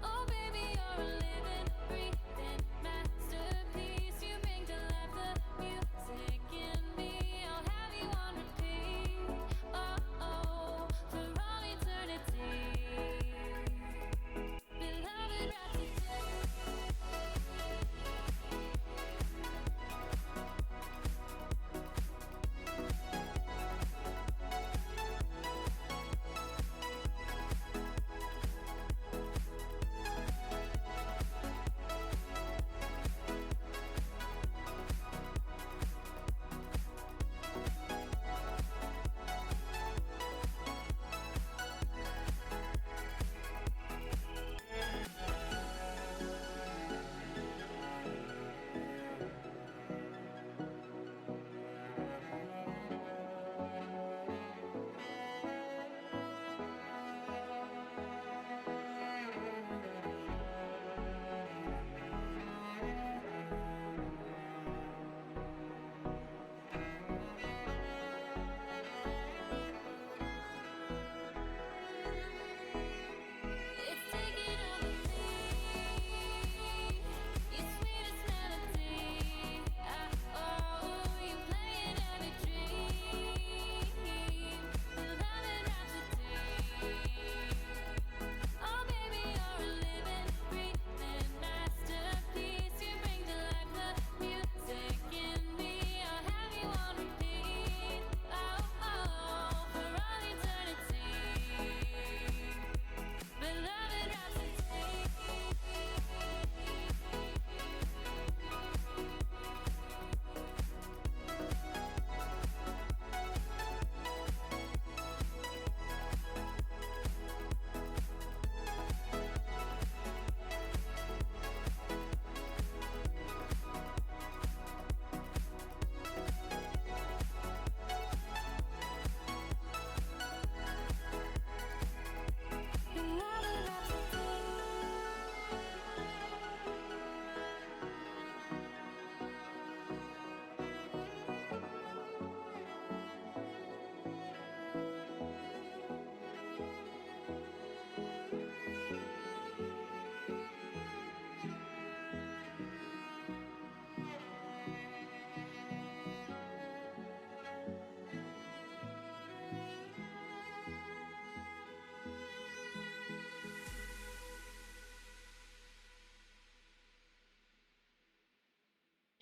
Oh baby, you're a living, breathing masterpiece.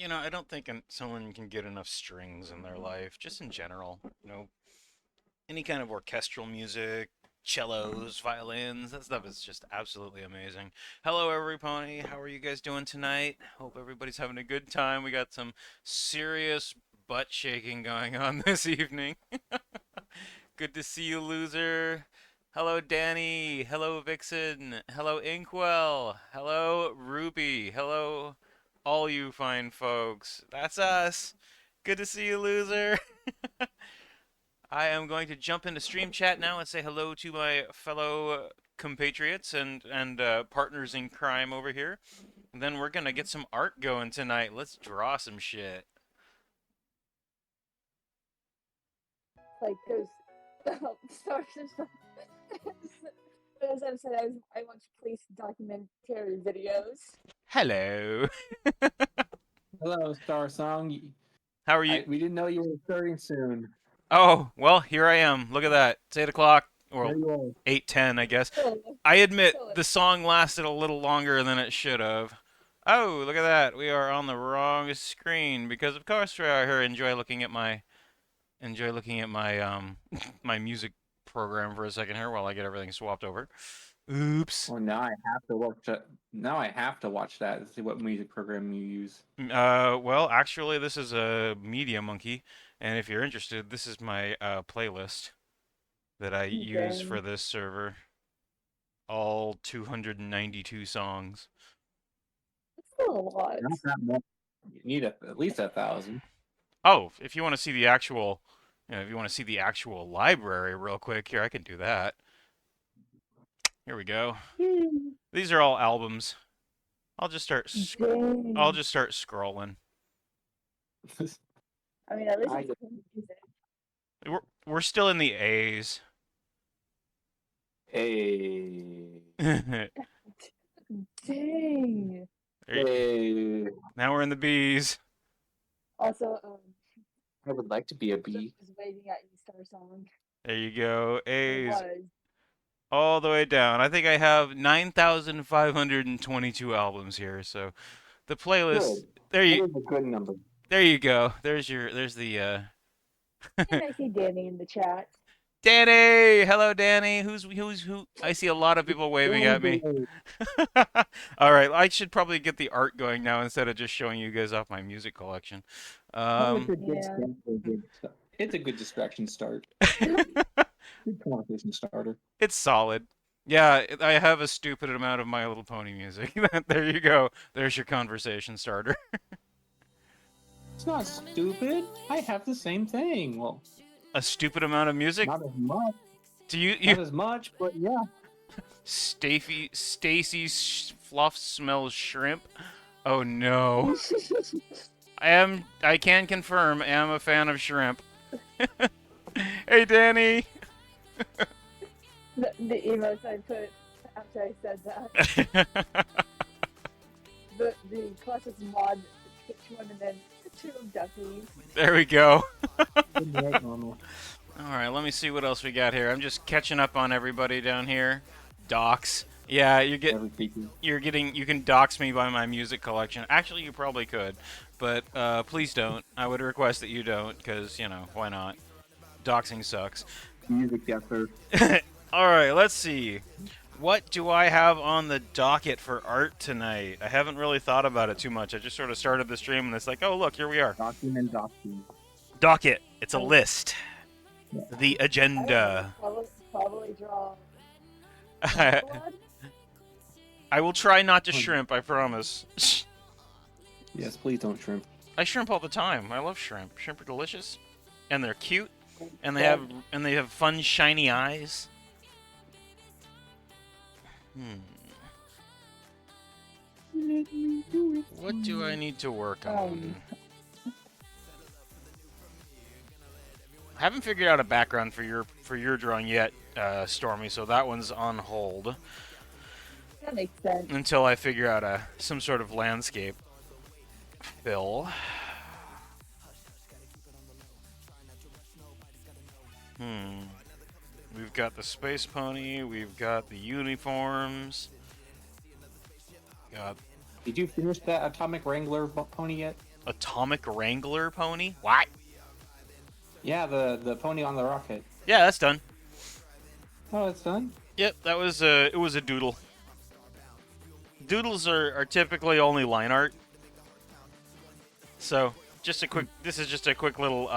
I don't think someone can get enough strings in their life, just in general. Any kind of orchestral music, cellos, violins, that stuff is just absolutely amazing. Hello, everybody. How are you guys doing tonight? Hope everybody's having a good time. We got some serious butt shaking going on this evening. Good to see you, loser. Hello, Danny. Hello, Vixen. Hello, Inkwell. Hello, Ruby. Hello, all you fine folks. That's us. Good to see you, loser. I am going to jump into stream chat now and say hello to my fellow compatriots and partners in crime over here. And then we're gonna get some art going tonight. Let's draw some shit. Like stars and stuff. As I've said, I watch police documentary videos. Hello. Hello, Star Song. How are you? We didn't know you were starting soon. Oh, well, here I am. Look at that. It's 8 o'clock. There Or you are. 8:10, I guess. Still, I admit still, the song lasted a little longer than it should have. Oh, look at that. We are on the wrong screen because of course we are here. Enjoy looking at my my music program for a second here while I get everything swapped over. Oops. Well, now I have to watch that. Now I have to watch that and see what music program you use. Well, actually, this is a Media Monkey, and if you're interested, this is my playlist that I use for dang. this server. All 292 songs. It's still a lot. Not that much. You need at least 1,000. Oh, if you want to see the actual, if you want to see the actual library real quick, here I can do that. Here we go. These are all albums. I'll just start. I'll Dang. just start scrolling. I mean, at least I it's good music. We're still in the A's. Hey. Dang. Hey. Now we're in the B's. Also, I would like to be a Joseph bee. was waving at you, Star Song. There you go. It A's was. all the way down. I think I have 9,522 albums here. So the playlist. Good. There That you. is a good number. There you go. There's the. And I see Danny in the chat. Danny, hello, Danny. Who? I see a lot of people waving at me. All right, I should probably get the art going now instead of just showing you guys off my music collection. Oh, it's a good Yeah. start. It's a good distraction start. Good conversation starter. It's solid. Yeah, I have a stupid amount of My Little Pony music. There you go. There's your conversation starter. It's not stupid. I have the same thing. Well, A stupid amount of music. not as much. Do you Not as much, but yeah. Stacy Fluff smells shrimp? Oh no. I can confirm I am a fan of shrimp. Hey Danny. The emotes I put after I said that. The classic mod pitch one and then the two duckies. There we go. Normal. All right, let me see what else we got here. I'm just catching up on everybody down here. Docs. Yeah, you can dox me by my music collection. Actually, you probably could, but please don't. I would request that you don't, because why not? Doxing sucks. Music guesser. All right, let's see. What do I have on the docket for art tonight? I haven't really thought about it too much. I just sort of started the stream and it's like, oh look, here we are. Document document. Docket. It's a list. Yeah. The agenda. Probably draw. I will try not to shrimp, I promise. Yes, please don't shrimp. I shrimp all the time. I love shrimp. Shrimp are delicious, and they're cute, and they have fun shiny eyes. What do I need to work on? I haven't figured out a background for your drawing yet, Stormy. So that one's on hold That makes sense. until I figure out some sort of landscape fill. We've got the space pony. We've got the uniforms. Got. Did you finish that Atomic Wrangler pony yet? Atomic Wrangler pony. What? Yeah, the pony on the rocket. Yeah, that's done. Oh, it's done. Yep, that was it was a doodle. Doodles are typically only line art. So, just a quick this is just a quick little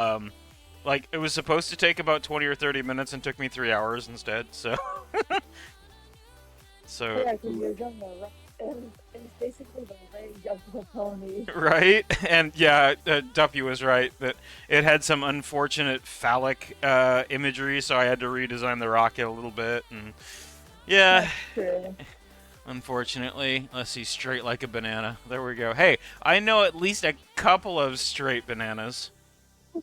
like it was supposed to take about 20 or 30 minutes and took me 3 hours instead. So So Yeah, because you're done it's basically the leg of the pony. right? And yeah, Duffy was right that it had some unfortunate phallic imagery, so I had to redesign the rocket a little bit. And yeah, That's true. unfortunately, let's see, straight like a banana. There we go. Hey, I know at least a couple of straight bananas.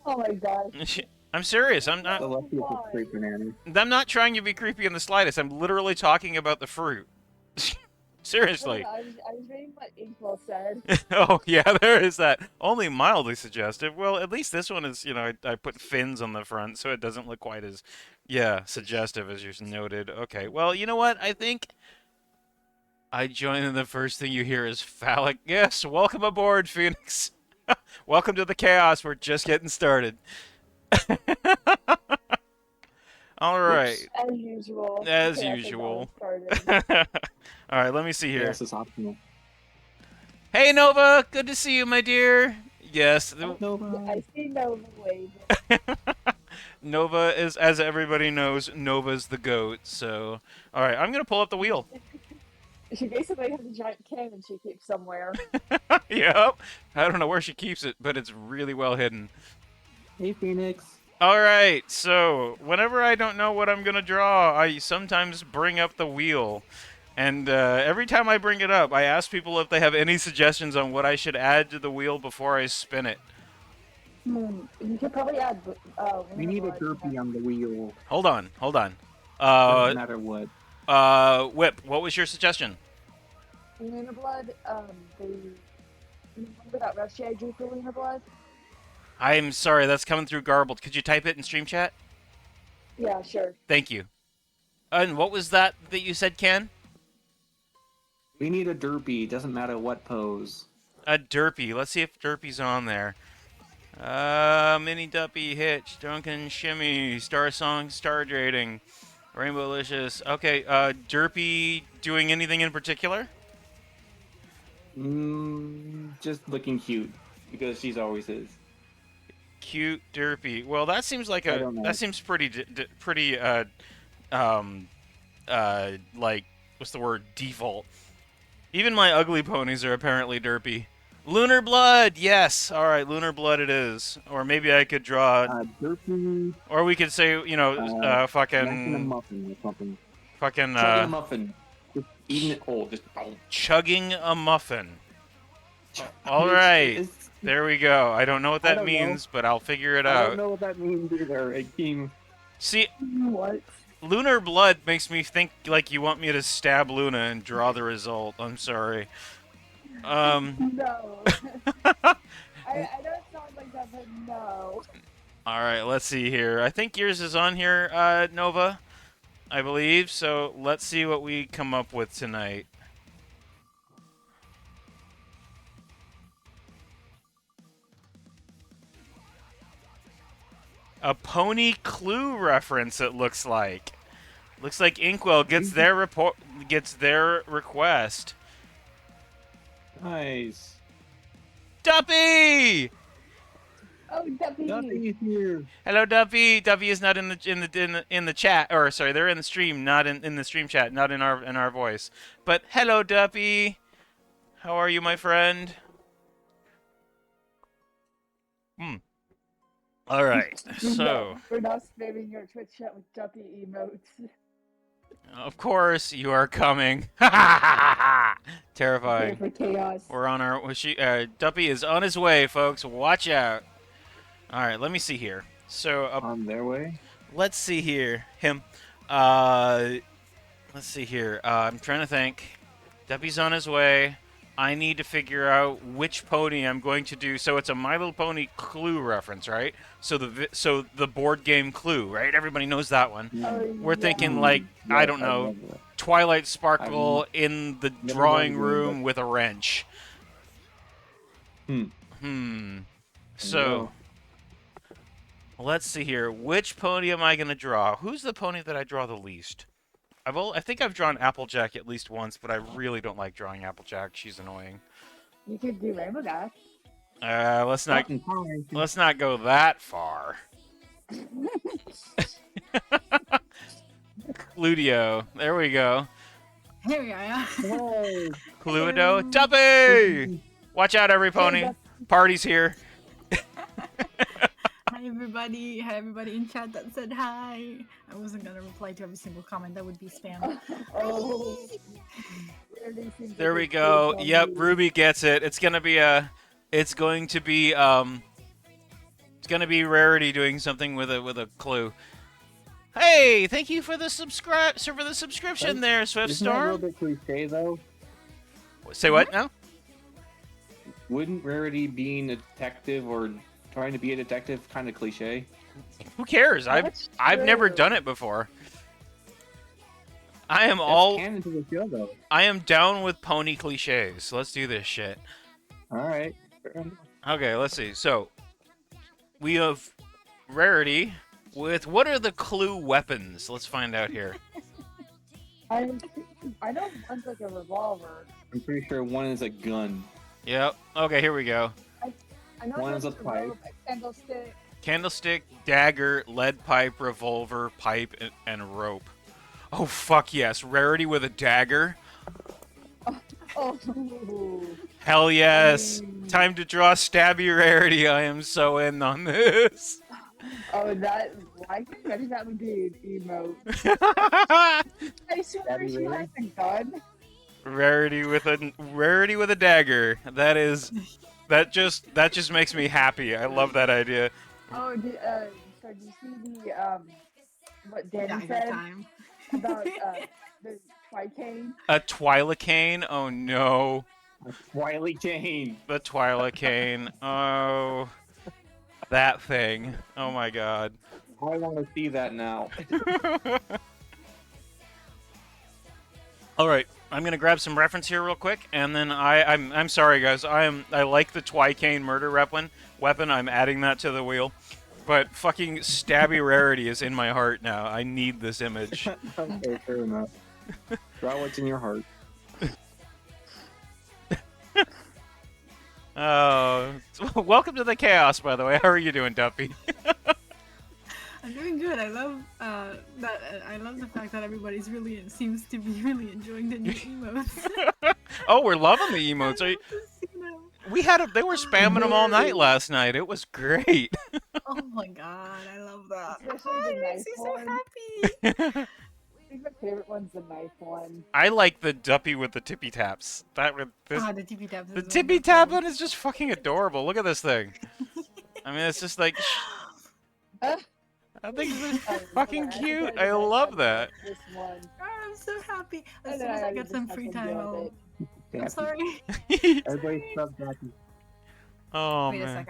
Oh my gosh. I'm serious. I'm The not. lefty is a straight banana. I'm not trying to be creepy in the slightest. I'm literally talking about the fruit. Seriously. I was reading what Inkwell said. Oh, yeah, there is that. Only mildly suggestive. Well, at least this one is, I put fins on the front, so it doesn't look quite as, suggestive as you noted. Okay, well, you know what? I think I join and the first thing you hear is phallic. Yes, welcome aboard, Phoenix. Welcome to the chaos. We're just getting started. All right. As usual. As Okay, I think usual. that started. All right, let me see here. Yes, it's optional. Hey, Nova. Good to see you, my dear. Yes. Nova. I see Nova wave. Nova is, as everybody knows, Nova's the goat. So, all right, I'm gonna pull up the wheel. She basically has a giant cannon she keeps somewhere. Yep. I don't know where she keeps it, but it's really well hidden. Hey, Phoenix. All right. So, whenever I don't know what I'm gonna draw, I sometimes bring up the wheel. And every time I bring it up, I ask people if they have any suggestions on what I should add to the wheel before I spin it. You could probably add. We need a derpy on the wheel. Hold on. Doesn't matter what. Whip, what was your suggestion? Luna Blood. Remember that Rusty I drew for Luna Blood? I'm sorry, that's coming through garbled. Could you type it in stream chat? Yeah, sure. Thank you. And what was that you said, Ken? We need a derpy. Doesn't matter what pose. A derpy. Let's see if derpy's on there. Mini Duppy, Hitch, Drunken Shimmy, Star Song, Star Trading, Rainbow Licious. Okay, derpy doing anything in particular? Just looking cute because she's always is. Cute derpy. Well, that seems like I don't know. that seems pretty like what's the word, default. Even my ugly ponies are apparently derpy. Lunar Blood, yes. All right, Lunar Blood it is. Or maybe I could draw, Derpy. or we could say, Smacking a fucking, muffin or something. fucking, Chugging a muffin. Just eating it whole. Just. chugging a muffin. All right, there we go. I don't know what I that don't means, but I'll figure it I out. don't know what that means either. It came. See, What? Lunar Blood makes me think like you want me to stab Luna and draw the result. I'm sorry. No. I don't sound like that, but no. All right, let's see here. I think yours is on here, Nova, I believe. So let's see what we come up with tonight. A Pony Clue reference, it looks like. Looks like Inkwell gets their request. Nice. Duppy! Oh, Duppy. Duppy's here. Hello, Duffy. Duffy is not in the chat, or sorry, they're in the stream, not in the stream chat, not in our voice. But hello, Duffy. How are you, my friend? All right. So, We're not spamming your Twitch chat with Duppy emotes. of course, you are coming. Terrifying. For chaos. We're on our. Duppy is on his way, folks. Watch out. All right. Let me see here. So, On their way. let's see here. Him. Let's see here. I'm trying to think. Duppy's on his way. I need to figure out which pony I'm going to do. So it's a My Little Pony Clue reference, right? So the board game Clue, right? Everybody knows that one. Oh, We're yeah. thinking like, I don't know, love that. Twilight Sparkle in the never drawing done Clue, room with a wrench. So, let's see here. Which pony am I gonna draw? Who's the pony that I draw the least? I think I've drawn Applejack at least once, but I really don't like drawing Applejack. She's annoying. You could do Rainbow Dash. Let's not go that far. Ludio. There we go. Here we are. Cluedo. Tuppy! Watch out, every pony. Party's here. Hi everybody. Hi everybody in chat that said hi. I wasn't gonna reply to every single comment. That would be spam. Oh. There we go. Yep, Ruby gets it. It's gonna be Rarity doing something with a clue. Hey, thank you for the subscription there, Isn't that a little Swiftstorm. bit cliche, though? Say what now? Wouldn't Rarity being a detective or trying to be a detective kind of cliche? Who cares? That's I've never true. done it before. I am That's canon to the show, though. I am down with pony cliches. Let's do this shit. All right. Fair enough. Okay, let's see. So, we have Rarity with what are the clue weapons? Let's find out here. I know one's like a revolver. I'm pretty sure one is a gun. Yep. Okay, here we go. I know One is one's a pipe. candlestick. Candlestick, dagger, lead pipe, revolver, pipe, and rope. Oh, fuck yes. Rarity with a dagger. Oh. Hell yes. Time to draw Stabby Rarity. I am so in on this. Oh, that. I can imagine that would be an emote. I swear she has a gun. Rarity with a dagger. That just makes me happy. I love that idea. Oh, so did you see the what Danny Dagger said time. about the Tricane? A Twilicane? Oh no. Wiley Jane. The Twilicane. Oh. That thing. Oh my god. I want to see that now. Alright, I'm gonna grab some reference here real quick, and then I'm sorry guys, I like the Twicane murder weapon. I'm adding that to the wheel. But fucking Stabby Rarity is in my heart now. I need this image. Okay, fair enough. Draw what's in your heart. Oh, welcome to the chaos, by the way. How are you doing, Duffy? I'm doing good. I love that. I love the fact that everybody's seems to be really enjoying the new emotes. Oh, we're loving the emotes. Are you, they were spamming them all night last night. It was great. Oh my god, I love that. Especially the It makes knife me so one. happy. I think my favorite one's the knife one. I like the Duppy with the tippy taps. The tippy tap. The tippy tap one is just fucking adorable. Look at this thing. I mean, it's just like I think it's fucking cute. I love that. This one. Oh, I'm so happy. As I soon know, as I I get just some have free to time, deal with I'm sorry. Everybody sub Ducky. Oh Wait a man. sec.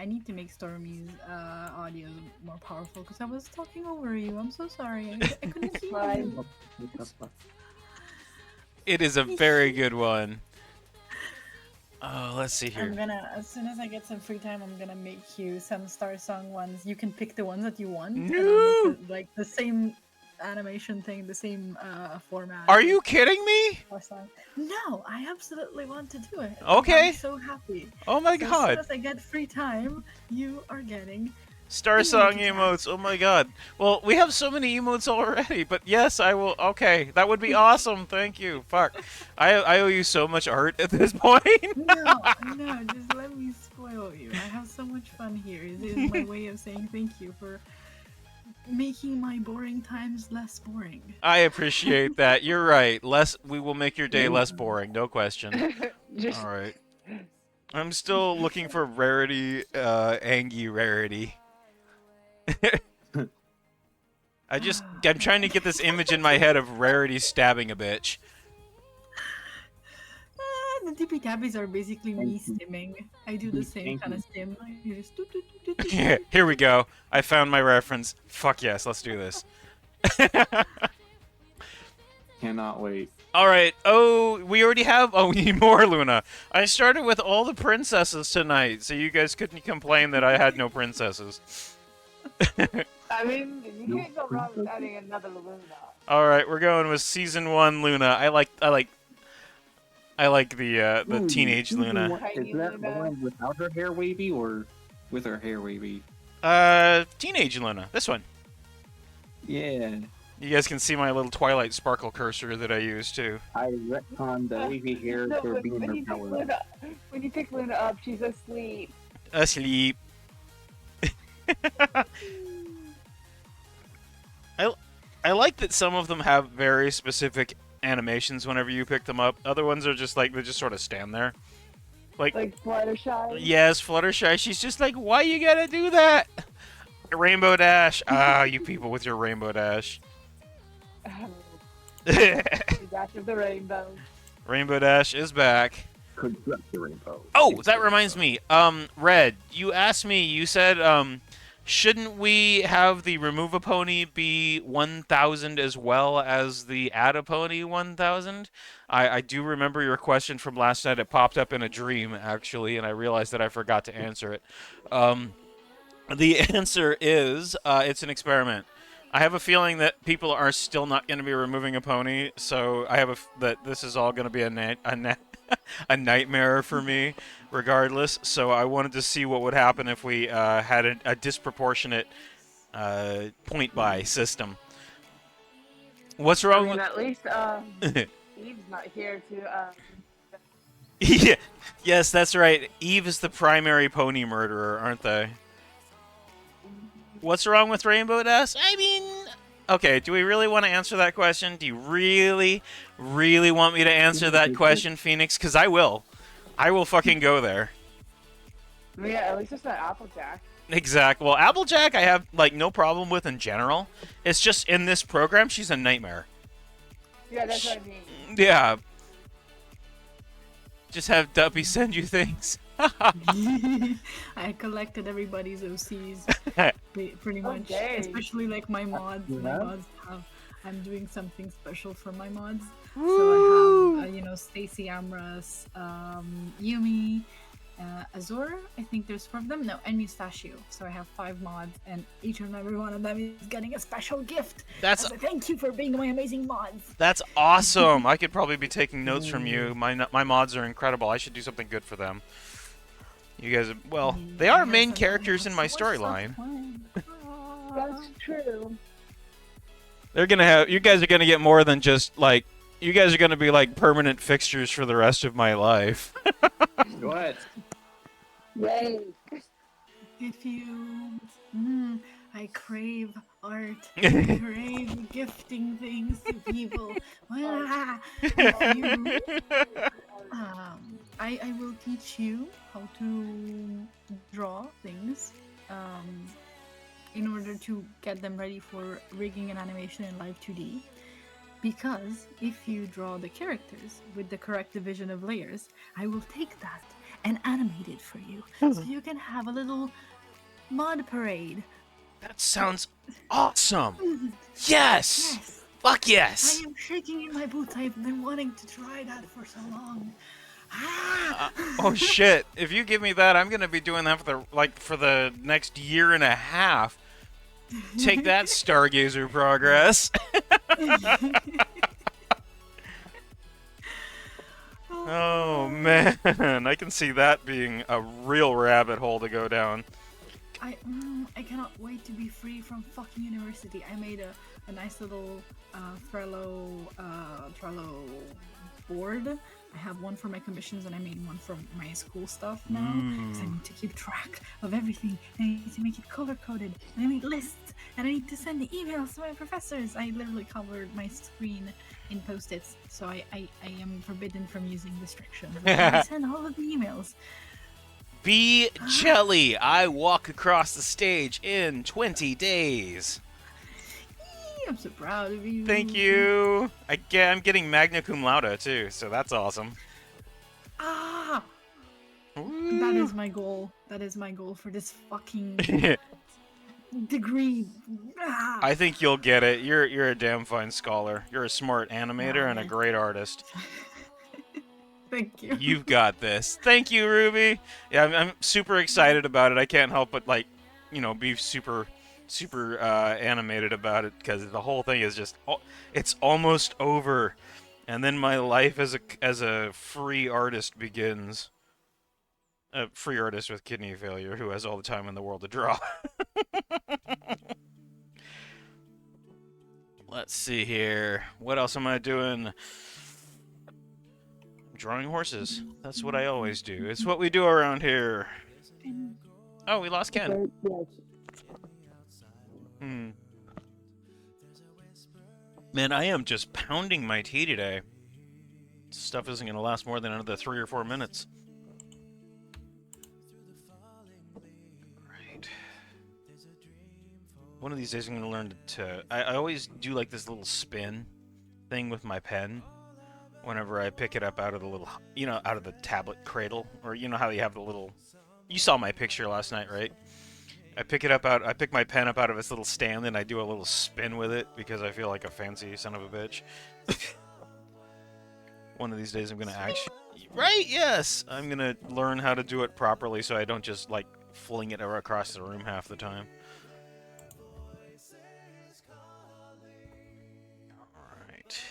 I need to make Stormy's audio more powerful because I was talking over you. I'm so sorry. I couldn't hear Fine. you. It is a very good one. Oh, let's see here. As soon as I get some free time, I'm gonna make you some Star Song ones. You can pick the ones that you want. And I'll No! make like the same animation thing, the same format. Are you kidding me? Star Song. No, I absolutely want to do it. Okay. I'm so happy. Oh my So god. As soon as I get free time, you are getting. Star Song emotes. Oh my god. Well, we have so many emotes already, but yes, I will. Okay, that would be awesome. Thank you. Fuck. I owe you so much art at this point. No, just let me spoil you. I have so much fun here. It is my way of saying thank you for making my boring times less boring. I appreciate that. You're right. We will make your day less boring, no question. Just All right. I'm still looking for Rarity, Angie Rarity. I'm trying to get this image in my head of Rarity stabbing a bitch. The tippy tappies are basically me stimming. I do the same Thank kind you. of stim. You just do, do, do, do, do. Here we go. I found my reference. Fuck yes, let's do this. cannot wait. All right. Oh, we already have. Oh, we need more, Luna. I started with all the princesses tonight, so you guys couldn't complain that I had no princesses. I mean, you No can't go wrong with princesses? adding another Luna. All right, we're going with season 1 Luna. I like the Ooh, teenage season Luna. one- Is Tiny that the Luna. one without her hair wavy or with her hair wavy? Teenage Luna. This one. Yeah, You guys can see my little Twilight Sparkle cursor that I use too. I retconned the wavy hair No, for when, being when her you pick power. Luna, when you pick Luna up, she's asleep. Asleep. I like that some of them have very specific animations whenever you pick them up. Other ones are just like they just sort of stand there. Like Like Fluttershy. yes, Fluttershy. She's just like, why you gotta do that? Rainbow Dash. Ah, you people with your Rainbow Dash. The Dash of the Rainbow. Rainbow Dash is back. Construct the rainbow. Oh, that reminds me. Red, you asked me. You said, shouldn't we have the remove a pony be 1,000 as well as the add a pony 1,000? I do remember your question from last night. It popped up in a dream actually, and I realized that I forgot to answer it. The answer is it's an experiment. I have a feeling that people are still not going to be removing a pony, so I have that this is all going to be a nightmare for me, regardless. So I wanted to see what would happen if we had a disproportionate point buy system. What's I wrong mean, with? at least Eve's not here to. Yeah, yes, that's right. Eve is the primary pony murderer, aren't they? What's wrong with Rainbow Dash? I mean, okay, do we really want to answer that question? Do you really, really want me to answer that question, Phoenix? Because I will. I will fucking go there. Yeah, at least it's not Applejack. Exact. Well, Applejack I have, like, no problem with in general. It's just in this program, she's a nightmare. Yeah, that's what I mean. Yeah. Just have Duppy send you things. I collected everybody's OCs pretty much, Okay. especially like my mods. My Yeah. mods have. I'm doing something special for my mods. Woo! So I have, Stacy Amras, Yumi, Azor. I think there's 4 of them. No, and Mustachio. So I have 5 mods, and each and every one of them is getting a special gift. That's As a thank you for being my amazing mods. That's awesome. I could probably be taking notes from you. My mods are incredible. I should do something good for them. You guys, well, they are main characters in my storyline. That's true. They're gonna have. You guys are gonna get more than just like. You guys are gonna be like permanent fixtures for the rest of my life. What? Yay. If you, I crave art. I crave gifting things to people. If you, I will teach you how to draw things in order to get them ready for rigging an animation in Live 2D. Because if you draw the characters with the correct division of layers, I will take that and animate it for you. So you can have a little mod parade. That sounds awesome. Yes. Yes! Fuck yes. I am shaking in my boots. I've been wanting to try that for so long. Oh shit! If you give me that, I'm gonna be doing that for the next year and a half. Take that, Stargazer progress. Oh man, I can see that being a real rabbit hole to go down. I cannot wait to be free from fucking university. I made a nice little Trello board. I have one for my commissions and I made one for my school stuff now. Because I need to keep track of everything. And I need to make it color coded. And I need lists. And I need to send the emails to my professors. I literally covered my screen in post-its. So I am forbidden from using distractions. I send all of the emails. Be jelly. I walk across the stage in 20 days. I'm so proud of you. Thank you. I'm getting magna cum laude too, so that's awesome. Ah! That Woo. is my goal. That is my goal for this fucking degree. Ah. I think you'll get it. You're a damn fine scholar. You're a smart animator Nah, and a man. great artist. Thank you. You've got this. Thank you, Ruby. Yeah, I'm super excited about it. I can't help but like, be super animated about it because the whole thing is just it's almost over, and then my life as a free artist begins. A free artist with kidney failure who has all the time in the world to draw. Let's see here. What else am I doing? Drawing horses. That's what I always do. It's what we do around here. Oh, we lost Ken. Okay, yes. Hmm. Man, I am just pounding my tea today. Stuff isn't going to last more than another 3 or 4 minutes. Right. One of these days I'm going to learn to... I always do like this little spin thing with my pen whenever I pick it up out of the little... out of the tablet cradle. Or you know how you have the little... You saw my picture last night, right? I pick my pen up out of its little stand and I do a little spin with it because I feel like a fancy son of a bitch. One of these days I'm gonna actually... Right, yes! I'm gonna learn how to do it properly so I don't just, like, fling it across the room half the time. Alright.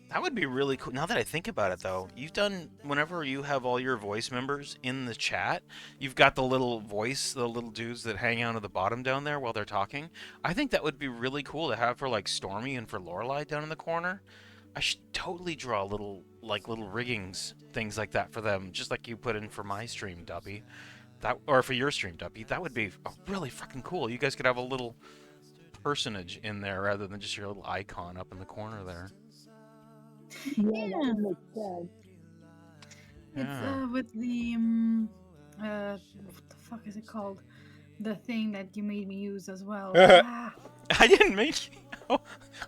That would be really cool. Now that I think about it, though, whenever you have all your voice members in the chat, you've got the little dudes that hang out at the bottom down there while they're talking. I think that would be really cool to have for, like, Stormy and for Lorelei down in the corner. I should totally draw little riggings, things like that for them, just like you put in for my stream, Duppy. Or for your stream, Duppy. That would be really fucking cool. You guys could have a little personage in there rather than just your little icon up in the corner there. Yeah, that would make sense. It's Yeah. with the what the fuck is it called? The thing that you made me use as well. Ah. I didn't make it. Oh,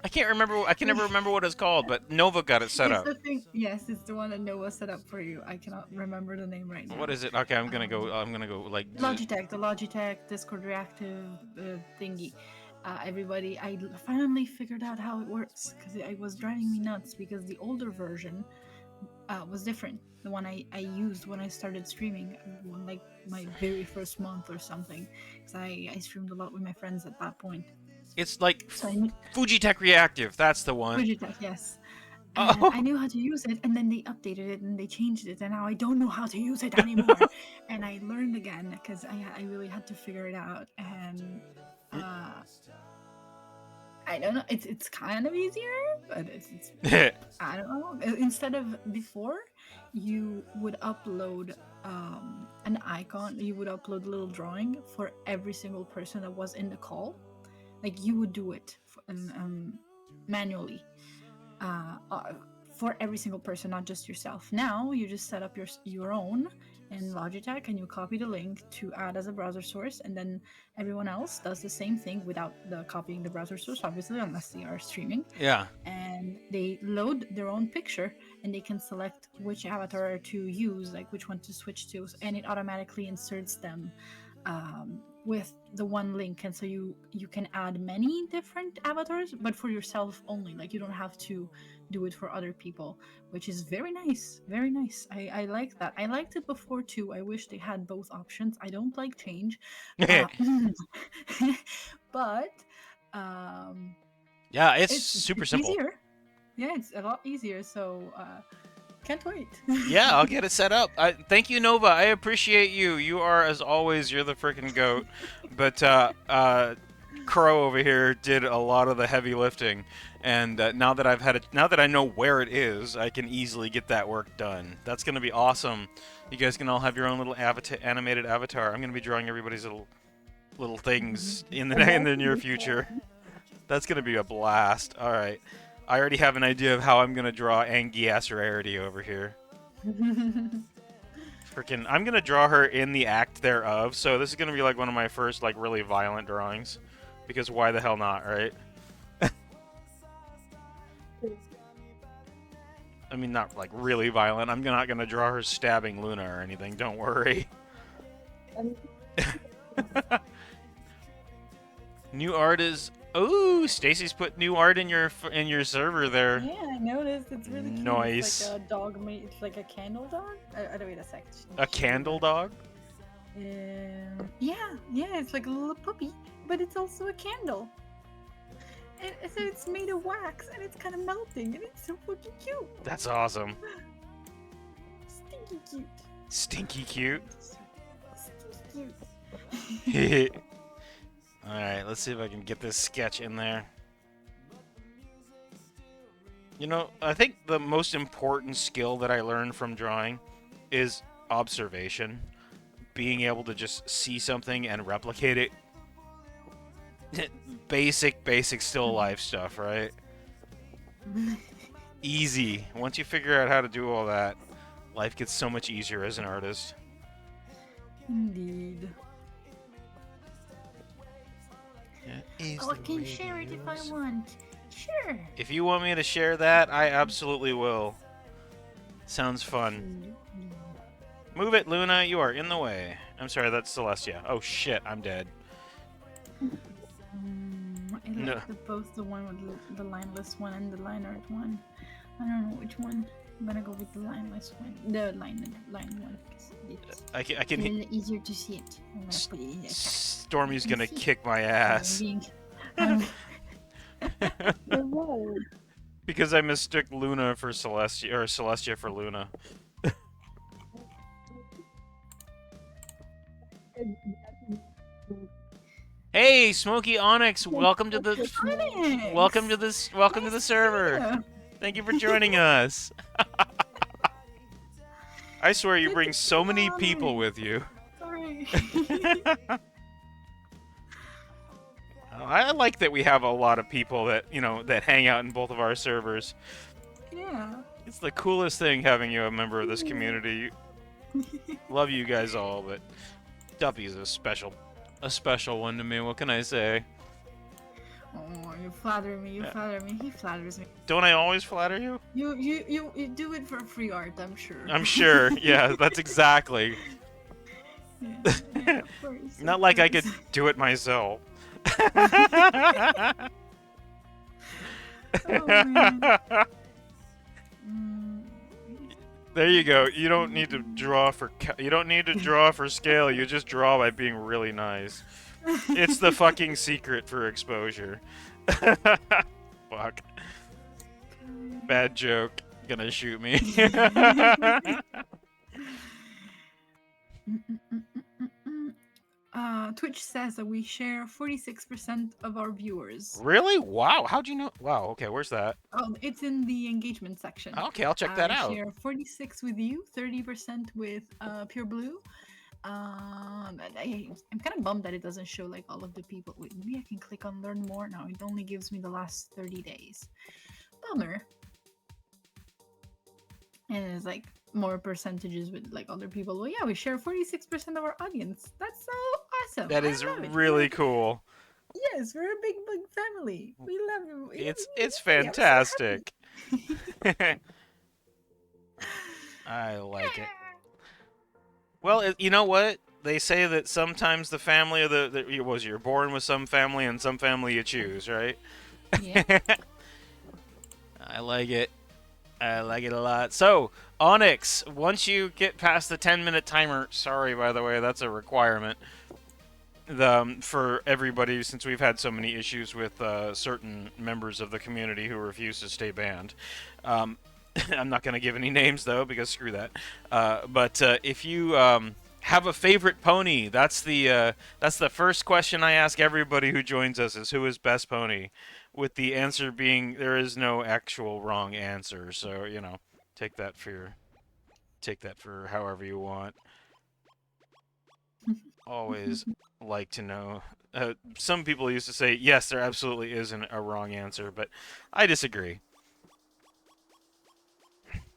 I can't remember. I can never remember what it's called, but Nova got it set It's up. the thing. Yes, it's the one that Noah set up for you. I cannot remember the name right now. What is it? Okay, I'm gonna go like. Logitech, the Logitech Discord reactive thingy. Everybody, I finally figured out how it works because it was driving me nuts because the older version was different. The one I used when I started streaming, like my very first month or something, because I streamed a lot with my friends at that point. It's like So Fujitech Reactive. That's the one. Fujitech, yes. And Oh. I knew how to use it, and then they updated it and they changed it, and now I don't know how to use it anymore. And I learned again because I really had to figure it out. And I don't know. It's kind of easier, but it's I don't know. Instead of before, you would upload an icon. You would upload a little drawing for every single person that was in the call. Like you would do it manually for every single person, not just yourself. Now you just set up your own in Logitech and you copy the link to add as a browser source, and then everyone else does the same thing without copying the browser source, obviously, unless they are streaming. Yeah. And they load their own picture and they can select which avatar to use, like which one to switch to, and it automatically inserts them with the one link. And so you can add many different avatars, but for yourself only. Like you don't have to do it for other people, which is very nice. Very nice. I like that. I liked it before too. I wish they had both options. I don't like change, but yeah, it's super simple. Easier. Yeah, it's a lot easier. So can't wait. Yeah, I'll get it set up. Thank you, Nova. I appreciate you. You are, as always, you're the freaking goat. But Crow over here did a lot of the heavy lifting, and now that I know where it is, I can easily get that work done. That's gonna be awesome. You guys can all have your own little animated avatar. I'm gonna be drawing everybody's little things in the near future. That's gonna be a blast. All right. I already have an idea of how I'm gonna draw Angias Rarity over here. Freaking, I'm gonna draw her in the act thereof. So this is gonna be like one of my first like really violent drawings, because why the hell not, right? I mean, not like really violent. I'm not gonna draw her stabbing Luna or anything. Don't worry. New art is. Oh, Stacy's put new art in your server there. Yeah, I noticed. It's really cute. It's Nice. like a dog made. It's like a candle dog. Wait a sec. A candle dog? Yeah, it's like a little puppy, but it's also a candle. And so it's made of wax, and it's kind of melting, and it's so fucking cute. That's awesome. Stinky cute. Stinky cute. Stinky cute. Alright, let's see if I can get this sketch in there. You know, I think the most important skill that I learned from drawing is observation. Being able to just see something and replicate it. Basic still life stuff, right? Easy. Once you figure out how to do all that, life gets so much easier as an artist. Indeed. Yeah, I can share it if I want. Sure. If you want me to share that, I absolutely will. Sounds fun. Move it, Luna. You are in the way. I'm sorry, that's Celestia. Oh shit, I'm dead. I like both the one with the lineless one and the line art one. I don't know which one. I'm gonna go with the lineless one. The line one. It's I a can little easier to see it. I'm gonna put it in there. Stormy's gonna kick my ass. Because I mistook Luna for Celestia, or Celestia for Luna. Hey, Smoky Onyx, welcome to the server. Yeah. Thank you for joining us. I swear you bring so many people with you. Sorry. I like that we have a lot of people that, that hang out in both of our servers. Yeah. It's the coolest thing having you a member of this community. Love you guys all, but Duppy's a special one to me. What can I say? Oh, you flatter me. You flatter me. He flatters me. Don't I always flatter you? You do it for free art, I'm sure. I'm sure. Yeah, that's exactly. Yeah, of course, Not like I could do it myself. Oh, man. There you go. You don't need to draw for scale. You just draw by being really nice. It's the fucking secret for exposure. Fuck. Bad joke. Gonna shoot me. Twitch says that we share 46% of our viewers. Really? Wow. How'd you know? Wow. Okay, where's that? Oh, it's in the engagement section. Okay, I'll check that out. I share 46 with you, 30% with Pure Blue. I'm kind of bummed that it doesn't show like all of the people. Wait, maybe I can click on learn more. No, it only gives me the last 30 days. Bummer. And there's like more percentages with like other people. Well, yeah, we share 46% of our audience. That's so awesome. That is really cool. Yes, we're a big family. We love you. It's fantastic. I like it. Well, you know what? They say that sometimes the family you're born with some family and some family you choose, right? Yeah. I like it. I like it a lot. So, Onyx, once you get past the 10-minute timer, sorry, by the way, that's a requirement for everybody, since we've had so many issues with certain members of the community who refuse to stay banned. I'm not going to give any names, though, because screw that. But if you have a favorite pony, that's the first question I ask everybody who joins us is who is best pony, with the answer being there is no actual wrong answer. So, take that for however you want. Always like to know. Some people used to say, yes, there absolutely isn't a wrong answer, but I disagree.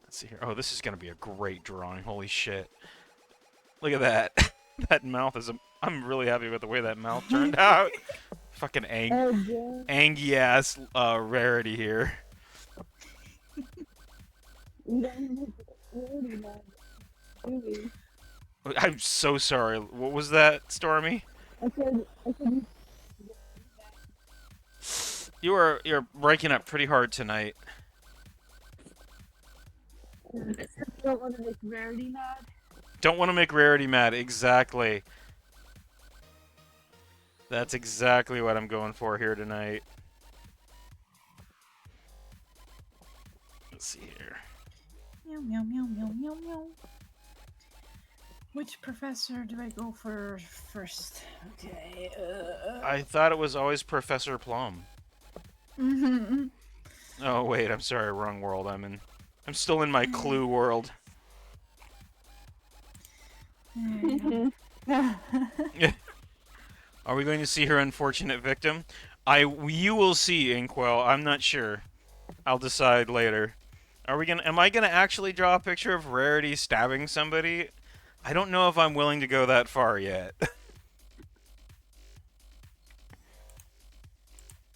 Let's see here. Oh, this is going to be a great drawing. Holy shit. Look at that. That mouth is I'm really happy with the way that mouth turned out. Fucking angy ass rarity here. I'm so sorry. What was that, Stormy? I said You're breaking up pretty hard tonight. Don't want to make Rarity mad. Don't want to make Rarity mad. Exactly. That's exactly what I'm going for here tonight. Let's see here. Meow meow meow meow meow meow. Which professor do I go for first? Okay. I thought it was always Professor Plum. Mm-hmm. Oh wait, I'm sorry, wrong world. I'm still in my Clue world. Are we going to see her unfortunate victim? You will see, Inkwell. I'm not sure. I'll decide later. Am I gonna actually draw a picture of Rarity stabbing somebody? I don't know if I'm willing to go that far yet.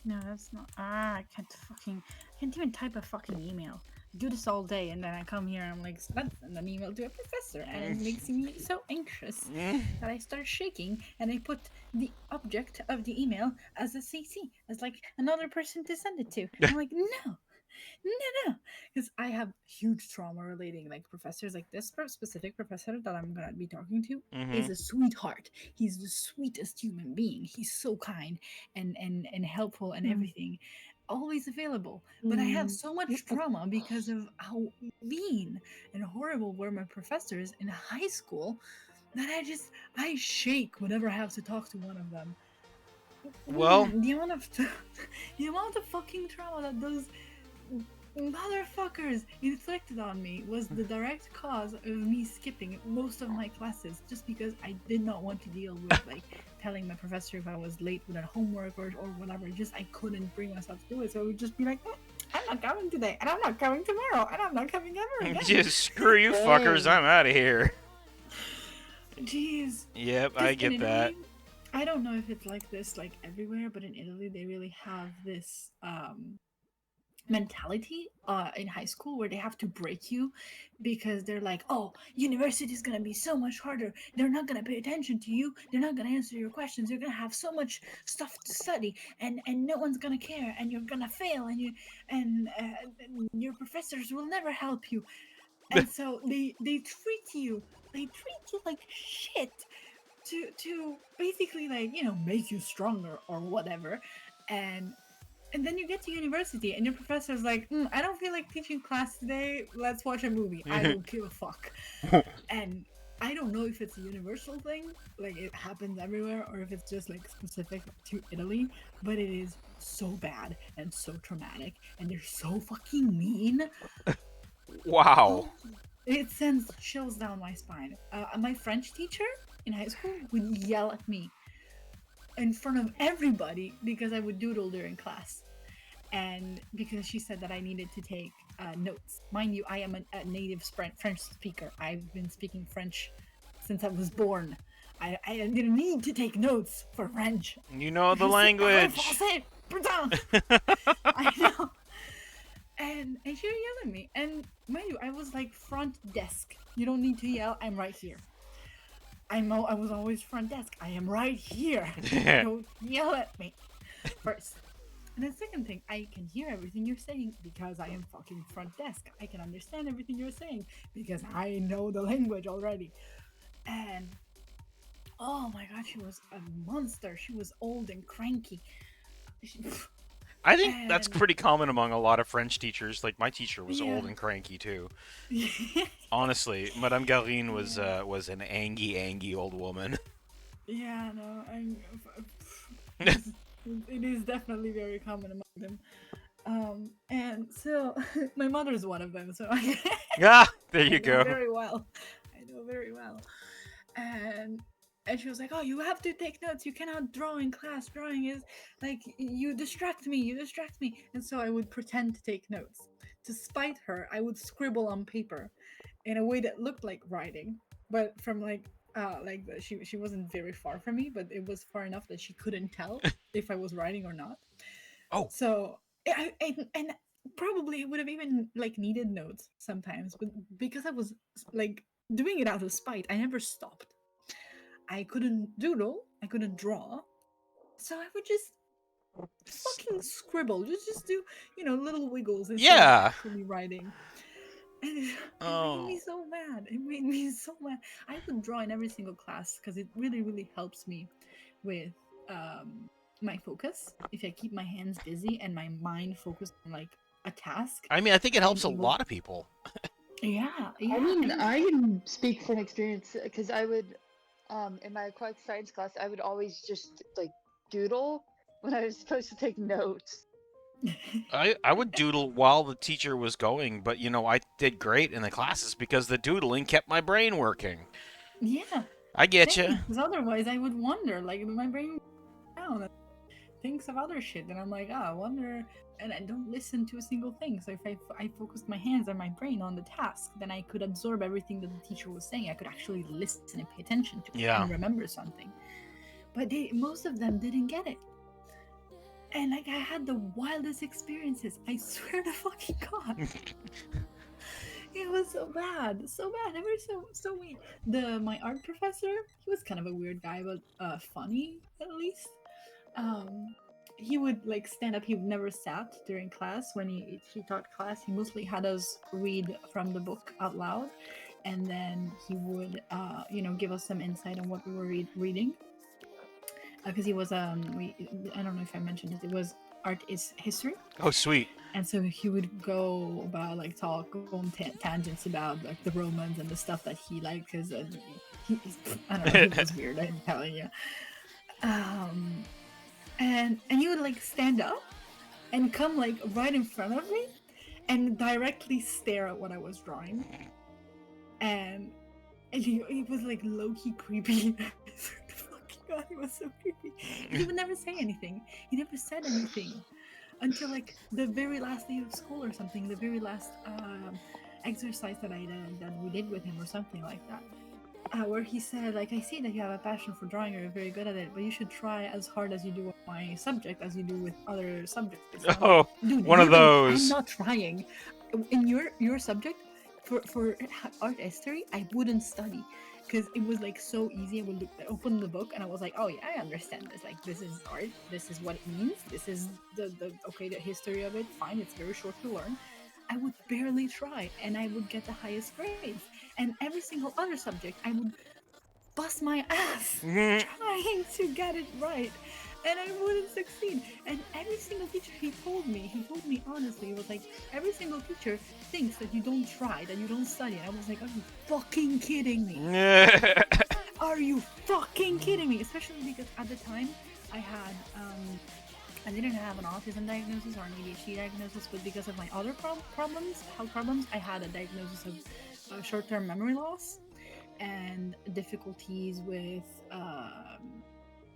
No, that's not. I can't even type a fucking email. I do this all day, and then I come here and I'm like, let's send an email to a professor, and it makes me so anxious that I start shaking, and I put the object of the email as a CC, as like another person to send it to. I'm like, no, because I have huge trauma relating like professors. Like this specific professor that I'm gonna be talking to is a sweetheart. He's the sweetest human being. He's so kind and helpful and everything, always available. But I have so much trauma because of how mean and horrible were my professors in high school that I shake whenever I have to talk to one of them. Well, Man, the amount of fucking trauma that those motherfuckers inflicted on me was the direct cause of me skipping most of my classes just because I did not want to deal with like telling my professor if I was late with a homework or whatever. Just I couldn't bring myself to do it, so I would just be like, I'm not coming today, and I'm not coming tomorrow, and I'm not coming ever again. just screw you fuckers, I'm out of here. Jeez. Yep, I get in that. Italy, I don't know if it's like this like everywhere, but in Italy they really have this mentality in high school where they have to break you because they're like, oh, university is going to be so much harder, they're not going to pay attention to you, they're not going to answer your questions, you're going to have so much stuff to study, and no one's going to care, and you're going to fail, and your professors will never help you. And so they treat you like shit to basically like, you know, make you stronger or whatever. And then you get to university and your professor's like, I don't feel like teaching class today, let's watch a movie, I don't give a fuck. And I don't know if it's a universal thing, like it happens everywhere, or if it's just like specific to Italy, but it is so bad and so traumatic, and they're so fucking mean. Wow. It sends chills down my spine. My French teacher in high school would yell at me in front of everybody because I would doodle during class, and because she said that I needed to take notes. Mind you, I am a native French speaker. I've been speaking French since I was born. I didn't need to take notes for French. You know the language. I know. And she would yell at me. And mind you, I was like front desk. You don't need to yell. I'm right here. I was always front desk. I am right here. Don't yell at me. First. And the second thing, I can hear everything you're saying because I am fucking front desk. I can understand everything you're saying because I know the language already. And oh my god, she was a monster. She was old and cranky. I think that's pretty common among a lot of French teachers. Like my teacher was old and cranky too. Honestly, Madame Garine was an angy old woman. Yeah, no, it is definitely very common among them. And so my mother's one of them, so There you go. I know very well. And she was like, oh, you have to take notes, you cannot draw in class, drawing is like, you distract me. And so I would pretend to take notes. To spite her, I would scribble on paper in a way that looked like writing, but from she wasn't very far from me, but it was far enough that she couldn't tell if I was writing or not. Oh. So and probably would have even like needed notes sometimes, but because I was like doing it out of spite, I never stopped. I couldn't doodle, I couldn't draw, so I would just fucking scribble. Just do, little wiggles instead of Yeah. actually writing. And it made me Oh. so mad. It made me so mad. I would draw in every single class because it really, really helps me with my focus. If I keep my hands busy and my mind focused on like a task, I mean, I think it I'm helps a able. lot of people. Yeah, I yeah. mean, I can speak from experience because I would, in my aquatic science class, I would always just like doodle when I was supposed to take notes. I would doodle while the teacher was going, but I did great in the classes because the doodling kept my brain working. Yeah, I get you. same. Because otherwise, I would wonder, like my brain would go down and thinks of other shit, and I'm like, I wonder, and I don't listen to a single thing. So if I focused my hands and my brain on the task, then I could absorb everything that the teacher was saying. I could actually listen and pay attention to it Yeah. and remember something. But most of them didn't get it. And like I had the wildest experiences. I swear to fucking God. It was so bad, so bad. They were so weird. My art professor, he was kind of a weird guy, but funny at least. Um, he would like stand up. He never sat during class when he taught class. He mostly had us read from the book out loud, and then he would give us some insight on what we were reading. Because he was I don't know if I mentioned it. It was art is history. Oh, sweet. And so he would go about like go on tangents about like the Romans and the stuff that he liked because I don't know, he was weird. I'm telling you. Um, and he would like stand up and come like right in front of me and directly stare at what I was drawing. And he was like low key creepy. God, he was so creepy. He would never say anything. He never said anything until like the very last day of school or something. The very last exercise that we did with him or something like that. Where he said, like, I see that you have a passion for drawing, you're very good at it, but you should try as hard as you do with my subject as you do with other subjects. Oh, Dude, one of I'm those. not trying. In your subject, for art history, I wouldn't study because it was like so easy. I would open the book and I was like, oh yeah, I understand this. Like this is art. This is what it means. This is the history of it. Fine, it's very short to learn. I would barely try, and I would get the highest grades. And every single other subject, I would bust my ass trying to get it right, and I wouldn't succeed. And every single teacher, he told me honestly, it was like every single teacher thinks that you don't try, that you don't study. And I was like, are you fucking kidding me? Are you fucking kidding me? Especially because at the time I had I didn't have an autism diagnosis or an ADHD diagnosis, but because of my other health problems, I had a diagnosis of short-term memory loss and difficulties with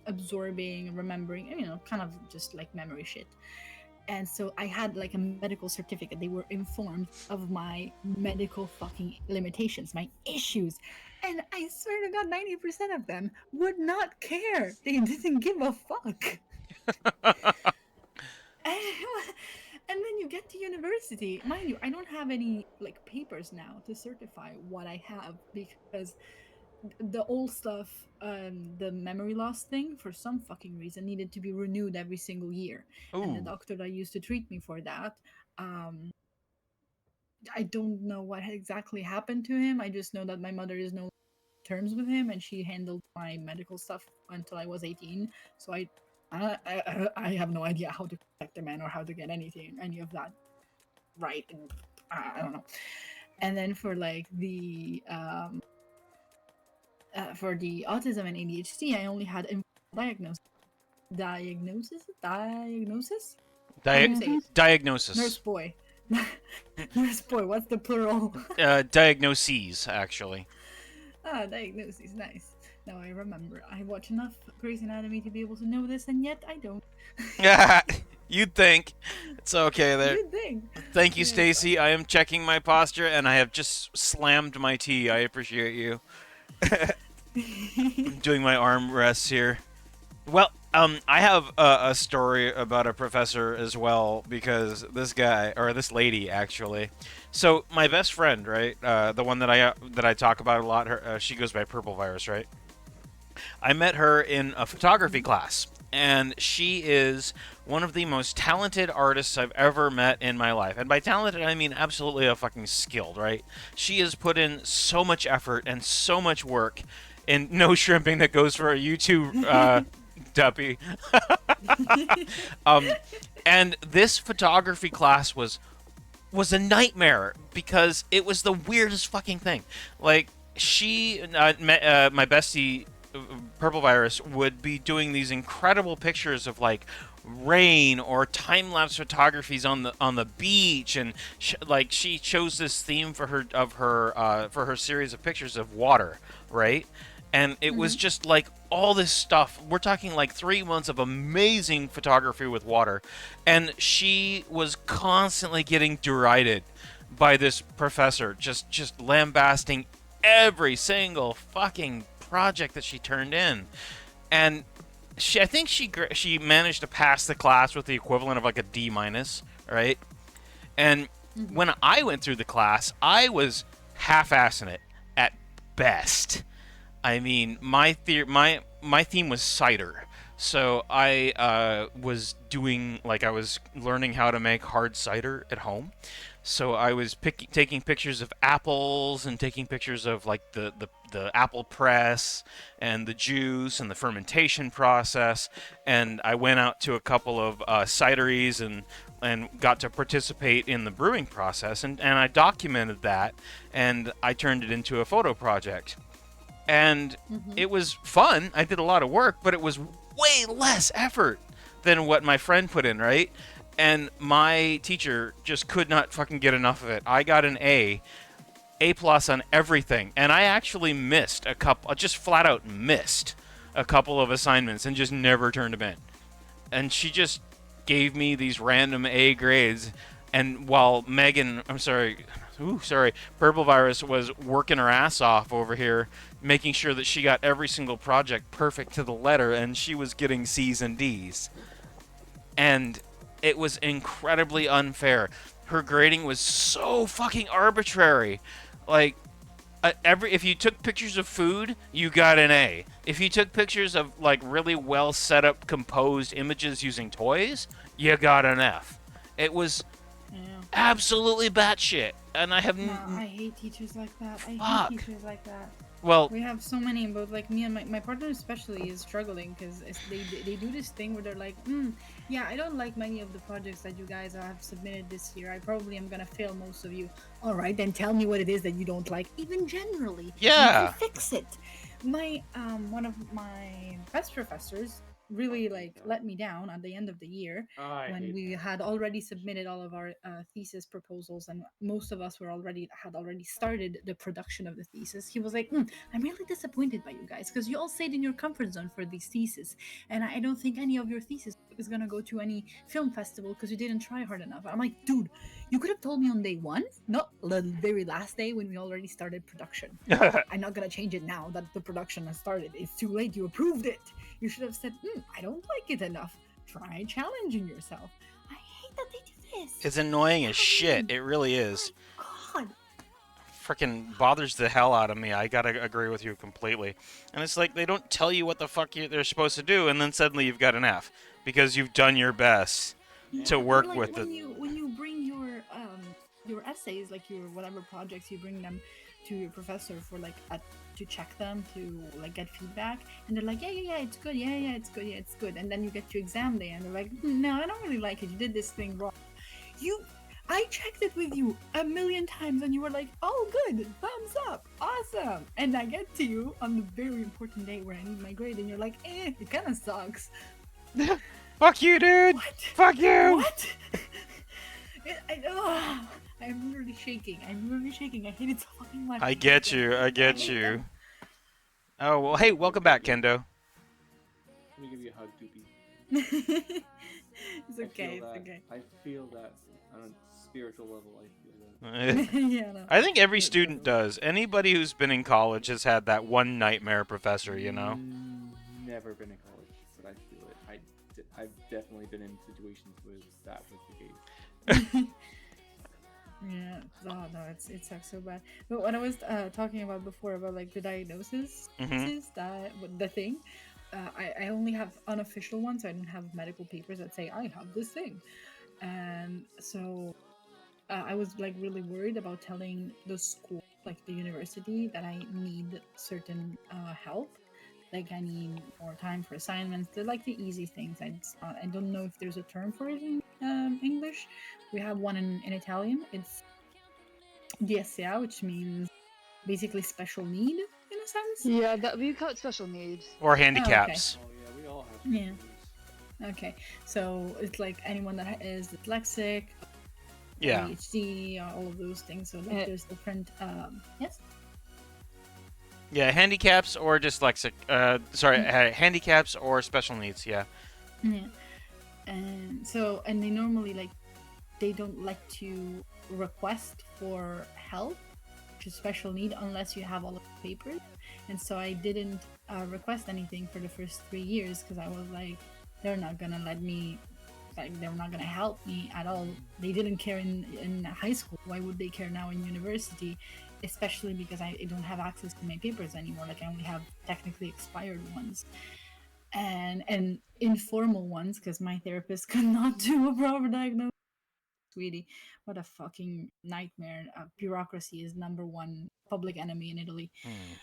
absorbing, remembering, kind of just like memory shit. And so I had like a medical certificate. They were informed of my medical fucking limitations, my issues. And I swear to God, 90% of them would not care. They didn't give a fuck. And then you get to university, mind you, I don't have any like papers now to certify what I have because the old stuff, the memory loss thing, for some fucking reason needed to be renewed every single year. And the Ooh. doctor that used to treat me for that, I don't know what exactly happened to him. I just know that my mother is no terms with him and she handled my medical stuff until I was 18. So I have no idea how to contact the man or how to get any of that right. And I don't know. And then for like the for the autism and ADHD, I only had diagnosis. Diagnosis. How do you say it? Diagnosis. Nurse boy. Nurse boy. What's the plural? Diagnoses, actually. Diagnosis. Nice. Now I remember. I watch enough Grey's Anatomy to be able to know this, and yet I don't. You'd think. It's okay there. Good thing. Thank you, Yeah, Stacy. I am checking my posture, and I have just slammed my tea. I appreciate you. I'm doing my arm rests here. Well, I have a story about a professor as well because this guy or this lady actually. So my best friend, right, the one that I talk about a lot. Her she goes by Purple Virus, right? I met her in a photography class, and she is one of the most talented artists I've ever met in my life. And by talented, I mean absolutely a fucking skilled, right? She has put in so much effort and so much work in no shrimping that goes for a YouTube duppy. um, and this photography class was a nightmare because it was the weirdest fucking thing. Like my bestie, Purple Virus, would be doing these incredible pictures of like rain or time lapse photographies on the beach, and like she chose this theme for her series of pictures of water, right? And it was just like all this stuff. We're talking like 3 months of amazing photography with water, and she was constantly getting derided by this professor, just lambasting every single fucking project that she turned in. And I think she managed to pass the class with the equivalent of like a D minus, right? And when I went through the class, I was half-assing it at best. I mean, my theme was cider, so I was doing like I was learning how to make hard cider at home. So I was taking pictures of apples and taking pictures of like the apple press and the juice and the fermentation process. And I went out to a couple of cideries and got to participate in the brewing process. And I documented that, and I turned it into a photo project. And it was fun. I did a lot of work, but it was way less effort than what my friend put in, right? And my teacher just could not fucking get enough of it. I got an A plus on everything, and I actually missed a couple, just flat out missed a couple of assignments and just never turned them in. And she just gave me these random A grades, and while Purple Virus was working her ass off over here, making sure that she got every single project perfect to the letter, and she was getting C's and D's. And it was incredibly unfair. Her grading was so fucking arbitrary. Like, if you took pictures of food, you got an A. If you took pictures of like really well set up, composed images using toys, you got an F. It was absolutely batshit, and I have. I hate teachers like that. I hate teachers like that. Well, we have so many, but like me and my partner especially is struggling because they do this thing where they're like, yeah, I don't like many of the projects that you guys have submitted this year. I probably am gonna fail most of you. All right, then tell me what it is that you don't like, even generally. Yeah. You can fix it. My one of my best professors really like let me down at the end of the year when we had already submitted all of our thesis proposals, and most of us had already started the production of the thesis. He was like, I'm really disappointed by you guys because you all stayed in your comfort zone for these theses, and I don't think any of your thesis is gonna go to any film festival because you didn't try hard enough. I'm like, dude, you could have told me on day one, not the very last day when we already started production. I'm not gonna change it now that the production has started. It's too late. You approved it. You should have said, I don't like it enough. Try challenging yourself. I hate that they do this. It's annoying as shit. It really is. God. Freaking bothers the hell out of me. I gotta agree with you completely. And it's like they don't tell you what the fuck they're supposed to do, and then suddenly you've got an F because you've done your best to work like with when you bring your essays, like your whatever projects, you bring them to your professor for like to check them, to like get feedback, and they're like, yeah, it's good, yeah, it's good, yeah, it's good, and then you get to exam day and they're like, no, I don't really like it, you did this thing wrong. I checked it with you a million times and you were like, oh good, thumbs up, awesome, and I get to you on the very important day where I need my grade and you're like, it kind of sucks. Fuck you, dude. What? Fuck you. What? I'm literally shaking. I hate it so fucking much. I get you. Oh, well, hey, welcome back, Kendo. Let me give you a hug, Doopy. It's okay, it's okay. I feel that on a spiritual level. I feel that. Yeah, no. I think every student does. Anybody who's been in college has had that one nightmare professor, you know? Never been in college, but I feel it. I've definitely been in situations where that was the case. Yeah, no, it sucks so bad. But what I was talking about before about like the diagnosis, is that the thing. I only have unofficial ones. So I don't have medical papers that say I have this thing, and so I was like really worried about telling the school, like the university, that I need certain help. Like I need more time for assignments. They're like the easy things. I don't know if there's a term for it in English. We have one in Italian. It's DSA, which means basically special need in a sense. Yeah, that we call it special needs. Or Oh, okay. handicaps. Oh yeah, we all have Yeah. special needs. Okay. So it's like anyone that is dyslexic, Yeah. ADHD, all of those things. So like Eh. there's different. Yes. Yeah, handicaps or dyslexic. Handicaps or special needs. Yeah. Yeah. And so, and they normally like, they don't like to request for help to special need unless you have all of the papers. And so I didn't request anything for the first 3 years because I was like, they're not gonna let me, like, they're not gonna help me at all. They didn't care in high school. Why would they care now in university? Especially because I don't have access to my papers anymore. Like I only have technically expired ones and informal ones because my therapist could not do a proper diagnosis. Sweetie, what a fucking nightmare. Bureaucracy is number one public enemy in Italy. Hmm.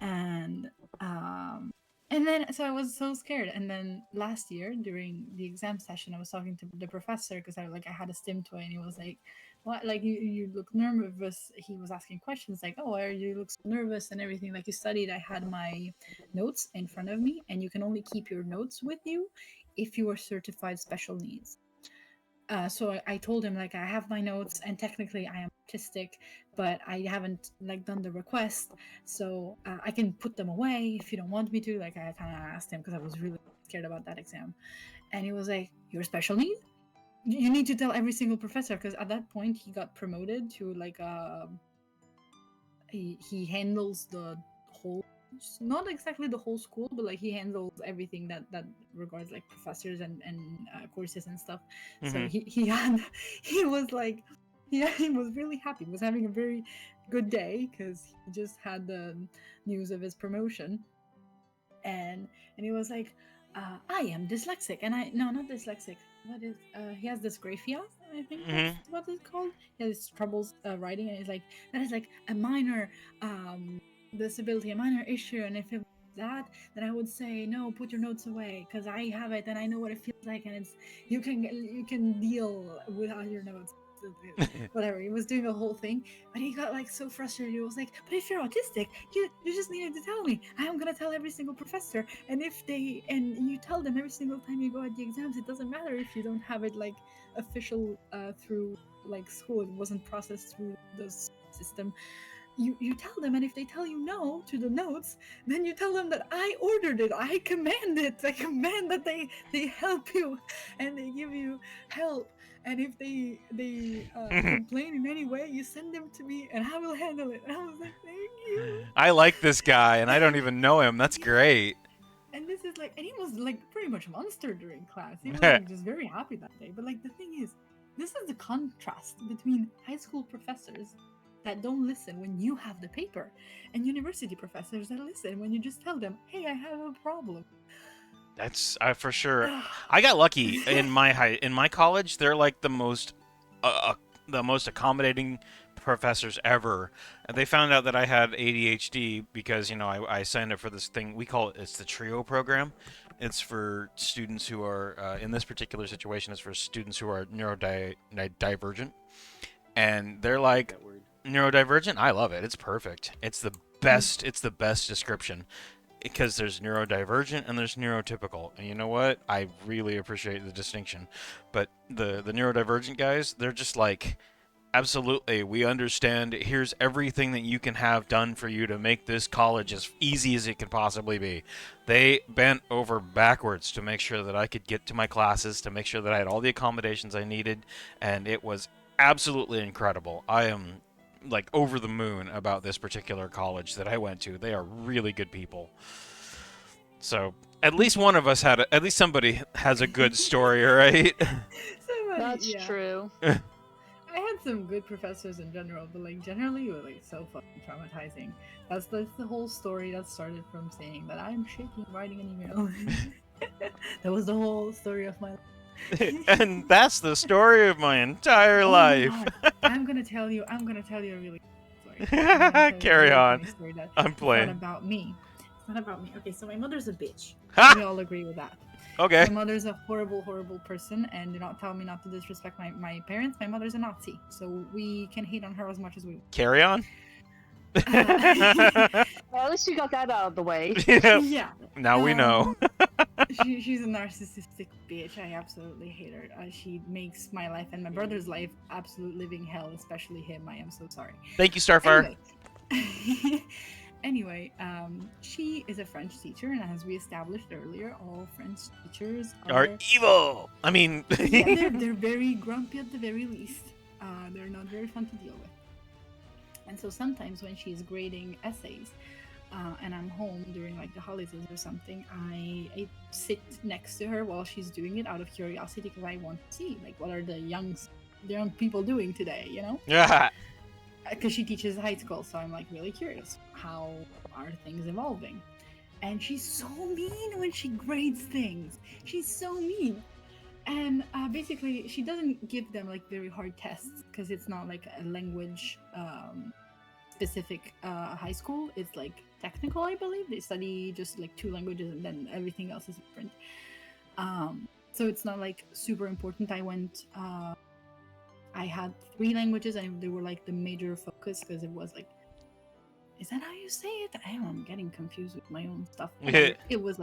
And um and then so I was so scared. And then last year during the exam session I was talking to the professor because I had a stim toy and he was like, what, like you look nervous. He was asking questions like, oh, why you look so nervous and everything. Like you studied. I had my notes in front of me and you can only keep your notes with you if you are certified special needs. So I told him like I have my notes and technically I am autistic, but I haven't like done the request, so I can put them away if you don't want me to. Like I kind of asked him because I was really scared about that exam, and he was like, "You're special needs. You need to tell every single professor." Because at that point he got promoted to like he handles the whole, not exactly the whole school, but like he handles everything that regards like professors and courses and stuff. So Mm-hmm. he had he was like, yeah, he was really happy. He was having a very good day because he just had the news of his promotion. And he was like, I am dyslexic. And I, no, not dyslexic, what is, he has dysgraphia, I think that's Mm-hmm. what it's called. He has troubles writing, and he's like, that is like a minor disability, a minor issue. And if it was that, then I would say no, put your notes away because I have it and I know what it feels like, and it's, you can deal without your notes. Whatever, he was doing a whole thing, but he got like so frustrated. He was like, but if you're autistic, you just needed to tell me. I am gonna tell every single professor, and if they, and you tell them every single time you go at the exams, it doesn't matter if you don't have it like official through like school. It wasn't processed through the system. You tell them, and if they tell you no to the notes, then you tell them that I ordered it, I command it, I command that they help you and they give you help. And if they complain in any way, you send them to me and I will handle it. And I was like, thank you. I like this guy, and I don't even know him. That's great. And this is like, and he was like pretty much a monster during class. He was like just very happy that day. But like the thing is, this is the contrast between high school professors that don't listen when you have the paper and university professors that listen when you just tell them, hey, I have a problem. That's for sure. I got lucky in my college. They're like the most accommodating professors ever. And they found out that I had ADHD because I signed up for this thing we call it's the TRIO program. It's for students who are in this particular situation. It's for students who are neurodivergent, and they're like That word. neurodivergent. I love it. It's perfect. It's the best. It's the best description because there's neurodivergent and there's neurotypical. And you know what? I really appreciate the distinction. But the neurodivergent guys, they're just like, absolutely, we understand. Here's everything that you can have done for you to make this college as easy as it can possibly be. They bent over backwards to make sure that I could get to my classes, to make sure that I had all the accommodations I needed, and it was absolutely incredible. I am like over the moon about this particular college that I went to. They are really good people. So at least one of us at least somebody has a good story, right? Somebody, That's yeah. true. I had some good professors in general, but like generally it was like so fucking traumatizing. That's the whole story that started from saying that I'm shaking writing an email. That was the whole story of my life. And that's the story of my entire Oh my life. god. I'm gonna tell you a really story. I'm gonna tell you a Carry really on. funny story that I'm it's not playing. about me. It's not about me. Okay, so my mother's a bitch. Ha! We all agree with that. Okay. My mother's a horrible, horrible person, and do not tell me not to disrespect my parents. My mother's a Nazi, so we can hate on her as much as we want. Carry on. Well, at least you got that out of the way. Yeah. Now we know. She's a narcissistic bitch. I absolutely hate her. She makes my life and my brother's life absolute living hell, especially him. I am so sorry. Thank you, Starfire. Anyway, she is a French teacher, and as we established earlier, all French teachers Are evil. I mean, yeah, they're very grumpy at the very least. They're not very fun to deal with. And so sometimes when she's grading essays, and I'm home during like the holidays or something, I sit next to her while she's doing it out of curiosity because I want to see like what are the young people doing today, you know? yeah. Because she teaches high school, so I'm like really curious. How are things evolving? And she's so mean when she grades things. She's so mean. And basically, she doesn't give them like very hard tests because it's not like a language specific high school. It's like technical, I believe. They study just like 2 languages and then everything else is different. So it's not like super important. I had 3 languages and they were like the major focus because it was like, is that how you say it? I'm getting confused with my own stuff. It was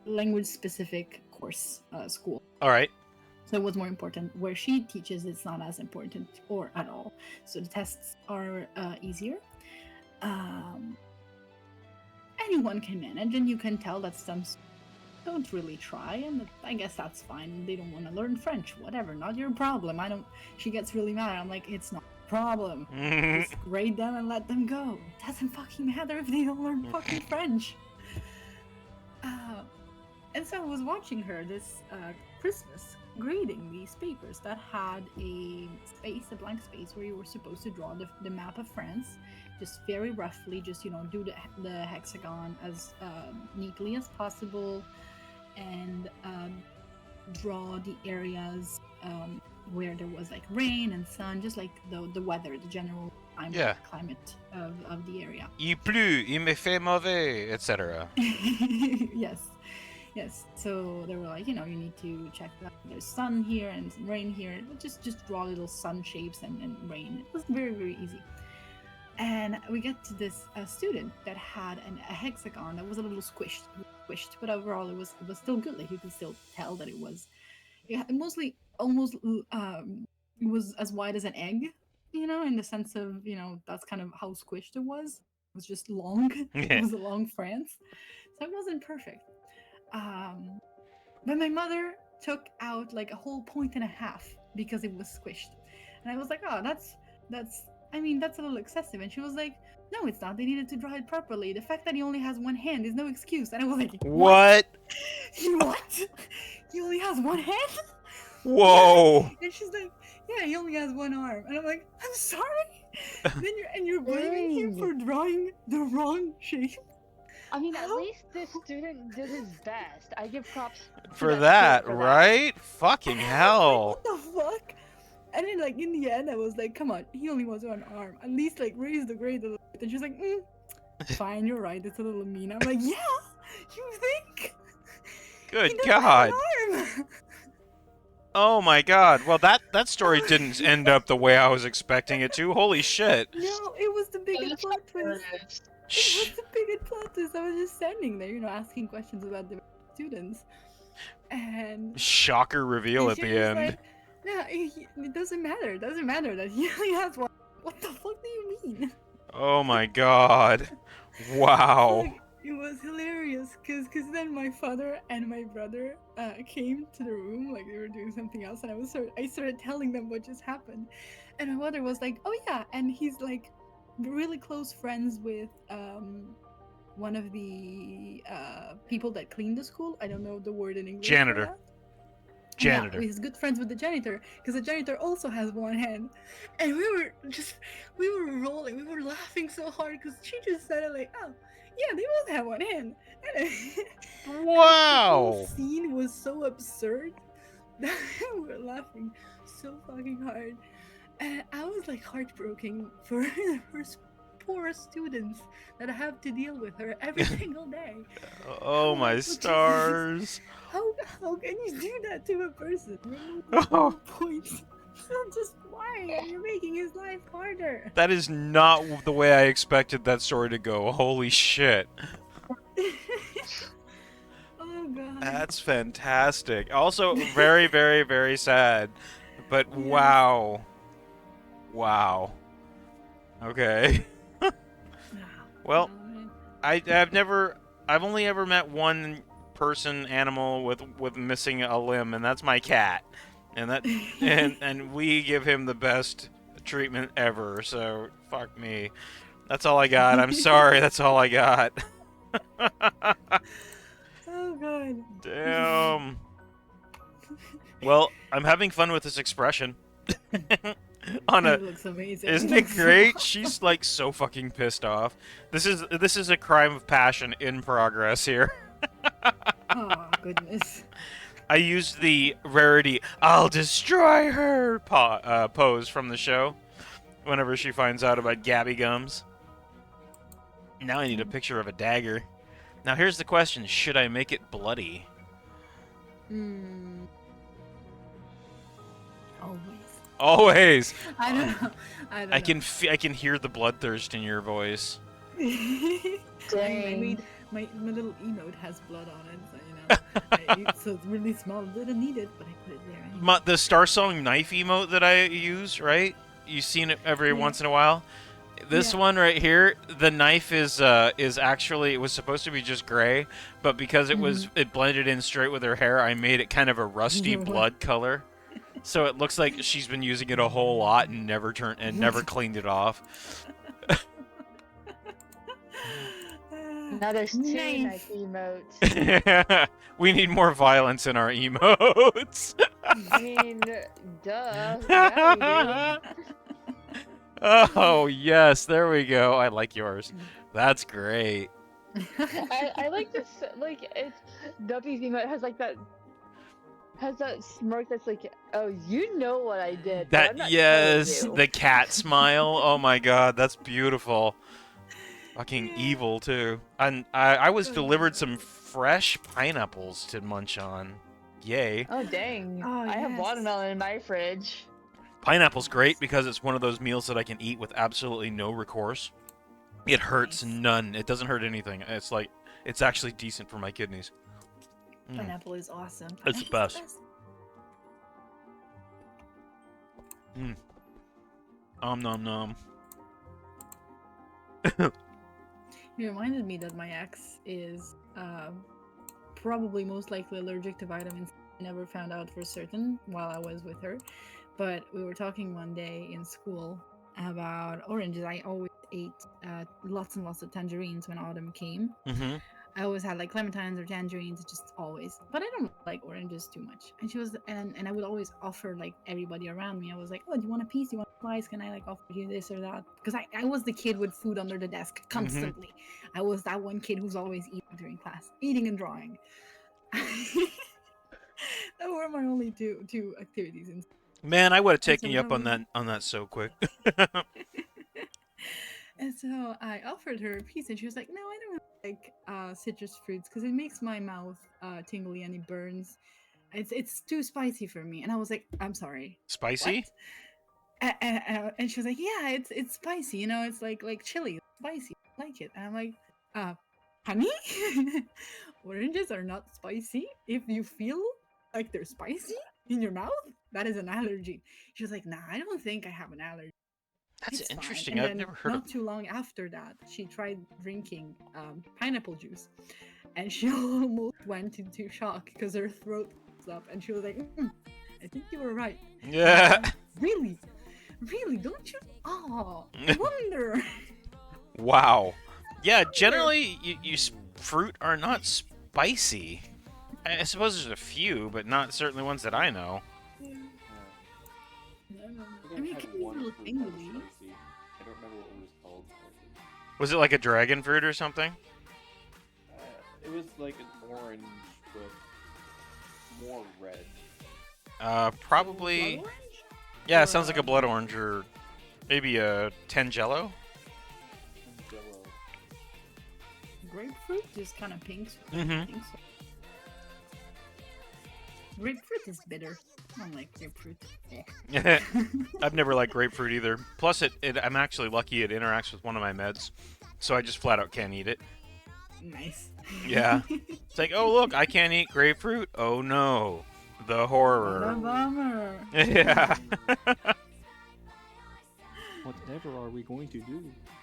language specific course school. All right. So it was more important. Where she teaches, it's not as important or at all. So the tests are easier. Anyone can manage, and you can tell that some don't really try, and I guess that's fine. They don't want to learn French, whatever, not your problem. She gets really mad. I'm like, it's not a problem. Just grade them and let them go. It doesn't fucking matter if they don't learn fucking French. And so I was watching her this Christmas grading these papers that had a blank space where you were supposed to draw the map of France, just very roughly, just do the hexagon as neatly as possible, and draw the areas where there was like rain and sun, just like the weather, the general climate of the area. Il pleut, il me fait mauvais, etc. Yes. So they were like, you need to check that there's sun here and rain here. Just draw little sun shapes and rain. It was very, very easy. And we get to this student that had a hexagon that was a little squished, but overall it was still good. Like you could still tell that it was mostly almost it was as wide as an egg, in the sense of that's kind of how squished it was. It was just long. It was a long France, so it wasn't perfect. But my mother took out like a whole 1.5 because it was squished, and I was like, oh, that's a little excessive. And she was like, no, it's not. They needed to draw it properly. The fact that he only has one hand is no excuse. And I was like, what? What? He only has one hand? Whoa. Yeah. And she's like, yeah, he only has one arm. And I'm like, I'm sorry. You're blaming him for drawing the wrong shape. I mean, at least this student did his best. I give props for that, right? Fucking hell. What the fuck? And then, like, in the end, I was like, come on, he only was one arm. At least, like, raise the grade a little bit. And she's like, fine, you're right, it's a little mean. I'm like, yeah, you think? Good God. Oh my God. Well, that story didn't end up the way I was expecting it to. Holy shit. No, it was the biggest plot twist. It was the biggest plot twist. I was just standing there, asking questions about the students. And shocker reveal at the end. Like, yeah, it doesn't matter. It doesn't matter that he only has one. What the fuck do you mean? Oh my God. Wow. Like, it was hilarious because then my father and my brother came to the room, like they were doing something else, and I started telling them what just happened, and my mother was like, oh yeah, and he's like really close friends with one of the people that cleaned the school. I don't know the word in English. Janitor. Janitor. Yeah, he's good friends with the janitor because the janitor also has one hand, and we were rolling, we were laughing so hard because she just said it like, oh, yeah, they both have one hand, and the whole Wow. scene was so absurd that we were laughing so fucking hard, and I was like heartbroken for her poor students that have to deal with her every single day. Oh How my awful, Jesus. stars. How can you do that to a person? Remove the Oh, whole point. Just why? You're making his life harder. that is not the way I expected that story to go. Holy shit. Oh god. That's fantastic. Also, very, very, very sad. But Yes. wow. Wow. Okay. Well, I've only ever met one person animal with missing a limb, and that's my cat. And that and we give him the best treatment ever. So fuck me. That's all I got. I'm sorry. That's all I got. Oh god. Damn. Well, I'm having fun with this expression. On a It looks amazing. Isn't it great? She's like so fucking pissed off. This is a crime of passion in progress here. Oh goodness. I used the rarity "I'll destroy her" pose from the show whenever she finds out about Gabby Gums. Now I need a picture of a dagger. Now here's the question: should I make it bloody? Always. Always. I don't know. I don't I know. can I can hear the bloodthirst in your voice. I Dang. made my little emote has blood on it, so you know. So it's really small. Didn't need it, but I put it there anyway. The Star Song knife emote that I use, right? You've seen it every Yeah. once in a while. This Yeah. one right here, the knife is actually, it was supposed to be just gray, but because it blended in straight with her hair, I made it kind of a rusty What? blood color. So it looks like she's been using it a whole lot and never never cleaned it off. Now there's two Nice. knife emotes. We need more violence in our emotes. I mean, duh. Yeah, Oh, yes, there we go. I like yours. That's great. we do. I like this. Like, it's W's emote has like that. Has that smirk that's like, oh, you know what I did. but I'm That, not yes, telling you." the cat smile. Oh my god, that's beautiful. Fucking Yeah. evil, too. And I was delivered some fresh pineapples to munch on. Yay. Oh dang! Oh, I have yes. watermelon in my fridge. Pineapple's great because it's one of those meals that I can eat with absolutely no recourse. It hurts Nice. none. It doesn't hurt anything. It's like, it's actually decent for my kidneys. Mm. Pineapple is awesome. It's the Pineapple's best. Nom nom. You reminded me that my ex is probably most likely allergic to vitamins. I never found out for certain while I was with her, but we were talking one day in school about oranges. I always ate lots and lots of tangerines when autumn came. Mm-hmm. I always had like clementines or tangerines, just always. But I don't like oranges too much. And she was, and I would always offer like everybody around me. I was like, oh, do you want a piece? Do you want a slice? Can I like offer you this or that? Because I was the kid with food under the desk constantly. I was that one kid who's always eating during class, eating and drawing. That were my only two activities. Man, I would have taken so you up on that that so quick. And so I offered her a piece, and she was like, "No, I don't like citrus fruits because it makes my mouth tingly and it burns. It's too spicy for me." And I was like, "I'm sorry, Spicy? what?" And she was like, "Yeah, it's spicy. You know, it's like chili, spicy. I like it." And I'm like, honey, oranges are not spicy. If you feel like they're spicy in your mouth, that is an allergy." She was like, "Nah, I don't think I have an allergy." That's It's fine. interesting. And I've then never heard not of. too long after that, she tried drinking pineapple juice, and she almost went into shock because her throat was up, and she was like, "I think you were right." Yeah. Really, don't you? Oh, I wonder. Wow. Yeah. Generally, fruit are not spicy. I suppose there's a few, but not certainly ones that I know. I mean, it can be a little tingly. I don't remember what it was called. Was it like a dragon fruit or something? It was like an orange with more red. Probably. Blood orange? Yeah, it sounds like a blood orange or maybe a Tangelo. Jello. Grapefruit is kind of pink. Mhm. Pink, so. Grapefruit is bitter. I don't like grapefruit. Eh. I've never liked grapefruit either. Plus, I'm actually lucky it interacts with one of my meds, so I just flat out can't eat it. Nice. Yeah. It's like, oh look, I can't eat grapefruit. Oh no, the What a horror. bummer. Yeah. Whatever are we going to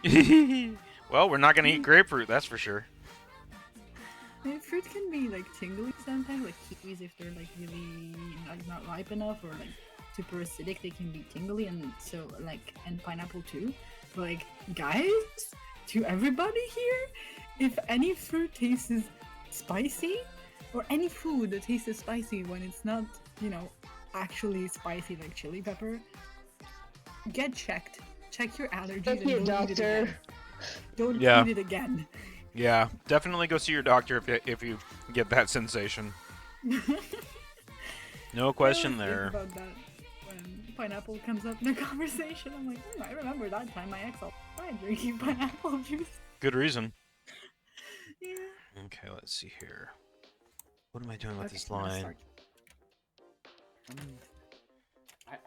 do? Well, we're not gonna eat grapefruit, that's for sure. I mean, fruit can be like tingly sometimes, like kiwis if they're like really like not ripe enough or like super acidic, they can be tingly, and so like and pineapple too. But like guys, to everybody here, if any fruit tastes spicy, or any food that tastes spicy when it's not, you know, actually spicy like chili pepper, get checked. Check your allergies. Go to your and don't eat it doctor. again. Don't Yeah. eat it again. Yeah, definitely go see your doctor if you get that sensation. No question I always there. think about that when pineapple comes up in a conversation. I'm like, I remember that time my ex tried drinking pineapple juice. Good reason. Yeah. Okay, let's see here. What am I doing with Okay, this now line? start.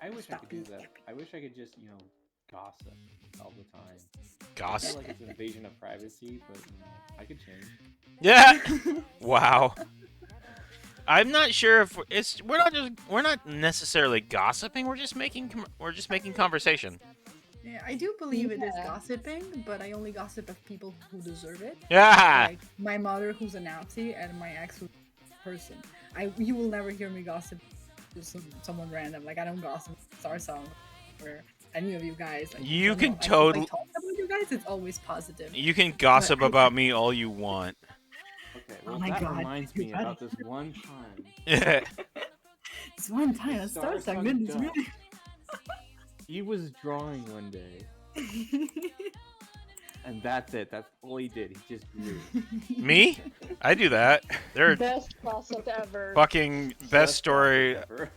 I wish I Stop could do being that. yuppie. I wish I could just, gossip all the time. I Gossip? feel like it's an invasion of privacy, but I could change. Yeah. Wow. I'm not sure if we're not necessarily gossiping. We're just making conversation. Yeah, I do believe it is Yeah. gossiping, but I only gossip of people who deserve it. Yeah. Like my mother, who's a Nazi, and my ex, who's a person. You will never hear me gossip to someone random. Like I don't gossip Star Song or any of you guys. Like, You I don't can know, like, totally- If I talk about you guys, it's always positive. You can gossip I- about me all you want. Okay, Oh well my that God, reminds you me got about it. this one time. It's one time that Star Star Song Song goodness, duck. really. He was drawing one day, and that's it. That's all he did. He just drew. Me? I do that. They're Best gossip ever. fucking best story. Ever.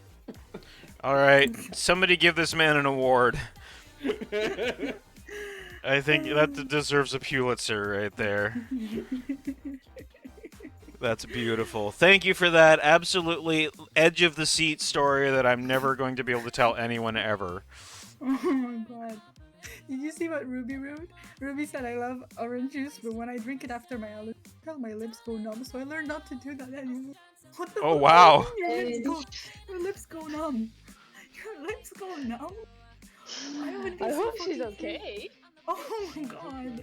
All right, somebody give this man an award. I think that deserves a Pulitzer right there. That's beautiful. Thank you for that absolutely edge of the seat story that I'm never going to be able to tell anyone ever. Oh my god. Did you see what Ruby wrote? Ruby said, I love orange juice, but when I drink it after my lips go numb, so I learned not to do that anymore. What the Oh, fuck wow. do you mean your lips go numb? Your lips go numb? I would be I so hope she's fucking okay. Oh my god.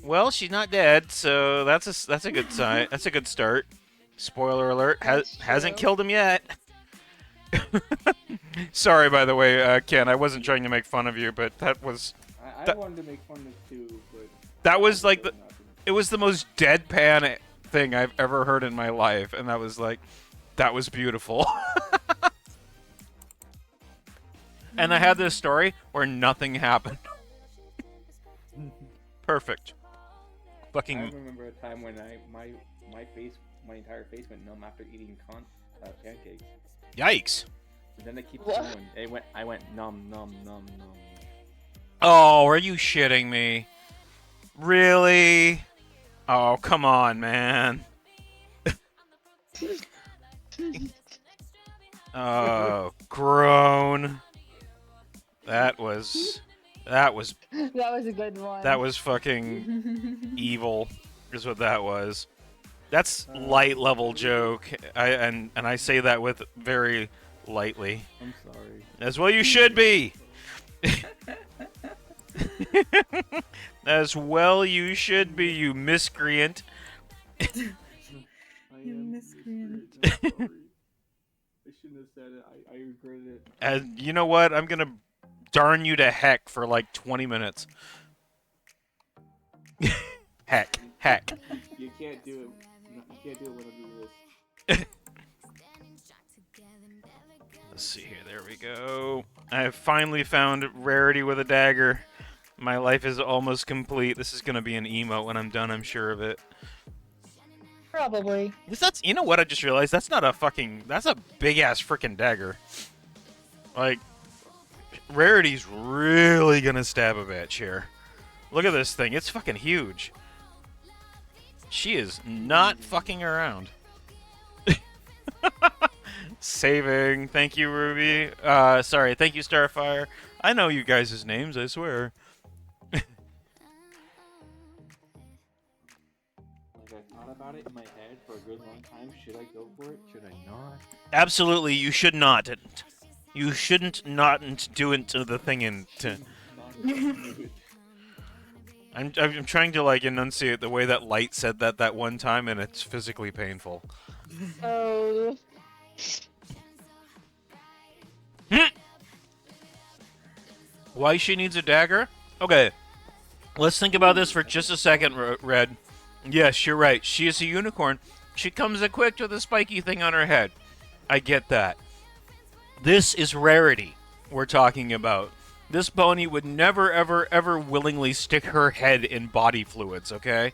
Well, she's not dead, so that's a good sign. That's a good start. Spoiler alert: That's hasn't true. killed him yet. Sorry, by the way, Ken. I wasn't trying to make fun of you, but that was I That- wanted to make fun of it too, but that was like the not to- it was the most deadpan thing I've ever heard in my life, and that was beautiful. And I had this story where nothing happened. Perfect. I Fucking remember a time when my entire face went numb after eating pancakes. yikes. And then they keep What? going. I went numb, numb, numb, numb. Oh, are you shitting me? Really? Oh, come on, man. Oh, groan. That was That was a good one. fucking evil, is what that was. That's light level joke. And I say that with very lightly. I'm sorry. As well you should be. As well you should be, you miscreant. I You am miscreant. I'm sorry. I shouldn't have said it. I regret it. And you know what? I'm gonna darn you to heck for like 20 minutes. Heck. You can't do it. You can't do it when I do this. Let's see here. There we go. I have finally found Rarity with a dagger. My life is almost complete. This is gonna be an emote when I'm done. I'm sure of it. Probably. That's, you know what? I just realized that's not a fucking. That's a big ass freaking dagger. Like, Rarity's really gonna stab a bitch here. Look at this thing. It's fucking huge. She is not fucking around. Saving. Thank you, Ruby. Sorry. Thank you, Starfire. I know you guys' names, I swear. Like, I thought about it in my head for a good long time. Should I go for it? Should I not? Absolutely, you should not. You shouldn't not do it to the thing and to... I'm trying to, like, enunciate the way that Light said that one time, and it's physically painful. Oh. Why she needs a dagger? Okay, let's think about this for just a second, Red. Yes, you're right. She is a unicorn. She comes equipped with a spiky thing on her head. I get that. This is Rarity we're talking about. This pony would never, ever, ever willingly stick her head in body fluids, okay?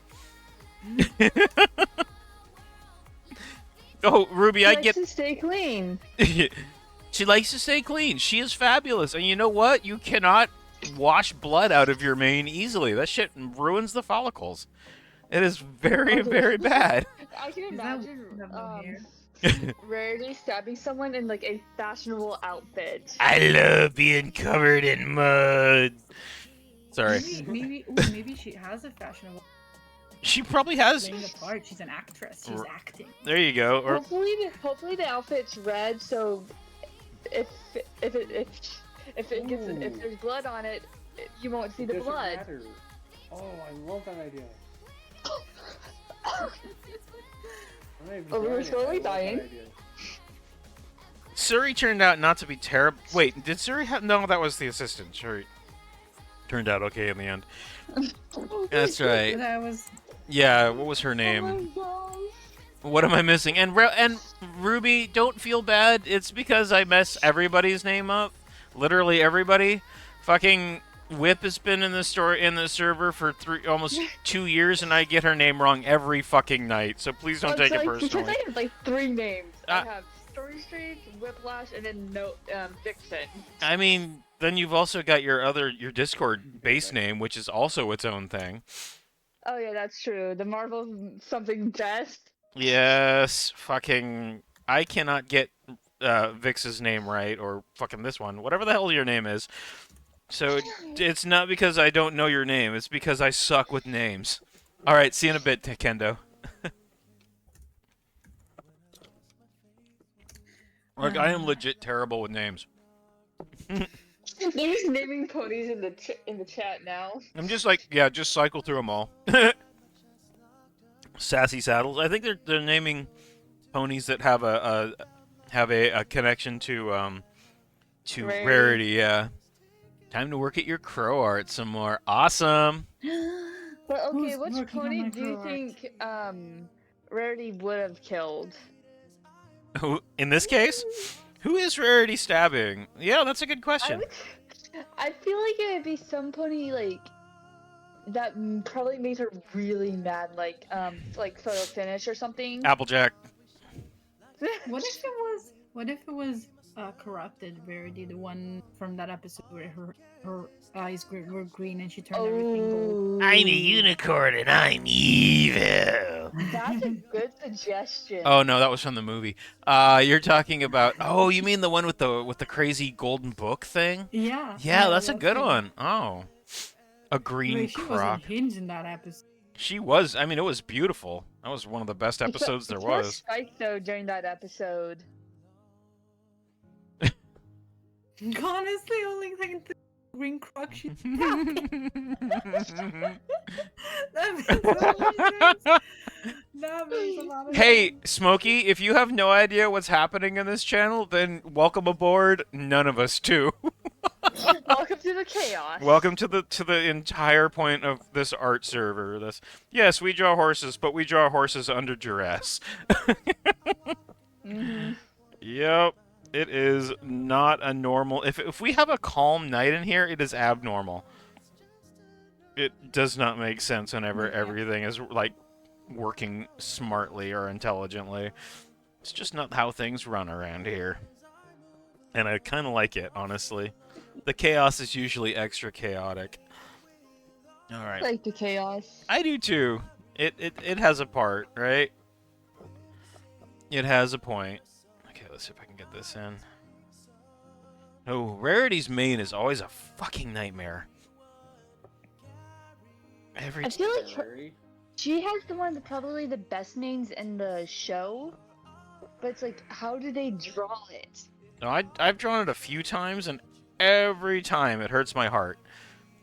Oh, Ruby, I get... Likes to stay clean. She likes to stay clean. She is fabulous. And you know what? You cannot wash blood out of your mane easily. That shit ruins the follicles. It is very, very bad. I can imagine hair? Rarity stabbing someone in like a fashionable outfit. I love being covered in mud. Sorry. Maybe she has a fashionable She probably has. playing a part. She's an actress. She's acting. There you go. Or Hopefully the outfit's red, so if there's blood on it, you won't see the Doesn't blood. matter. Oh, I love that idea. I'm not even Oh, we were trying it. slowly I love that dying. idea. Suri turned out not to be terrible. Wait, did Suri have... No, that was the assistant. Suri turned out okay in the end. That's right. That was. Yeah, what was her Oh name? my gosh. What am I missing? And Ruby, don't feel bad. It's because I mess everybody's name up. Literally everybody. Fucking Whip has been in the server for almost 2 years, and I get her name wrong every fucking night. So please don't Well, take it it's because personally. I have like 3 names. I Uh, have Story Street, Whiplash, and then Vixen. I mean, then you've also got your Discord base name, which is also its own thing. Oh yeah, that's true. The Marvel something best. Yes, fucking... I cannot get Vix's name right, or fucking this one. Whatever the hell your name is. So, it's not because I don't know your name, it's because I suck with names. Alright, see you in a bit, Kendo. Like, I am legit terrible with names. They're just naming ponies in the chat now. I'm just like, yeah, just cycle through them all. Sassy Saddles. I think they're naming ponies that have a connection to Rarity. Yeah. Time to work at your crow art some more. Awesome. But okay, Who's which working on pony my do you crow think Rarity would have killed? Who in this case? Who is Rarity stabbing? Yeah, that's a good question. I feel like it would be some pony like that probably made her really mad, like photo finish or something. Applejack. What if it was corrupted Verity, the one from that episode where her eyes were green and she turned everything gold? I'm a unicorn and I'm evil. That's a good suggestion. Oh no, that was from the movie. You're talking about. Oh, you mean the one with the crazy golden book thing? Yeah. Yeah, that's a good it. one. Oh, a green Wait, she was croc. unhinged in that episode. She was. I mean, it was beautiful. That was one of the best episodes there It's more was. Spike though during that episode. Honestly, only like the green croc she That makes so much sense. That makes a lot of Hey, sense. Smokey, if you have no idea what's happening in this channel, then welcome aboard. None of us do. Welcome to the chaos. Welcome to the entire point of this art server. Yes, we draw horses, but we draw horses under duress. Mm-hmm. Yep. It is not a normal. If we have a calm night in here, it is abnormal. It does not make sense whenever Yeah. everything is like working smartly or intelligently. It's just not how things run around here. And I kind of like it, honestly. The chaos is usually extra chaotic. All right. Like the chaos. I do too. It has a part, right? It has a point. Okay, let's see if I can get this in. Oh, Rarity's main is always a fucking nightmare. Every I feel like Ferrari. she has probably the best names in the show, but it's like, how do they draw it? No, I've drawn it a few times, and every time it hurts my heart.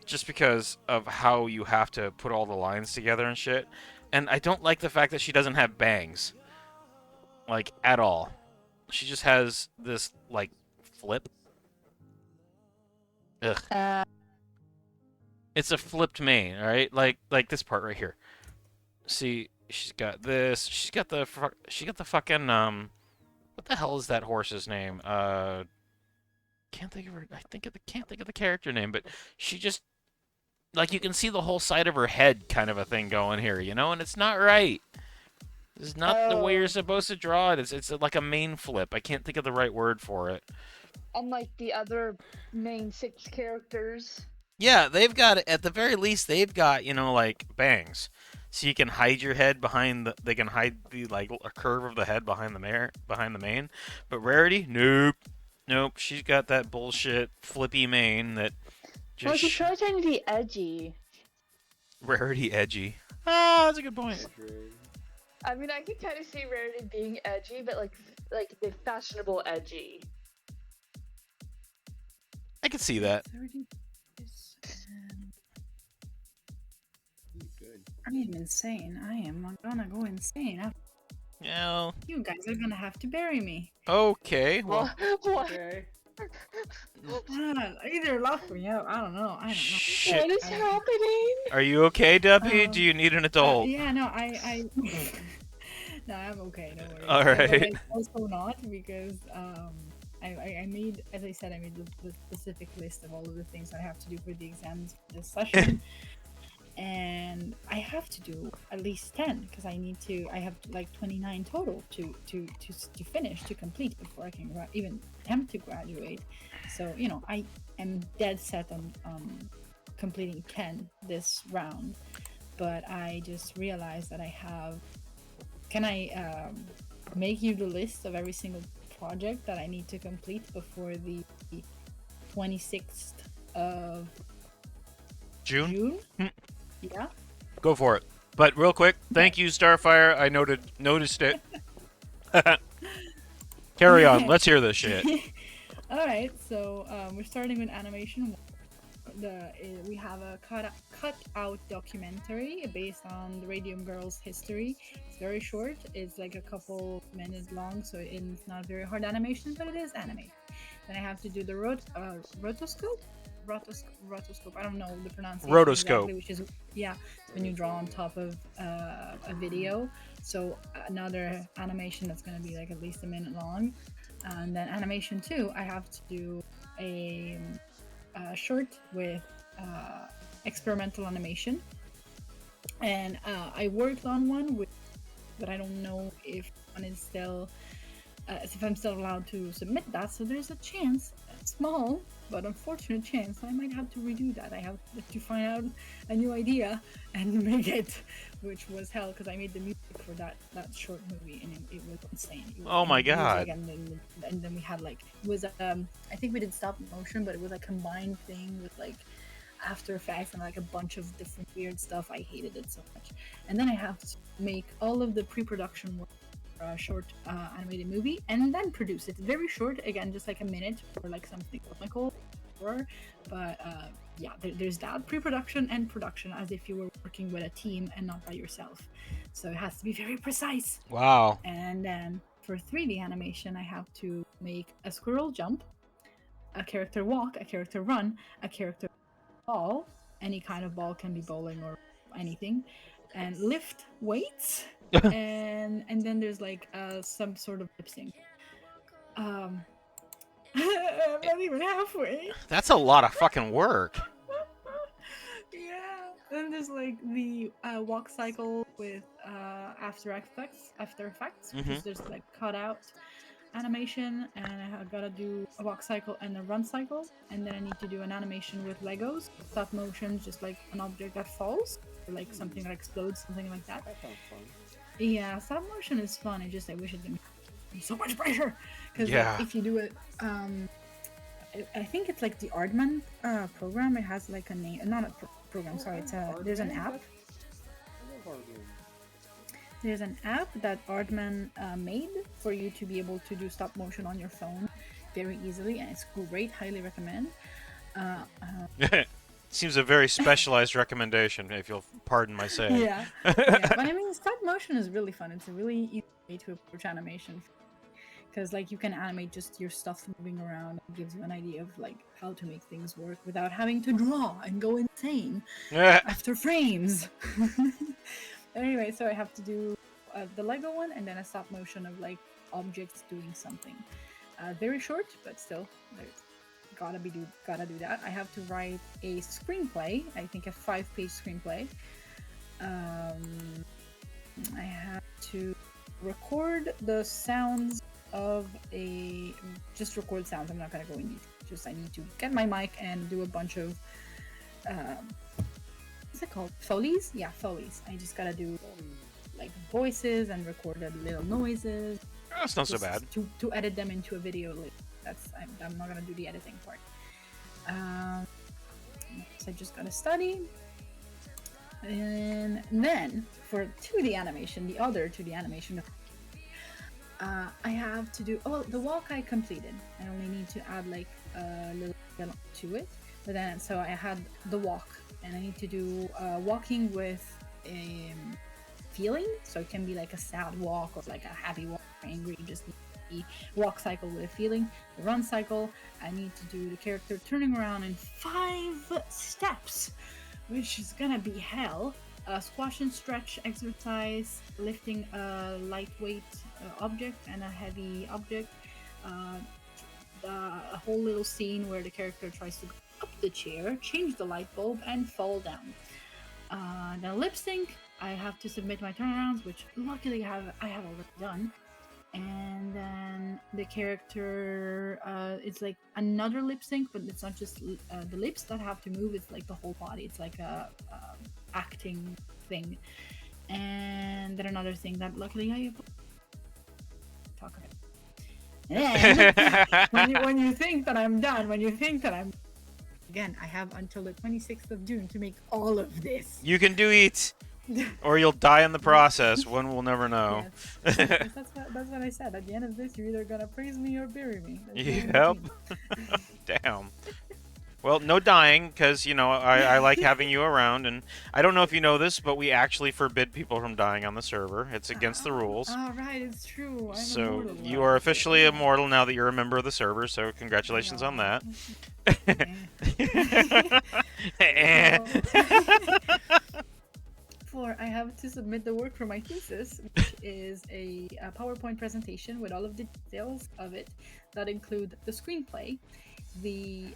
Just because of how you have to put all the lines together and shit. And I don't like the fact that she doesn't have bangs. Like, at all. She just has this, like, flip. Ugh. It's a flipped mane, alright? Like this part right here. See, she's got this. She's got the fucking, what the hell is that horse's name? Can't think of her. Can't think of the character name, but she just, like, you can see the whole side of her head kind of a thing going here, you know, and it's not right. This is not the way you're Oh. supposed to draw it. It's like a main flip. I can't think of the right word for it. Unlike the other main 6 characters. Yeah, they've got, at the very least, they've got, you know, like, bangs. So you can hide your head behind the, they can hide the, like, a curve of the head behind the mane. But Rarity, nope. Nope, she's got that bullshit flippy mane that Well, just she's probably trying to be edgy. Rarity edgy. Ah, that's a good point. I mean, I can kind of see Rarity being edgy, but like the fashionable edgy. I can see that. 30. Good. I am insane. I am gonna go insane. Yeah. You guys are gonna have to bury me. Okay. Well, What? Okay. Either laugh me out. I don't know. I don't know. shit. What is happening? Are you okay, Duppy? Do you need an adult? Yeah, no, I no, I'm okay. No worries. All But right. I also not because I made, as I said, I made the specific list of all of the things I have to do for the exams for this session. And I have to do at least 10 because I have like 29 total to finish, to complete before I can even attempt to graduate. So, you know, I am dead set on completing 10 this round, but I just realized that I have, can I make you the list of every single project that I need to complete before the 26th of June? June? Yeah. Go for it. But real quick, thank you, Starfire. I noticed it. Carry on. Let's hear this shit. All right, so we're starting with animation. We have a cut out documentary based on the Radium Girls' history. It's very short. It's like a couple minutes long, so it's not very hard animation, but it is animated. Then I have to do the rotoscope. I don't know the pronunciation Rotoscope. exactly, which is when you draw on top of a video. So another animation that's going to be like at least a minute long. And then animation 2, I have to do a short with experimental animation. And I worked on one but I don't know if one is still if I'm still allowed to submit that. So there's a chance, a small but unfortunate chance, I might have to redo that. I have to find out a new idea and make it, which was hell because I made the music for that short movie and it was insane. It was Oh my god. and then we had like, it was I think we did stop motion, but it was a combined thing with like After Effects and like a bunch of different weird stuff. I hated it so much. And then I have to make all of the pre-production work for a short animated movie and then produce it. Very short, again, just like a minute or like something comical. But there's that pre-production and production as if you were working with a team and not by yourself. So it has to be very precise. Wow. And then for 3D animation, I have to make a squirrel jump, a character walk, a character run, a character ball. Any kind of ball, can be bowling or anything, and lift weights, and then there's like some sort of lip sync. Um, I'm not even halfway. That's a lot of fucking work. Yeah. Then there's like the walk cycle with After Effects, because there's like cutout animation, and I gotta do a walk cycle and a run cycle, and then I need to do an animation with Legos, stop motion, just like an object that falls, or like something that explodes, something like that. That sounds fun. Yeah, stop motion is fun. I wish it didn't be so much pressure, because Yeah. like, if you do it, I think it's like the Aardman program. It has like a name, not a program. Sorry, it's there's an app. I love Aardman. There's an app that Aardman made for you to be able to do stop motion on your phone very easily, and it's great. Highly recommend. Seems a very specialized recommendation, if you'll pardon my saying. Yeah, yeah. But I mean, stop motion is really fun. It's a really easy way to approach animation, because like you can animate just your stuff moving around. It gives you an idea of like how to make things work without having to draw and go insane after frames. Anyway, so I have to do the Lego one, and then a stop motion of like objects doing something. Very short, but still, gotta do that. I have to write a screenplay. I think a 5-page screenplay. I have to record the sounds of just record sounds. I'm not gonna go in detail. Just I need to get my mic and do a bunch of what's it called? Foley's? Yeah, Foley's. I just gotta do like voices and record little noises. That's not so bad. To edit them into a video. I'm not gonna do the editing part. So I just gotta study. And then for 2D animation, the other 2D animation, I have to do. Oh, the walk I completed. I only need to add like a little bit to it. But then, so I had the walk, and I need to do walking with a feeling. So it can be like a sad walk or like a happy walk, or angry. Just the walk cycle with a feeling. The run cycle, I need to do the character turning around in 5 steps, which is gonna be hell. Squash and stretch exercise, lifting a lightweight object and a heavy object. A whole little scene where the character tries to go up the chair, change the light bulb, and fall down. Then lip sync, I have to submit my turnarounds, which luckily I have already done. And then the character, it's like another lip sync, but it's not just the lips that have to move, it's like the whole body. It's like a acting thing. And then another thing that luckily I talk about. And when you think that I'm done, again, I have until the 26th of June to make all of this. You can do it, or you'll die in the process. One will never know. Yes, that's what I said. At the end of this, you're either gonna praise me or bury me. Yep. Damn. Well, no dying, because, you know, I like having you around, and I don't know if you know this, but we actually forbid people from dying on the server. It's against the rules. Oh, right, it's true. So immortal you now. are officially immortal now that you're a member of the server, so congratulations on that. I have to submit the work for my thesis, which is a PowerPoint presentation with all of the details of it that include the screenplay, the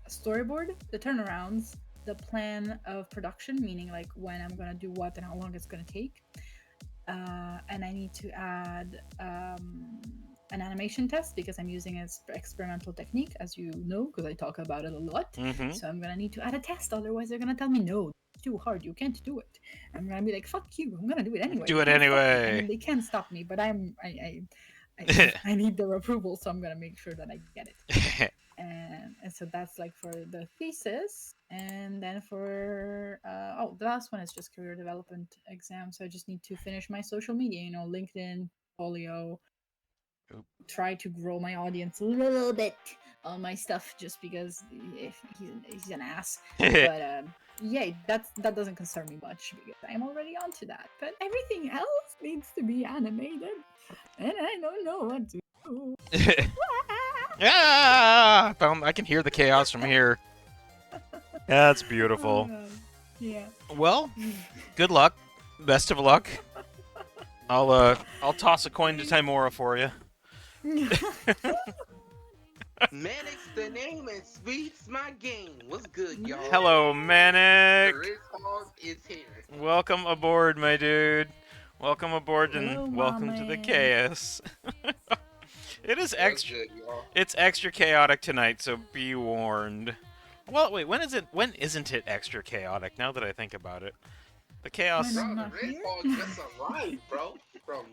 storyboard, the turnarounds, the plan of production, meaning like when I'm gonna do what and how long it's gonna take, and I need to add an animation test because I'm using an experimental technique, as you know, because I talk about it a lot. Mm-hmm. So I'm gonna need to add a test, otherwise they're gonna tell me no, it's too hard, you can't do it. I'm gonna be like, fuck you, I'm gonna do it anyway. Do it You can't stop me. anyway. I mean, they can't stop me, but I need their approval, so I'm gonna make sure that I get it. And so that's like for the thesis, and then for the last one is just career development exam. So I just need to finish my social media, you know, LinkedIn, portfolio, try to grow my audience a little bit on my stuff, just because he's an ass. But yeah, that doesn't concern me much because I'm already onto that. But everything else needs to be animated, and I don't know what to do. Ah! I can hear the chaos from here. That's beautiful. Yeah. Well, good luck. Best of luck. I'll toss a coin to Timora for you. Manix the name and speaks my game. What's good, y'all? Hello, Manic. Griswold is here. Welcome aboard, my dude. Welcome aboard Hello, and welcome to the Mommy. chaos. It is What's extra. good, y'all? It's extra chaotic tonight, so be warned. Well, wait. When is it? When isn't it extra chaotic? Now that I think about it, the chaos. When- Bro, not the here? Griswold just arrived, bro. From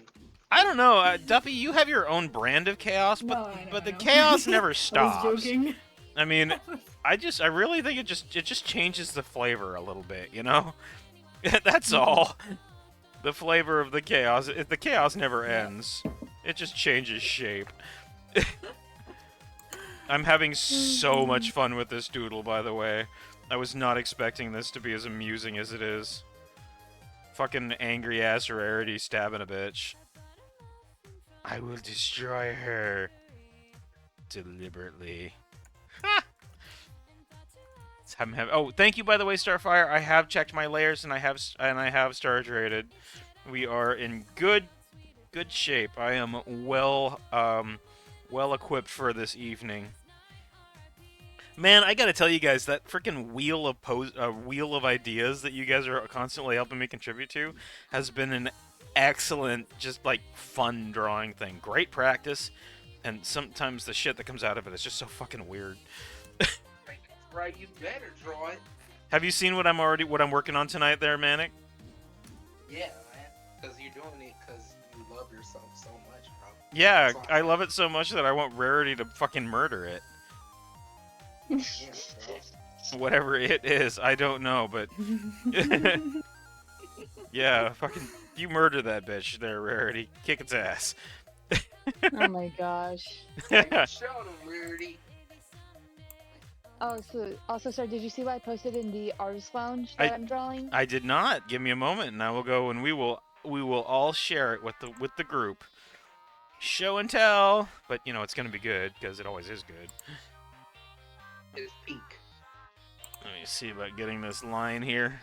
I don't know, Duffy. You have your own brand of chaos, but No, I know, but I the know. chaos never I stops. was joking. I mean, I really think it just changes the flavor a little bit, you know? That's all. The flavor of the chaos. The chaos never Yeah. ends. It just changes shape. I'm having so much fun with this doodle, by the way. I was not expecting this to be as amusing as it is. Fucking angry ass rarity stabbing a bitch. I will destroy her deliberately. Oh, thank you, by the way, Starfire. I have checked my layers and I have star traded. We are in good shape. I am well equipped for this evening. Man, I gotta tell you guys, that freaking wheel of ideas that you guys are constantly helping me contribute to has been an excellent, just like fun drawing thing. Great practice, and sometimes the shit that comes out of it is just so fucking weird. right, you better draw it. Have you seen what I'm working on tonight, there, Manic? Yeah, man. Because you're doing it because you love yourself so much, bro. Yeah, That's I awesome. love it so much that I want Rarity to fucking murder it. Yeah, bro. Whatever it is, I don't know, but yeah, fucking you murder that bitch there, Rarity. Kick its ass. Oh my gosh. Show them, Rarity. Oh, so also, sorry, did you see what I posted in the artist lounge that I'm drawing? I did not. Give me a moment, and I will go, and we will all share it with the group. Show and tell, but you know it's gonna be good because it always is good. It's pink. Let me see about getting this line here.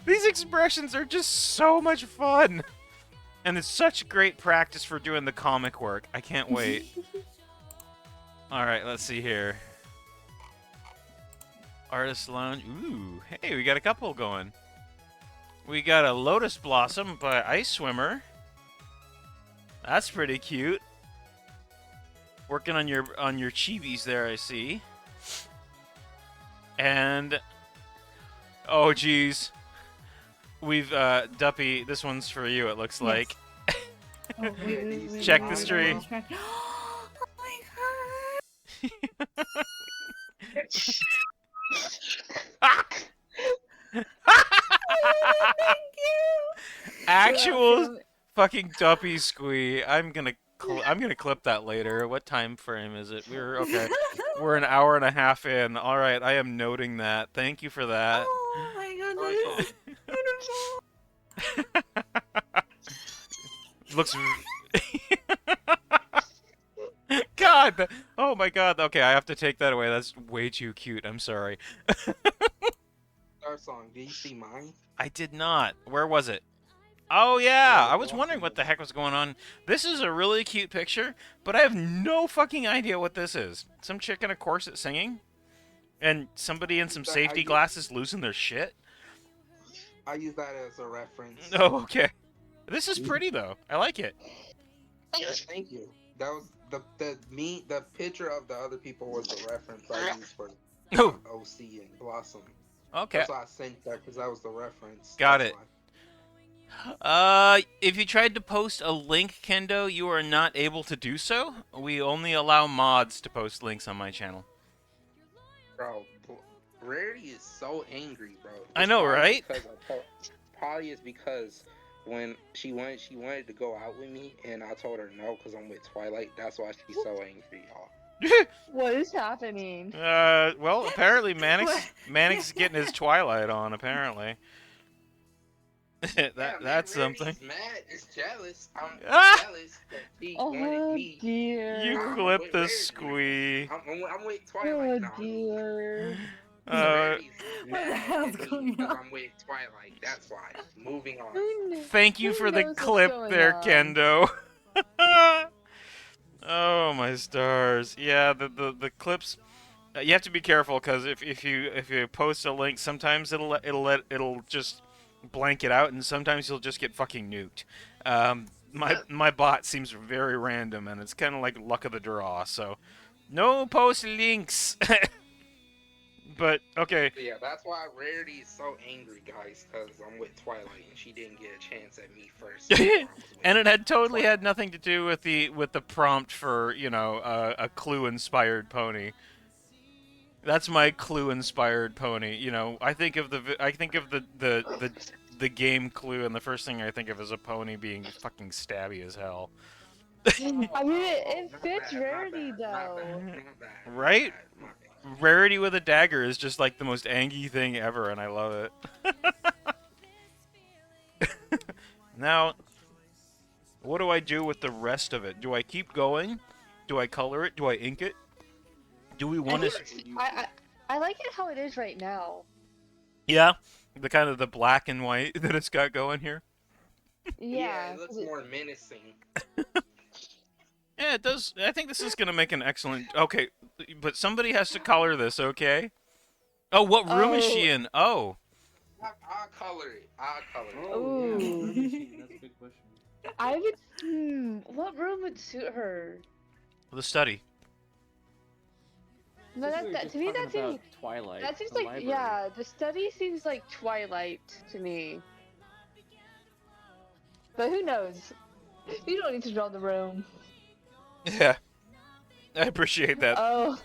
These expressions are just so much fun, and it's such great practice for doing the comic work. I can't wait. All right, let's see here. Artist Lounge. Ooh, hey, we got a couple going. We got a Lotus Blossom by Ice Swimmer. That's pretty cute. Working on your chibis there, I see. And oh geez, we've Duppy. This one's for you. It looks Yes. like. Oh, wait, Check the wait, stream. wait. Oh my god! Thank you. Actual fucking Duppy squee. I'm gonna clip that later. What time frame is it? We're okay. We're an hour and a half in. All right, I am noting that. Thank you for that. Oh my god, that is beautiful. Looks. God. Oh my God. Okay, I have to take that away. That's way too cute. I'm sorry. Our song. Did you see mine? I did not. Where was it? Oh yeah, Yeah, I was wondering what the heck was going on. This is a really cute picture, but I have no fucking idea what this is. Some chick in a corset singing, and somebody in some safety glasses losing their shit. I use that as a reference. Oh, okay. This is pretty though. I like it. Thank you. That was the picture of the other people was the reference I used for Oh, OC and Blossom. okay. That's why I sent that because that was the reference. Got That's it. why. If you tried to post a link, Kendo, you are not able to do so. We only allow mods to post links on my channel. Bro, Rarity is so angry, bro. I know, right? Probably is because when she wanted to go out with me, and I told her no because I'm with Twilight. That's why she's so angry, y'all. What is happening? Well, apparently Manic's getting his Twilight on, apparently. Yeah, man, That's something. Rarity's mad. It's jealous. I'm Ah! jealous that he wanted Oh me. You dear. I'm clip with the Rarity now. squee. I'm with Twilight Oh now. dear. Uh, Rarity's What the mad hell's at me going because on? I'm with Twilight. That's why. Moving on. thank you Who for the knows what's clip going there, on? Kendo. Oh my stars! Yeah, the clips. You have to be careful because if you post a link, sometimes it'll just blank it out, and sometimes you'll just get fucking nuked. My bot seems very random, and it's kind of like luck of the draw. So, no post links. But okay, Yeah, that's why Rarity is so angry, guys, because I'm with Twilight and she didn't get a chance at me first before I was with and it had totally Twilight. had nothing to do with the prompt for a clue inspired pony. That's my clue inspired pony. I think of the game Clue, and the first thing I think of is a pony being fucking stabby as hell. I mean, it Not fits bad, Rarity not bad, not though. bad, not bad, not Right? bad, not bad. Rarity with a dagger is just like the most angy thing ever, and I love it. Now, what do I do with the rest of it? Do I keep going? Do I color it? Do I ink it? Do we I want think to? I like it how it is right now. Yeah, the kind of the black and white that it's got going here. Yeah, Yeah, it looks 'cause more menacing. Yeah, it does. I think this is gonna make an excellent. Okay, but somebody has to color this. Okay. Oh, what room is she in? Oh, I'll color it. I'll color it. Oh yeah, Ooh. what room is she? That's a big question. I would. What room would suit her? the study. No, Since we were that just to me talking that seems about Twilight. that seems the like library. yeah. The study seems like Twilight to me. But who knows? You don't need to draw the room. Yeah, I appreciate that. Oh,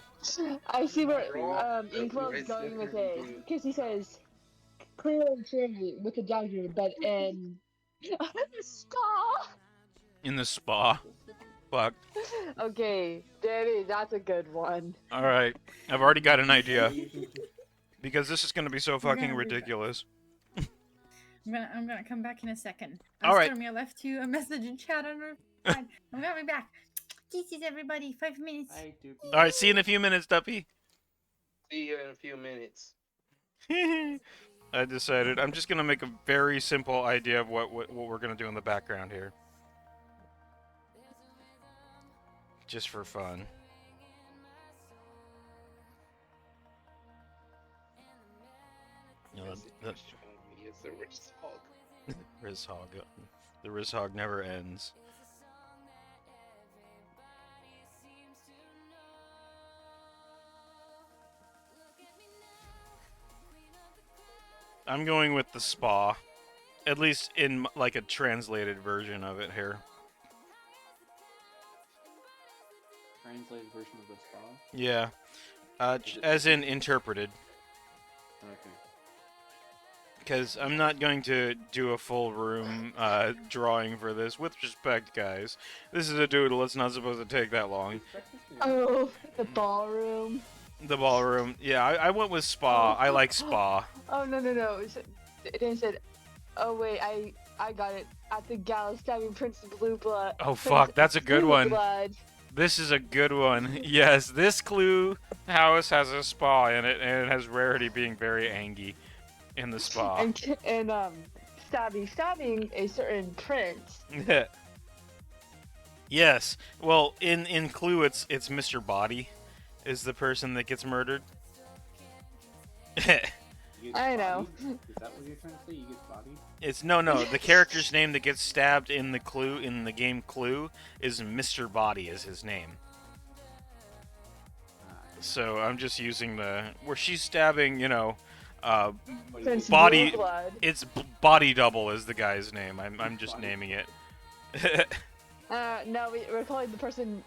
I see where Draw the Inkworld's room. going with Definitely it do. because he says clear and cherry with a dagger, but in star. In the spa. Fuck. Okay, Danny, that's a good one. All right, I've already got an idea You can- because this is gonna be so I'm fucking gonna be back. ridiculous. I'm gonna come back in a second. All right. Stormy, I left you a message in chat. I don't know. I'm gonna be back. Kisses, everybody. 5 minutes. I do. All right, see you in a few minutes, Duppy. See you in a few minutes. I decided I'm just gonna make a very simple idea of what we're gonna do in the background here, just for fun. You know, the He is the rich hog. Riz Hog, the Riz Hog never ends. I'm going with the spa, at least in like a translated version of it here. Translated version of the spa. Yeah, as in interpreted. Okay. Because I'm not going to do a full room drawing for this. With respect, guys, this is a doodle. It's not supposed to take that long. Oh, the ballroom. The ballroom. Yeah, I went with spa. I like spa. Oh no. It said, "Oh wait, I got it." At the gallows stabbing Prince Blue Blood. Oh fuck, that's a good Blue one. Blood. This is a good one. Yes, this clue house has a spa in it, and it has Rarity being very angry in the spa. And stabbing a certain prince. Yes. Well, in Clue, it's Mr. Body is the person that gets murdered. You I get know. bodied? Is that what you're trying to say? You get bodied? It's no. The character's name that gets stabbed in the Clue in the game Clue is Mr. Body is his name. So I'm just using where she's stabbing. Prince Body- Blue Blood. It's Body Double is the guy's name. I'm just Body. naming it. No, we're calling the person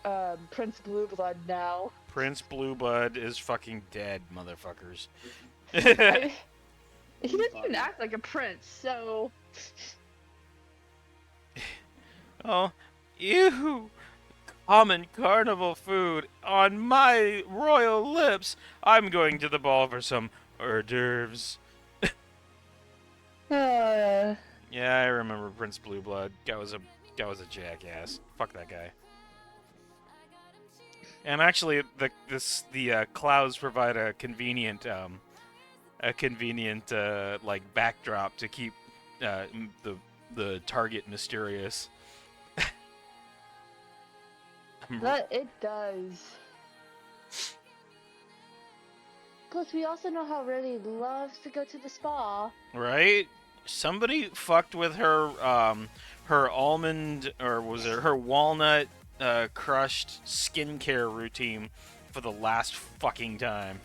Prince Blue Blood now. Prince Blueblood is fucking dead, motherfuckers. He doesn't even act like a prince, so. Oh, ew! Common carnival food on my royal lips. I'm going to the ball for some hors d'oeuvres. Yeah, I remember Prince Blueblood. Guy was a jackass. Fuck that guy. And actually, the clouds provide a convenient like backdrop to keep the target mysterious. That it does. Plus, we also know how Reddy loves to go to the spa. Right? Somebody fucked with her almond, or was it her walnut crushed skincare routine for the last fucking time.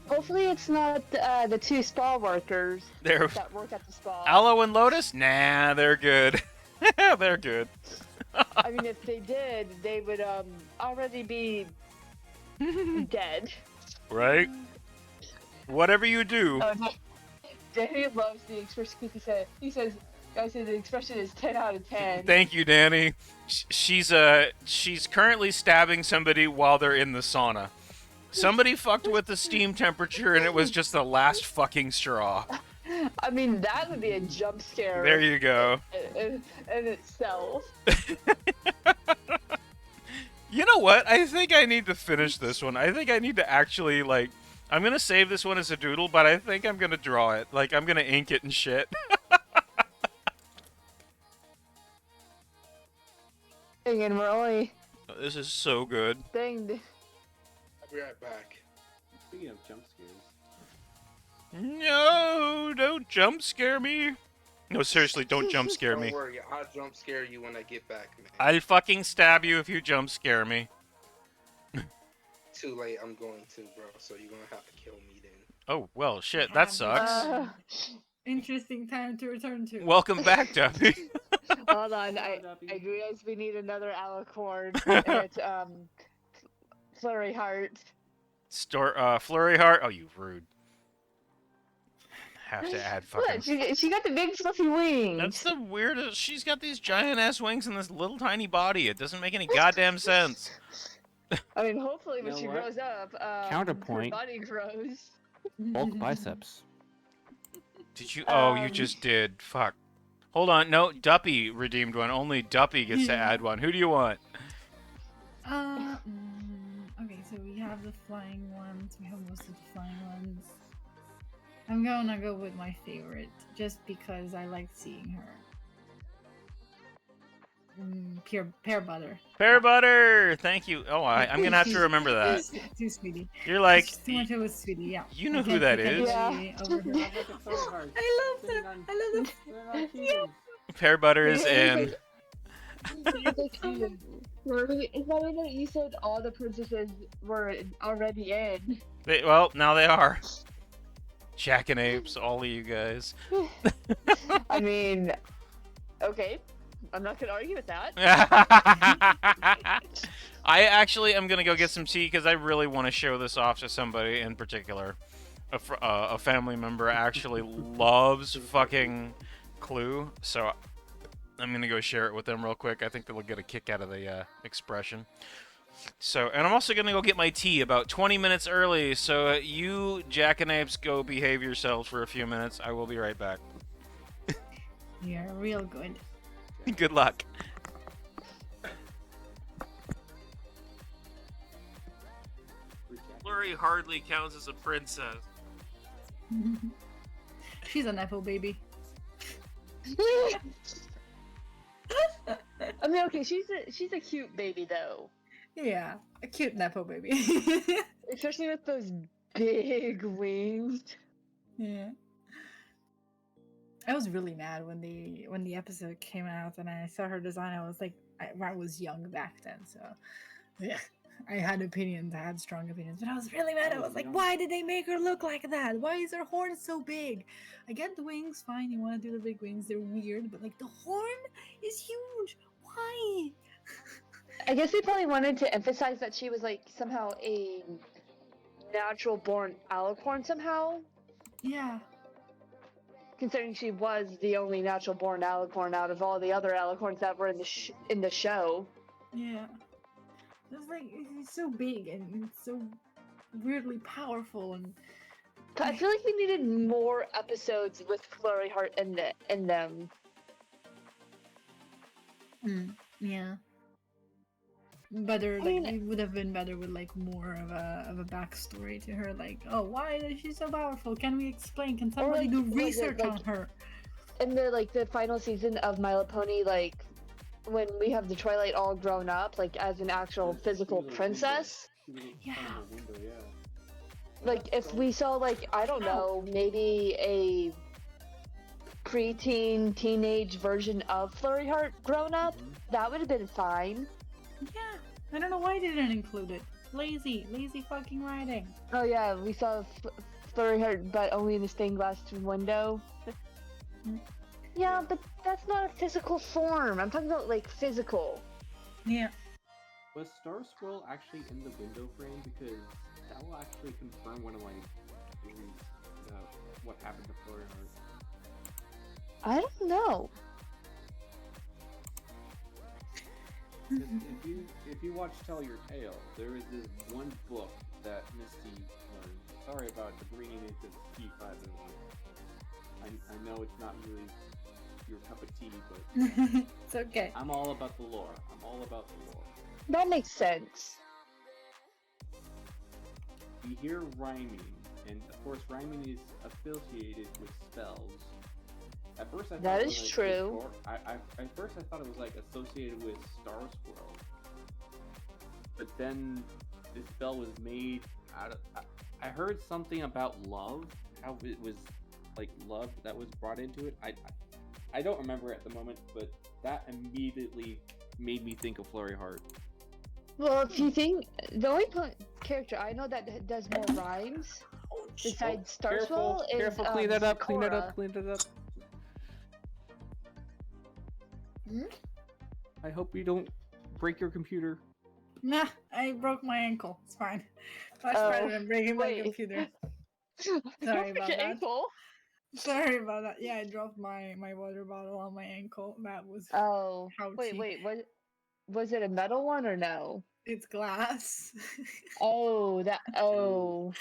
Hopefully, it's not the two spa workers They're that work at the spa. Aloe and Lotus? Nah, they're good. They're good. I mean, if they did, they would already be dead. Right? Whatever you do. Danny loves the expression because he says, guys, the expression is 10 out of 10. Thank you, Danny. She's currently stabbing somebody while they're in the sauna. Somebody fucked with the steam temperature, and it was just the last fucking straw. I mean, that would be a jump scare. There you go. In itself. You know what? I think I need to finish this one. I think I need to actually, like... I'm gonna save this one as a doodle, but I think I'm gonna draw it. Like, I'm gonna ink it and shit. And we're only... This is so good. Dang. I'll be right back. Speaking of jump scares, No, don't jump scare me. No, seriously, don't jump scare me. Don't worry, I'll jump scare you when I get back, man. I'll fucking stab you if you jump scare me. Too late, I'm going to, bro. So you're gonna have to kill me then. Oh, well, shit, that sucks. Interesting time to return to. Welcome back, Duffy. Hold on, I realize we need another alicorn. And it's, Flurry Heart. Flurry Heart. Oh, you rude. Have to add fucking... Look, she got the big fluffy wings. That's the weirdest... She's got these giant-ass wings and this little tiny body. It doesn't make any goddamn sense. I mean, hopefully when You know she what? grows up, Counterpoint. her body grows. Bulk biceps. Did you... Oh, you Um, just did. Fuck. Hold on. No, Duppy redeemed one. Only Duppy gets to add one. Who do you want? Okay, so we have the flying ones. We have most of the flying ones. I'm gonna go with my favorite, just because I like seeing her. Pear butter. Pear butter! Thank you. Oh, I'm gonna have to remember that. Too sweetie. You're like... Too much of a sweetie, yeah. You know I who can't- that I can't is. Yeah. really over her. I'll look at Flurry Heart. I love Sitting them. on- I love them. sitting on cheese. Pear butter is Yeah, in... It's not that you said all the princesses were already in. Well, now they are. Jackanapes, all of you guys. I mean, okay. I'm not gonna argue with that. I actually am gonna go get some tea because I really want to show this off to somebody in particular. A family member actually loves fucking Clue, so I'm gonna go share it with them real quick. I think they'll get a kick out of the expression. So, and I'm also gonna go get my tea about 20 minutes early. So you jackanapes go behave yourselves for a few minutes. I will be right back. You're real good. Good luck. Flurry hardly counts as a princess. She's a nepo baby. I mean, okay, she's a cute baby though, Yeah, a cute nepo baby. especially with those big wings. Yeah. I was really mad when the episode came out and I saw her design. I was like, I was young back then, so yeah, I had opinions. I had strong opinions, but I was really mad. I was like, why did they make her look like that? Why is her horn so big? I get the wings, fine. You want to do the big wings? They're weird, but like the horn is huge. Why? I guess they probably wanted to emphasize that she was like somehow a natural born alicorn somehow, Yeah. considering she was the only natural born alicorn out of all the other alicorns that were in the show. Yeah. It's like it's so big and it's so weirdly powerful, and I feel like we needed more episodes with Flurry Heart in them. Yeah. Better, I like mean- it would have been better with like more of a backstory to her. Like, oh, why is she so powerful? Can we explain? Can somebody like, do was it, research on like- her? In the final season of My Little Pony, like when we have the Twilight all grown up, like as an actual She physical was a window. princess. She was Yeah. kind of a window, yeah. Like if we saw like I don't know, maybe a preteen teenage version of Flurry Heart grown up, that would have been fine. Yeah. I don't know why they didn't include it. Lazy fucking writing. Oh yeah, we saw Flurry Heart, but only in the stained glass window. Yeah, but that's not a physical form. I'm talking about like physical. Yeah. Was Star Swirl actually in the window frame? Because that will actually confirm one of my theories about what happened to Flurry Heart. I don't know. 'Cause if you watch Tell Your Tale, there is this one book that Misty learned. Sorry about bringing it to P5. I know it's not really your cup of tea, but It's okay. I'm all about the lore. I'm all about the lore. That makes sense. You hear rhyming, and of course rhyming is affiliated with spells. At first I thought That it is was, like, true. At first I thought it was like associated with Star Swirl. But then this spell was made out of I heard something about love, how it was like love that was brought into it. I don't remember at the moment, but that immediately made me think of Flurry Heart. Well, if you think the only character I know that does more rhymes besides Star Swirl is Careful, clean it up, clean it Sakura. up, clean it up. I hope you don't break your computer. Nah, I broke my ankle. It's fine. Much Oh, better than breaking my wait. computer. Don't Sorry break about your that. ankle. Sorry about that. Yeah, I dropped my water bottle on my ankle. That was Oh, ouchy. wait. Was it a metal one or no? It's glass. Oh, that. Oh,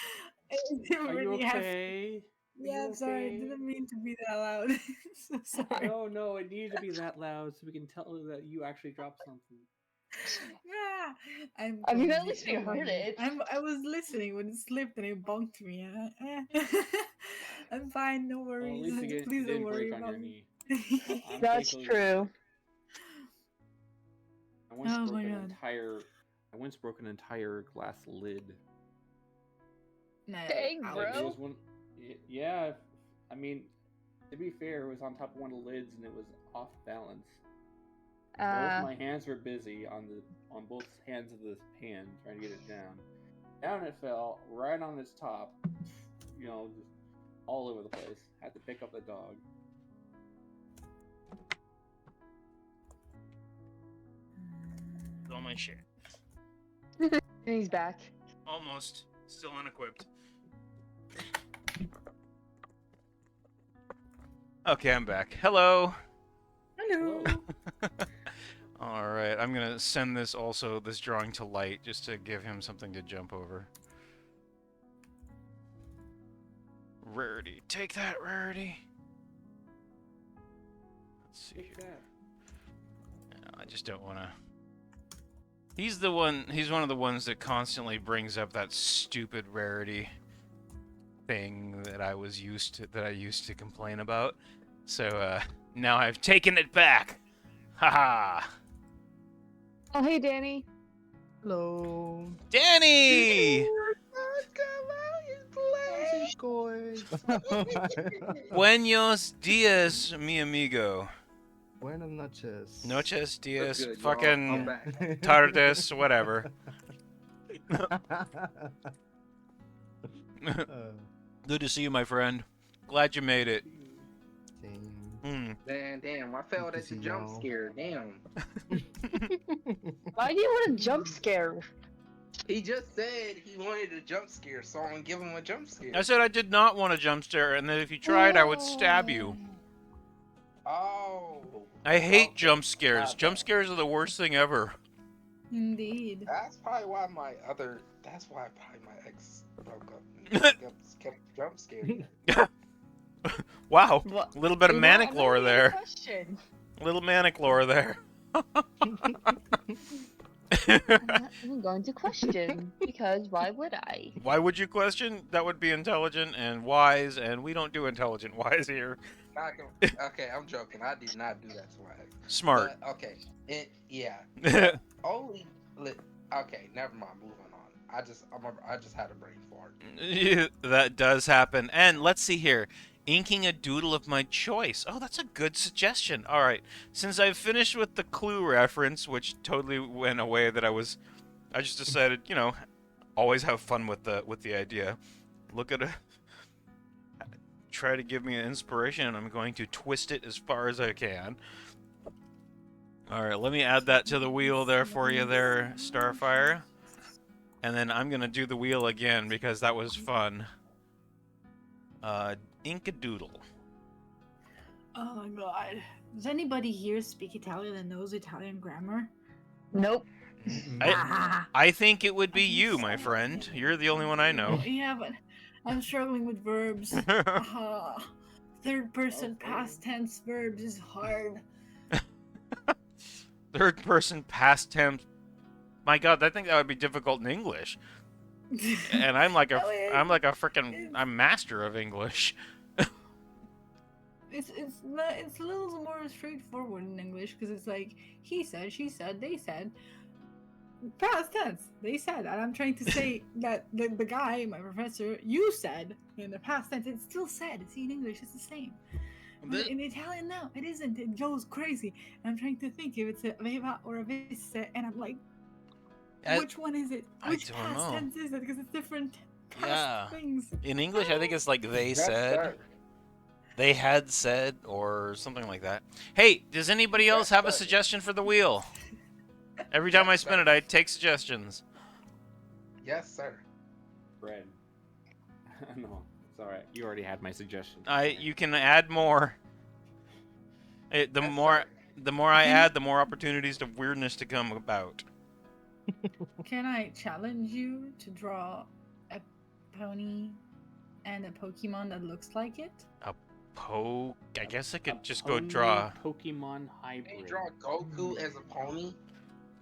I didn't Are you really have. okay? Yeah, you sorry. I okay? didn't mean to be that loud. So sorry. No, it needed to be that loud so we can tell that you actually dropped something. Yeah, I mean, at clumsy, least we don't heard mind me. it. I was listening when it slipped and it bonked me. I'm fine. No Well, worries. at least it Please didn't don't worry break on about your me. knee. I'm That's thankful you- true. I once Oh broke my an God. entire. I once broke an entire glass lid. No, Dang, ouch. Like, it bro. was one. Yeah, I mean, to be fair, it was on top of one of the lids and it was off balance. Both my hands were busy on both hands of the pan trying to get it down. Down it fell right on its top. You know, just all over the place. Had to pick up the dog. All my shit. And he's back. Almost. Still unequipped. Okay, I'm back. Hello. Hello. All right, I'm gonna send this drawing to Light just to give him something to jump over. Rarity, take that, Rarity. Let's see Take here. that. I just don't want to. He's one of the ones that constantly brings up that stupid Rarity thing that I used to complain about. So now I've taken it back. Haha. Oh, hey, Danny. Hello. Danny! How's it going? Buenos dias, mi amigo. Buenas noches. Noches, dias, good, y'all. I'm fucking back. tardes, whatever. Good to see you, my friend. Glad you made it. Same. Damn, I failed to at the see jump y'all. scare. Damn. Why do you want a jump scare? He just said he wanted a jump scare, so I'm gonna give him a jump scare. I said I did not want a jump scare, and that if you tried, I would stab you. Oh. I hate Okay, jump scares. my Jump bad. scares are the worst thing ever. Indeed. That's probably why my ex broke up. kept jump scaring you. Wow, What? a little bit of manic I'm not lore even a there. question. A little manic lore there. I'm not even going to question because why would I? Why would you question? That would be intelligent and wise, and we don't do intelligent wise here. Okay, I'm joking. I did not do that swag. Smart. But okay, yeah. The only okay, never mind. Moving on. I just had a brain fart. That does happen. And let's see here. Inking a doodle of my choice. Oh, that's a good suggestion. All right. Since I've finished with the clue reference, which totally went away I just decided, always have fun with the idea. Look at it. Try to give me an inspiration, and I'm going to twist it as far as I can. All right, let me add that to the wheel there for you there, Starfire. And then I'm going to do the wheel again because that was fun. Ink a doodle. Oh my god. Does anybody here speak Italian and knows Italian grammar? Nope. I think it would be you, my friend. You're the only one I know. Yeah, but I'm struggling with verbs. Third person past tense verbs is hard. Third person past tense. My god, I think that would be difficult in English. And I'm like a freaking master of English. It's a little more straightforward in English because it's like he said, she said, they said. Past tense, they said, and I'm trying to say that the guy, my professor, you said in the past tense. It's still said. See, in English, it's the same. But in Italian, no, it isn't. It goes crazy. And I'm trying to think if it's a aveva or a visse, and I'm like, which one is it? Which past tense is it? Because it's different past things. In English, I think it's like they said. They had said, or something like that. Hey, does anybody else have a suggestion for the wheel? Every time I spin it, I take suggestions. Yes, sir. Bread. No, it's all right. You already had my suggestion. You can add more. The more I add, the more opportunities of weirdness to come about. Can I challenge you to draw a pony and a Pokemon that looks like it? I guess I could just go draw Pokemon hybrid. Can you draw Goku as a pony?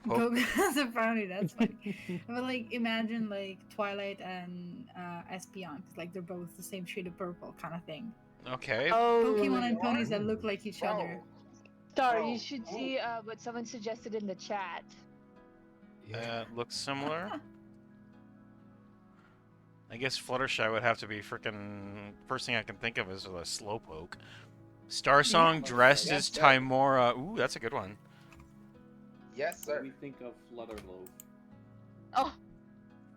Goku as a pony, that's funny. But like, imagine like Twilight and Espeon, because like they're both the same shade of purple kind of thing. Okay. Oh, Pokemon and ponies that look like each other. Star, you should see what someone suggested in the chat. Looks similar. I guess Fluttershy would have to be freaking. First thing I can think of is a Slowpoke. Starsong dressed as Timora. Ooh, that's a good one. Yes, sir. What do you think of Flutterloaf? Oh.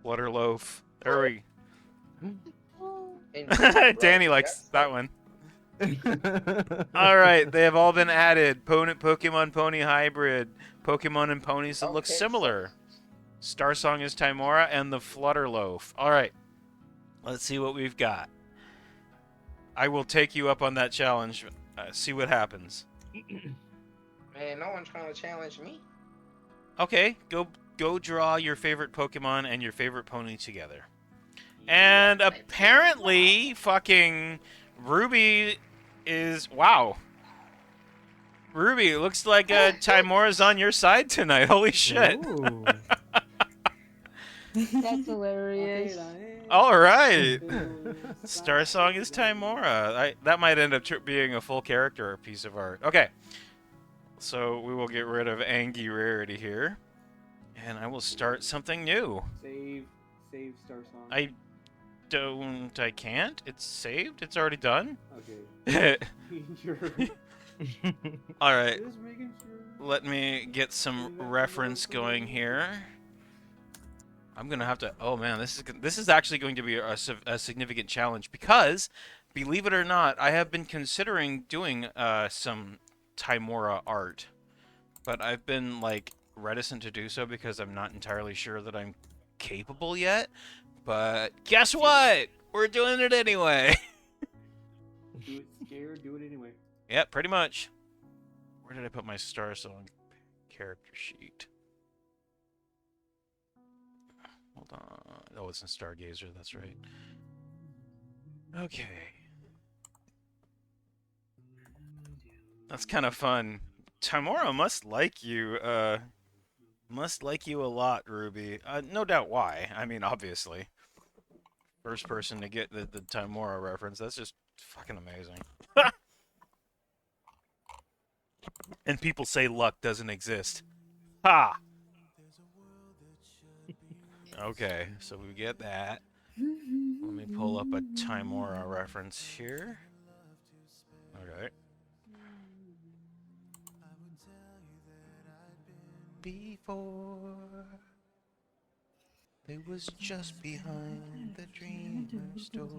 Flutterloaf. There we. Danny likes that one. All right, they have all been added. Pokemon Pony Hybrid, Pokemon and ponies that look similar. Starsong is Timora and the Flutterloaf. All right, let's see what we've got. I will take you up on that challenge. See what happens. Man, no one's trying to challenge me. Okay, go draw your favorite Pokemon and your favorite pony together. And apparently, fucking Ruby is... Wow. Ruby, it looks like Timora's on your side tonight. Holy shit. That's hilarious. All right. Starsong is Timora. That might end up being a full character piece of art. Okay. So we will get rid of Angie Rarity here. And I will start something new. Save Starsong. I can't? It's saved? It's already done? Okay. Alright. Just making sure. Let me get some reference going here. I'm gonna have to... Oh man, this is actually going to be a significant challenge because, believe it or not, I have been considering doing some Timora art. But I've been, like, reticent to do so because I'm not entirely sure that I'm capable yet. But guess what? We're doing it anyway. Do it scared, do it anyway. Yep, pretty much. Where did I put my Starsong character sheet? Hold on. Oh, it's in Stargazer, that's right. Okay. That's kind of fun. Tamora must like you, must like you a lot, Ruby. No doubt why. I mean, obviously. First person to get the Timora reference. That's just fucking amazing. And people say luck doesn't exist. Ha! Okay, so we get that. Let me pull up a Timora reference here. Okay. Before they was just behind the dreamer's door.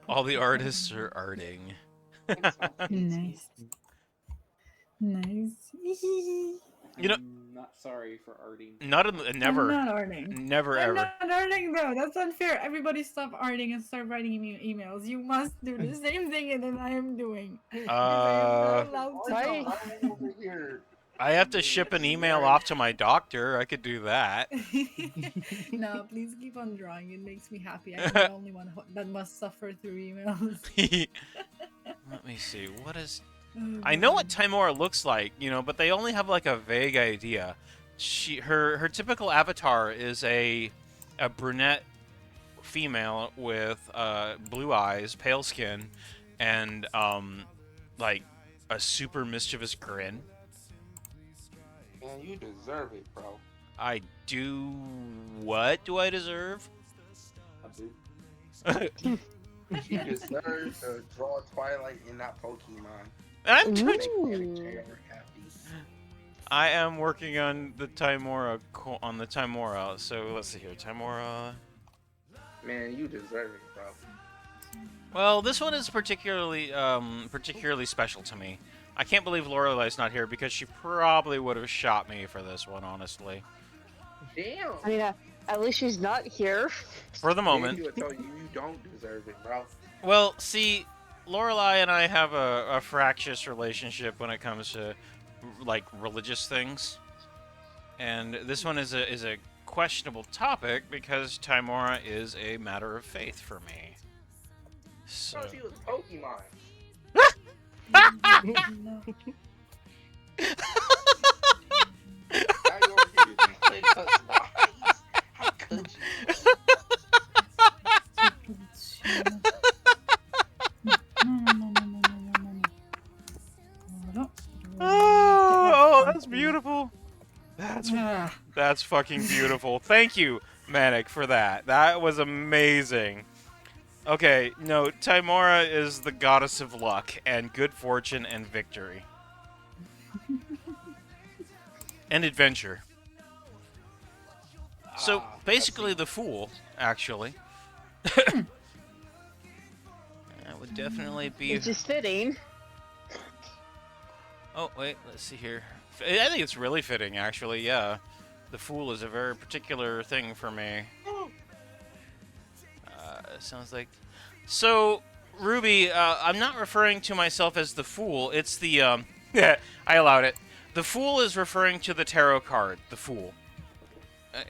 All the artists are arting. Nice. Nice. You know, I'm not sorry for arting. not in, never, I'm not arting. never I'm ever. not arting though. That's unfair. Everybody stop arting and start writing me emails. You must do the same thing that I am doing. I am not allowed to Right. draw. I'm over here. I have to ship an email off to my doctor. I could do that. No, please keep on drawing. It makes me happy. I'm the only one that must suffer through emails. Let me see. What is? Oh, I know God. what Timora looks like, but they only have like a vague idea. Her typical avatar is a brunette female with blue eyes, pale skin, and like a super mischievous grin. Man, you deserve it, bro. I do. What do I deserve? A boo. You deserve to draw Twilight and not Pokemon. I'm Ooh. Make Manager happy. I am working on the Timora So let's see here, Timora. Man, you deserve it, bro. Well, this one is particularly special to me. I can't believe Lorelai's not here because she probably would have shot me for this one, honestly. Damn. I mean, at least she's not here. For the moment. She would tell you you don't deserve it, bro. Well, see, Lorelai and I have a fractious relationship when it comes to like religious things, and this one is a questionable topic because Timora is a matter of faith for me. So. No, she was Pokemon. No. Now you're over here playing us lies. How could you? Oh, that's beautiful. That's fucking beautiful. Thank you, Manic, for that. That was amazing. Okay, no, Timora is the goddess of luck and good fortune and victory. And adventure. So, basically the fool, actually. That would definitely be... Which is fitting. Oh, wait, let's see here. I think it's really fitting, actually, yeah. The Fool is a very particular thing for me. Sounds like... So, Ruby, I'm not referring to myself as the Fool. It's the, yeah, I allowed it. The Fool is referring to the tarot card, the Fool.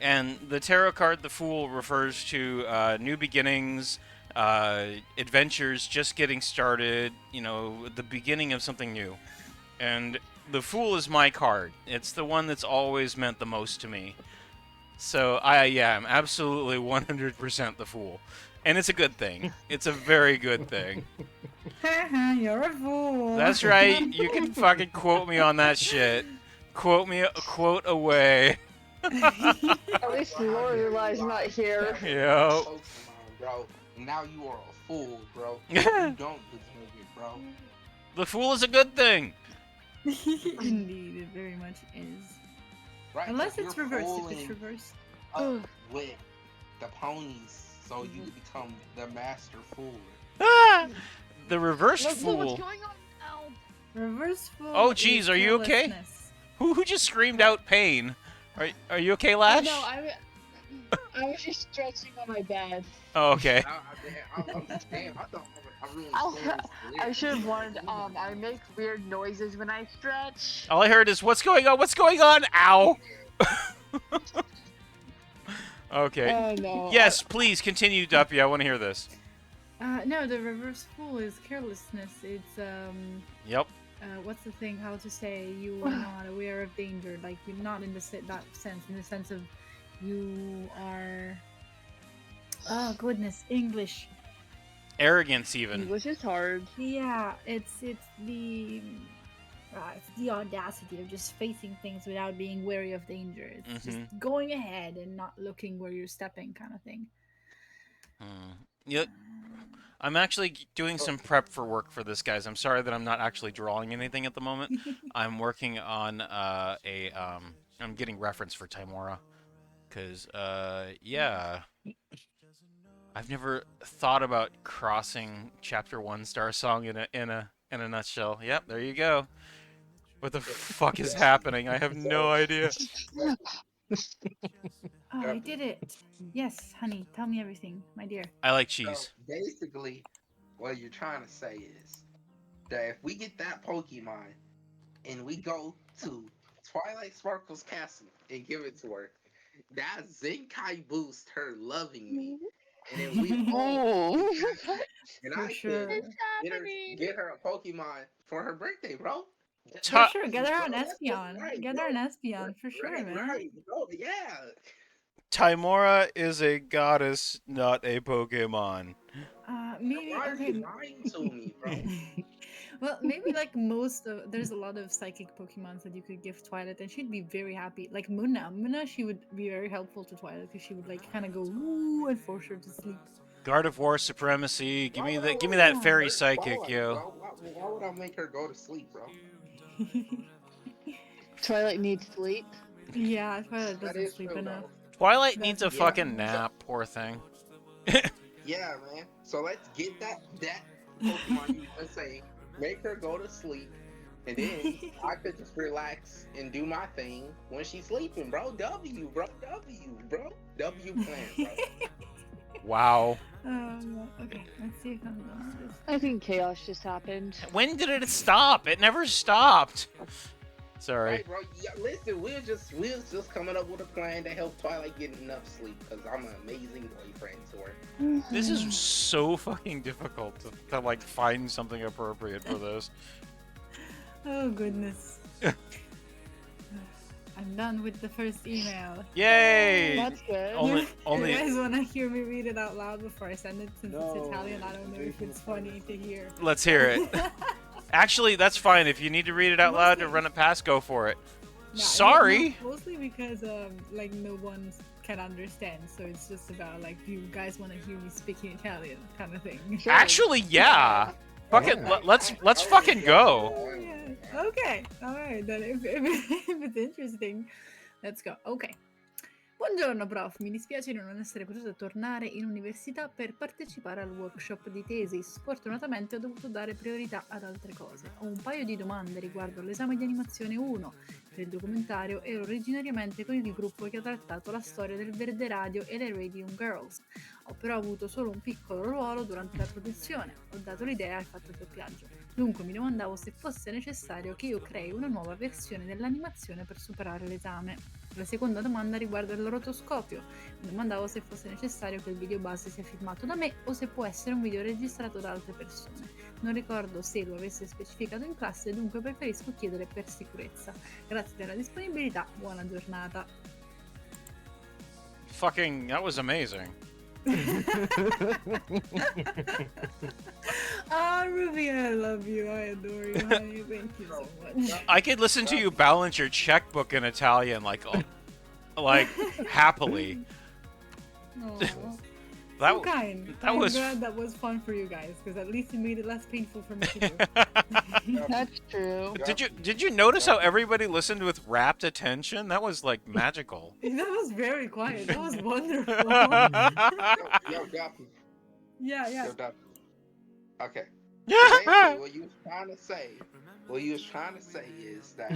And the tarot card, the Fool, refers to new beginnings, adventures, just getting started, the beginning of something new. And the Fool is my card. It's the one that's always meant the most to me. So, I'm absolutely 100% the Fool. And it's a good thing. It's a very good thing. You're a fool. That's right. You can fucking quote me on that shit. Quote away. At least Lorelai's not here. Yo. Pokemon, bro. Now you are a fool, bro. You don't deserve it, bro. The Fool is a good thing. Indeed, it very much is. Right? Unless You're it's reversed. If it's fooling reversed. up with the ponies, so you become the master fool. Ah, the reversed Let's know what's Fool. going on now. Reverse fool. Oh, geez, is are you okay? carelessness. Who just screamed out pain? Are you okay, Oh, Lash? no, I was just stretching on my bed. Oh, okay. I understand. I thought I really I'll- understand this. I should have warned. I make weird noises when I stretch. All I heard is, what's going on? What's going on? Ow! Okay. Oh no. Yes, please continue, Duppy. I want to hear this. No, the reverse fool is carelessness. It's Yep. what's the thing? How to say you are not aware of danger? Like you're not in that sense. In the sense of you are. Oh goodness, English. Arrogance, even. English is hard. Yeah, it's the audacity of just facing things without being wary of danger. It's just going ahead and not looking where you're stepping, kind of thing. Yep. I'm actually doing some prep for work for this, guys. I'm sorry that I'm not actually drawing anything at the moment. I'm working on I'm getting reference for Timora, cause yeah, I've never thought about crossing Chapter 1 Star Song in a nutshell. Yep, there you go. What the fuck is happening? I have no idea. Oh, I did it. Yes, honey, tell me everything, my dear. I like So cheese. basically, what you're trying to say is that if we get that Pokemon and we go to Twilight Sparkle's castle and give it to her, that Zenkai boost her loving me. And then we all Oh. and For I sure. can It's happening. get her a Pokemon for her birthday, bro. For sure, get her Bro, an that's Espeon. right, Get bro. her an Espeon, for sure, Right, man. right, bro. Yeah. Timora is a goddess, not a Pokemon. Maybe, Why are okay. you lying to me, bro? Well, maybe like most of there's a lot of psychic Pokemons that you could give Twilight, and she'd be very happy. Like Muna, she would be very helpful to Twilight because she would like kind of go woo and force her to sleep. Guard of War Supremacy. Give Why me would I that. Give me want that to fairy hurt psychic, Twilight, yo. bro? Why would I make her go to sleep, bro? Twilight needs sleep. Yeah, Twilight That doesn't is sleep true, enough. though. Twilight That's needs a the Yeah. fucking problem. nap. Poor thing. Yeah, man. So let's get that Pokemon you were saying, make her go to sleep, and then I could just relax and do my thing when she's sleeping, bro. W plan, bro. Wow. Okay, let's see if I'm done with this. I think chaos just happened. When did it stop? It never stopped. Sorry. Right, bro. Yeah, listen, we was just coming up with a plan to help Twilight get enough sleep because I'm an amazing boyfriend to her. This is so fucking difficult to like find something appropriate for this. Oh goodness. I'm done with the first email. Yay! That's good. Only, You only. guys want to hear me read it out loud before I send it? Since No, it's Italian, I don't know if Jason it's will funny to hear. Let's hear it. Actually, that's fine. If you need to read it out loud to run it past, go for it. Yeah, Sorry. no, mostly because like no one can understand, so it's just about like you guys want to hear me speaking Italian kind of thing. Sure. Actually, yeah. Fuck it. Let's fucking go. Oh, yeah. Okay, all right. Then if it's interesting, let's go. Okay. Buongiorno prof, mi dispiace di non essere potuta tornare in università per partecipare al workshop di tesi. Sfortunatamente ho dovuto dare priorità ad altre cose. Ho un paio di domande riguardo all'esame di animazione 1. Per il documentario ero originariamente con il gruppo che ha trattato la storia del Verde Radio e le Radium Girls. Ho però avuto solo un piccolo ruolo durante la produzione. Ho dato l'idea e fatto il doppiaggio. Dunque mi domandavo se fosse necessario che io crei una nuova versione dell'animazione per superare l'esame. La seconda domanda riguarda il rotoscopio. Mi domandavo se fosse necessario che il video base sia filmato da me o se può essere un video registrato da altre persone. Non ricordo se lo avesse specificato in classe, dunque preferisco chiedere per sicurezza. Grazie della disponibilità, buona giornata. Fucking, that was amazing. Ah, Ruby, I love you. I adore you, honey. Thank you so much. I could listen to you balance your checkbook in Italian like happily. Aw. That So kind. that I'm was- glad that was fun for you guys, because at least it made it less painful for me to do. That's true. Did you notice how everybody listened with rapt attention? That was like magical. That was very quiet. That was wonderful. Yo, Duffy. Yeah. Yo, Duffy. Okay. Basically, what you was trying to say is that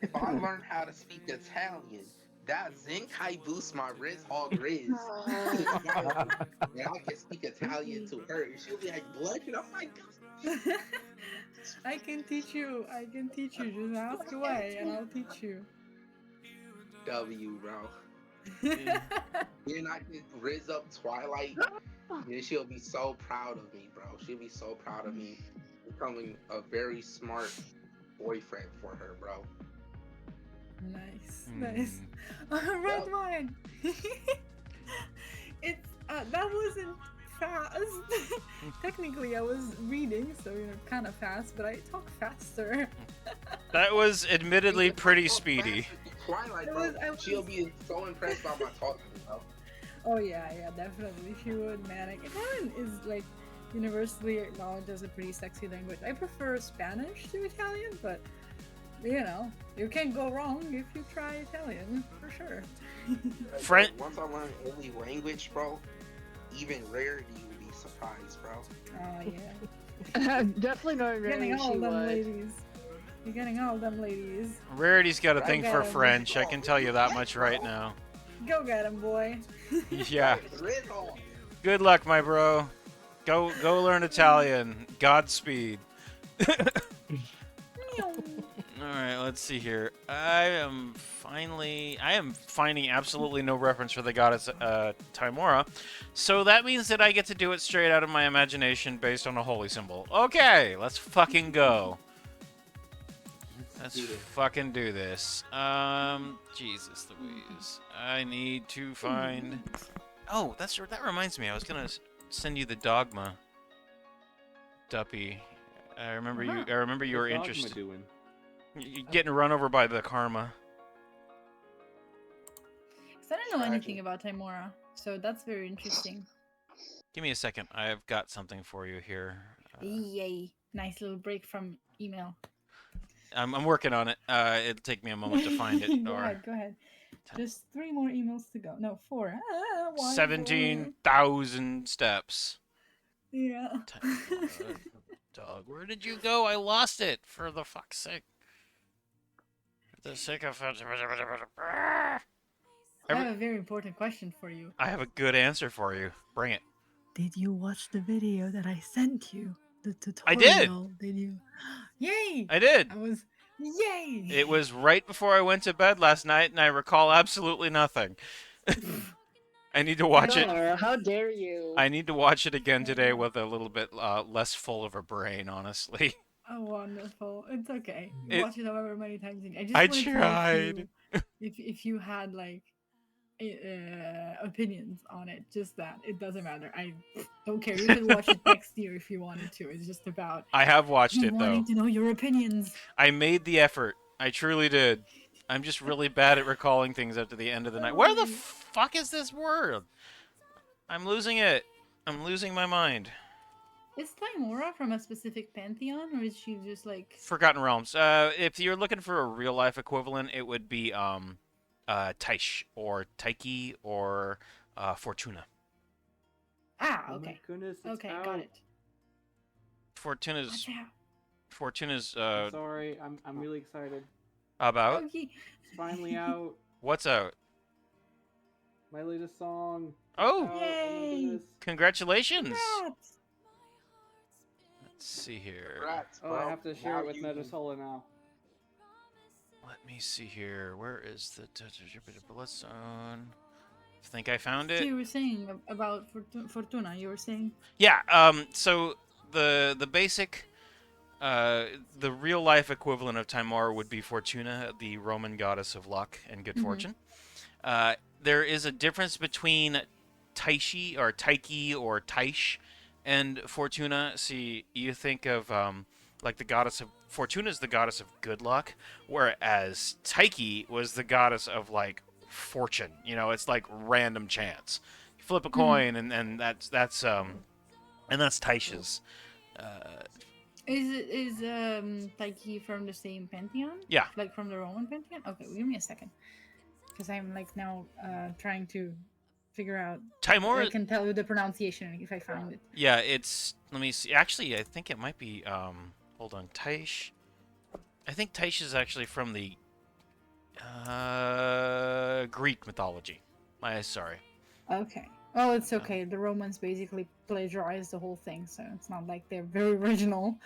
if I learn how to speak Italian, that Zenkai boosts my Riz Hog Riz. And I can speak Italian to her. And she'll be like, blushing. I'm like, I can teach you. Just ask away and I'll teach you. W, bro. Then I can rizz up Twilight. Then she'll be so proud of me, bro. She'll be so proud of me becoming a very smart boyfriend for her, bro. Nice, Hmm. nice. Red Yep. wine. It's that wasn't fast. Technically, I was reading, so kind of fast, but I talk faster. That was admittedly pretty Talk speedy. faster to Twilight, I bro. was- She'll be so impressed by my talking, bro. Oh yeah, definitely. She would, man. Italian is like universally acknowledged as a pretty sexy language. I prefer Spanish to Italian, but you know, you can't go wrong if you try Italian for sure. French. Once I learn every language, bro, even Rarity will be surprised, bro. Oh yeah. Definitely not You're getting really. all She them would. ladies. You're getting all them ladies. Rarity's got a Right, thing got for it. French. I can tell you that much right now. Go get him, boy. Yeah. Riddle. Good luck, my bro. Go learn Italian. Godspeed. Alright, let's see here. I am finding absolutely no reference for the goddess Timora. So that means that I get to do it straight out of my imagination based on a holy symbol. Okay, let's fucking go. Let's do this. fucking do this. Jesus Louise. I need to find... Oh, that reminds me. I was gonna send you the Dogma Duppy. I remember you were What's Dogma interested. doing? You're getting run over by the karma. So I don't know anything Tragic. about Timora, so that's very interesting. Give me a second. I've got something for you here. Yay! Nice little break from email. I'm working on it. It'll take me a moment to find it. Go Or ahead. Just 3 more emails to go. No, 4. Why 17,000 steps. 4? Yeah. Dog, where did you go? I lost it. For the fuck's sake. For the sake of... I have a very important question for you. I have a good answer for you. Bring it. Did you watch the video that I sent you? The I did. tutorial? Did you? Yay! I did. I was. Yay! It was right before I went to bed last night, and I recall absolutely nothing. I need to watch it. Gar, how dare you? I need to watch it again today with a little bit less full of a brain, honestly. Oh, wonderful. It's okay. It- Watch it however many times. I just I wanted to know tried. if you had like opinions on it. Just that. It doesn't matter. I don't care. You can watch it next year if you wanted to. It's just about I have watched me it, though. wanting to know your opinions. I made the effort. I truly did. I'm just really bad at recalling things after the end of the night. Where the fuck is this world? I'm losing it. I'm losing my mind. Is Timora from a specific pantheon, or is she just like? Forgotten Realms. If you're looking for a real life equivalent, it would be Taish or Taiki or Fortuna. Ah, Oh my okay. goodness, it's Okay, out. got it. Fortuna's Watch out. Fortuna's I'm sorry, I'm really excited. about Okay. It's finally out. what's out? My latest song. Oh, Out. Oh my Yay! goodness. congratulations! Congrats. Let's see here. Congrats, Oh, bro. I have to share Now it with you- Metasola now. Let me see here. Where is the bullet zone? Think I found So it. you were saying about Fortuna. You were saying. Yeah. So the basic, the real life equivalent of Timor would be Fortuna, the Roman goddess of luck and good Mhm. fortune. There is a difference between Taishi or Taiki or Taish and Fortuna. See, you think of like the goddess of Fortuna is the goddess of good luck, whereas Taiki was the goddess of like fortune. You know, it's like random chance. You flip a coin, and that's Taish's. Is Taiki from the same pantheon? Yeah. Like from the Roman pantheon? Okay, give me a second, because I'm like now trying to figure out. Timor. I can tell you the pronunciation if I find it. Yeah, it's. Let me see. Actually, I think it might be. Hold on, Taish. I think Taish is actually from the Greek mythology. Sorry. Okay. Oh, it's okay. The Romans basically plagiarized the whole thing, so it's not like they're very original.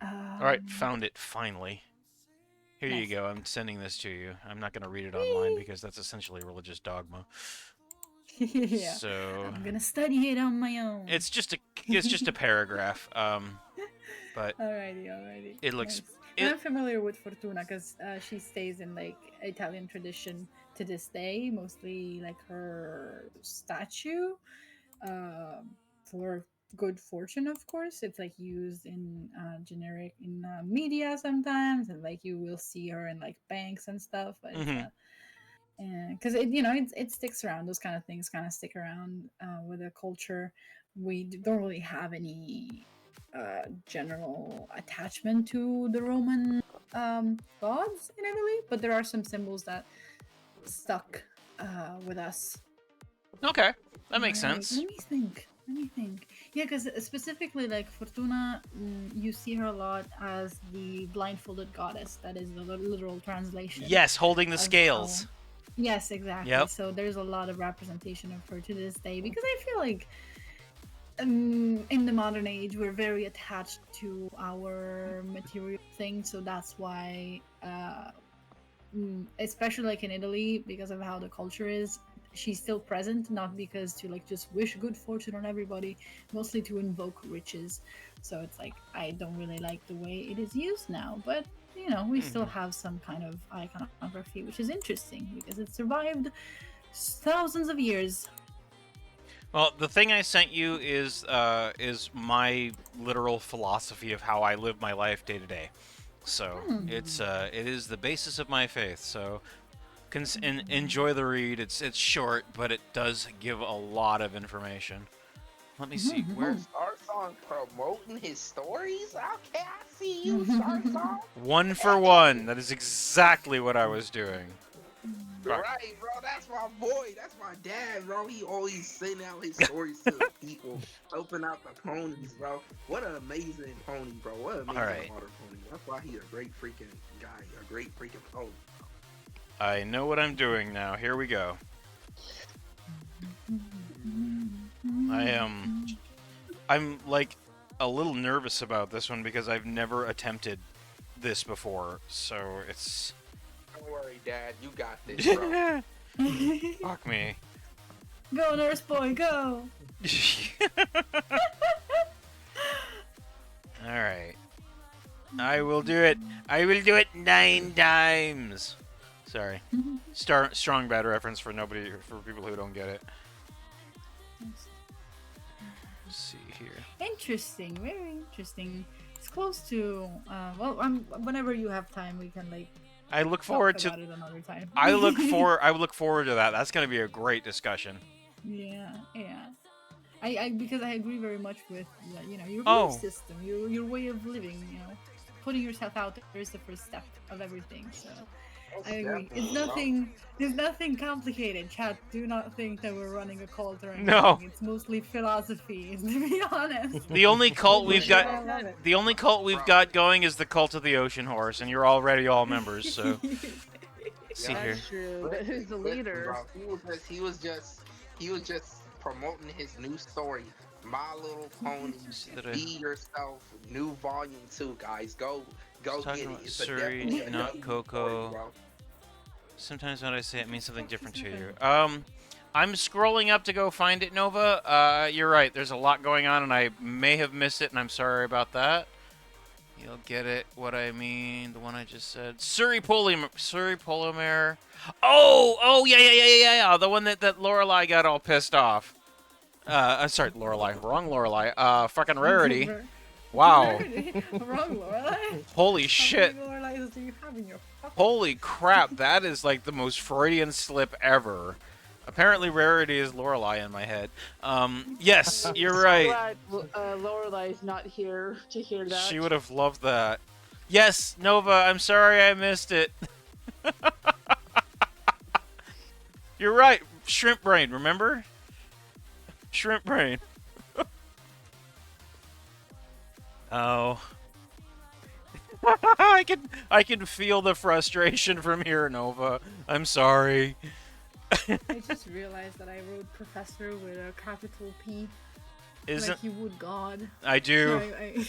All right, found it finally. Here you Nice. go. I'm sending this to you. I'm not going to read it online because that's essentially religious dogma. Yeah. So I'm gonna study it on my own. it's just a paragraph. But Alrighty. it looks Nice. And it. I'm familiar with Fortuna because she stays in like Italian tradition to this day. Mostly like her statue, for good fortune. Of course, it's like used in generic in media sometimes, and like you will see her in like banks and stuff. But it's Mhm. because it sticks around. Those kind of things kind of stick around with the culture. We don't really have any general attachment to the Roman gods in Italy, but there are some symbols that stuck with us. Okay, that makes Right. sense. Let me think. Yeah, because specifically, like Fortuna, you see her a lot as the blindfolded goddess. That is the literal translation Yes, holding the of how. scales. Yes, exactly. Yep. So there's a lot of representation of her to this day because I feel like in the modern age we're very attached to our material things, so that's why especially like in Italy, because of how the culture is, she's still present, not because to like just wish good fortune on everybody, mostly to invoke riches. So it's like I don't really like the way it is used now, but we still have some kind of iconography, which is interesting because it survived thousands of years. Well, the thing I sent you is my literal philosophy of how I live my life day to day. So it is the basis of my faith. So enjoy the read. It's short, but it does give a lot of information. Let me see where. Starsong promoting his stories? Okay, I see you, Starsong. One for one. That is exactly what I was doing. Right, bro. That's my boy. That's my dad, bro. He always send out his stories to the people, helping out the ponies, bro. What an amazing pony, bro. What an amazing Alright. water pony. That's why he's a great freaking guy, a great freaking pony. I know what I'm doing now. Here we go. I'm like a little nervous about this one because I've never attempted this before. So it's. Don't worry, Dad. You got this, bro. Fuck me. Go, nurse boy, go! Alright. I will do it. I will do it 9 times. Sorry. Strong bad reference for people who don't get it. Let's see here. Interesting, very interesting. It's close to. Whenever you have time, we can like. I look forward talk to. about it another time. I look look forward to that. That's going to be a great discussion. Yeah. I because I agree very much with your Oh. belief system, your way of living. Putting yourself out there is the first step of everything. So I agree. There's nothing complicated. Chat, do not think that we're running a cult or anything. No. It's mostly philosophy, to be honest. The only cult we've got. I love it. The only cult we've got going is the cult of the Ocean Horse, and you're already all members. So see here. That's true. But who's the leader? Bro, he was just promoting his new story, My Little Pony. Be Yourself, new volume 2, guys. Go get Talking it. about It's Surrey, definitely a not new Coco. story, bro. Sometimes when I say it means something different to you. I'm scrolling up to go find it, Nova. You're right. There's a lot going on, and I may have missed it, and I'm sorry about that. You'll get it. What I mean, the one I just said. Surrey Polymer. Oh, yeah. The one that Lorelai got all pissed off. I'm sorry, Lorelai. Wrong Lorelai. Fucking Rarity. Wow. Wrong, Lorelai. Holy How shit. many Lorelais do you have in your fucking- Holy crap, that is like the most Freudian slip ever. Apparently Rarity is Lorelai in my head. Yes, you're right. Glad Lorelai's not here to hear that. She would have loved that. Yes, Nova, I'm sorry I missed it. You're right. Shrimp brain, remember? Shrimp brain. Oh. I can feel the frustration from here, Nova. I'm sorry. I just realized that I wrote professor with a capital P. Isn't Like you would God. I do? I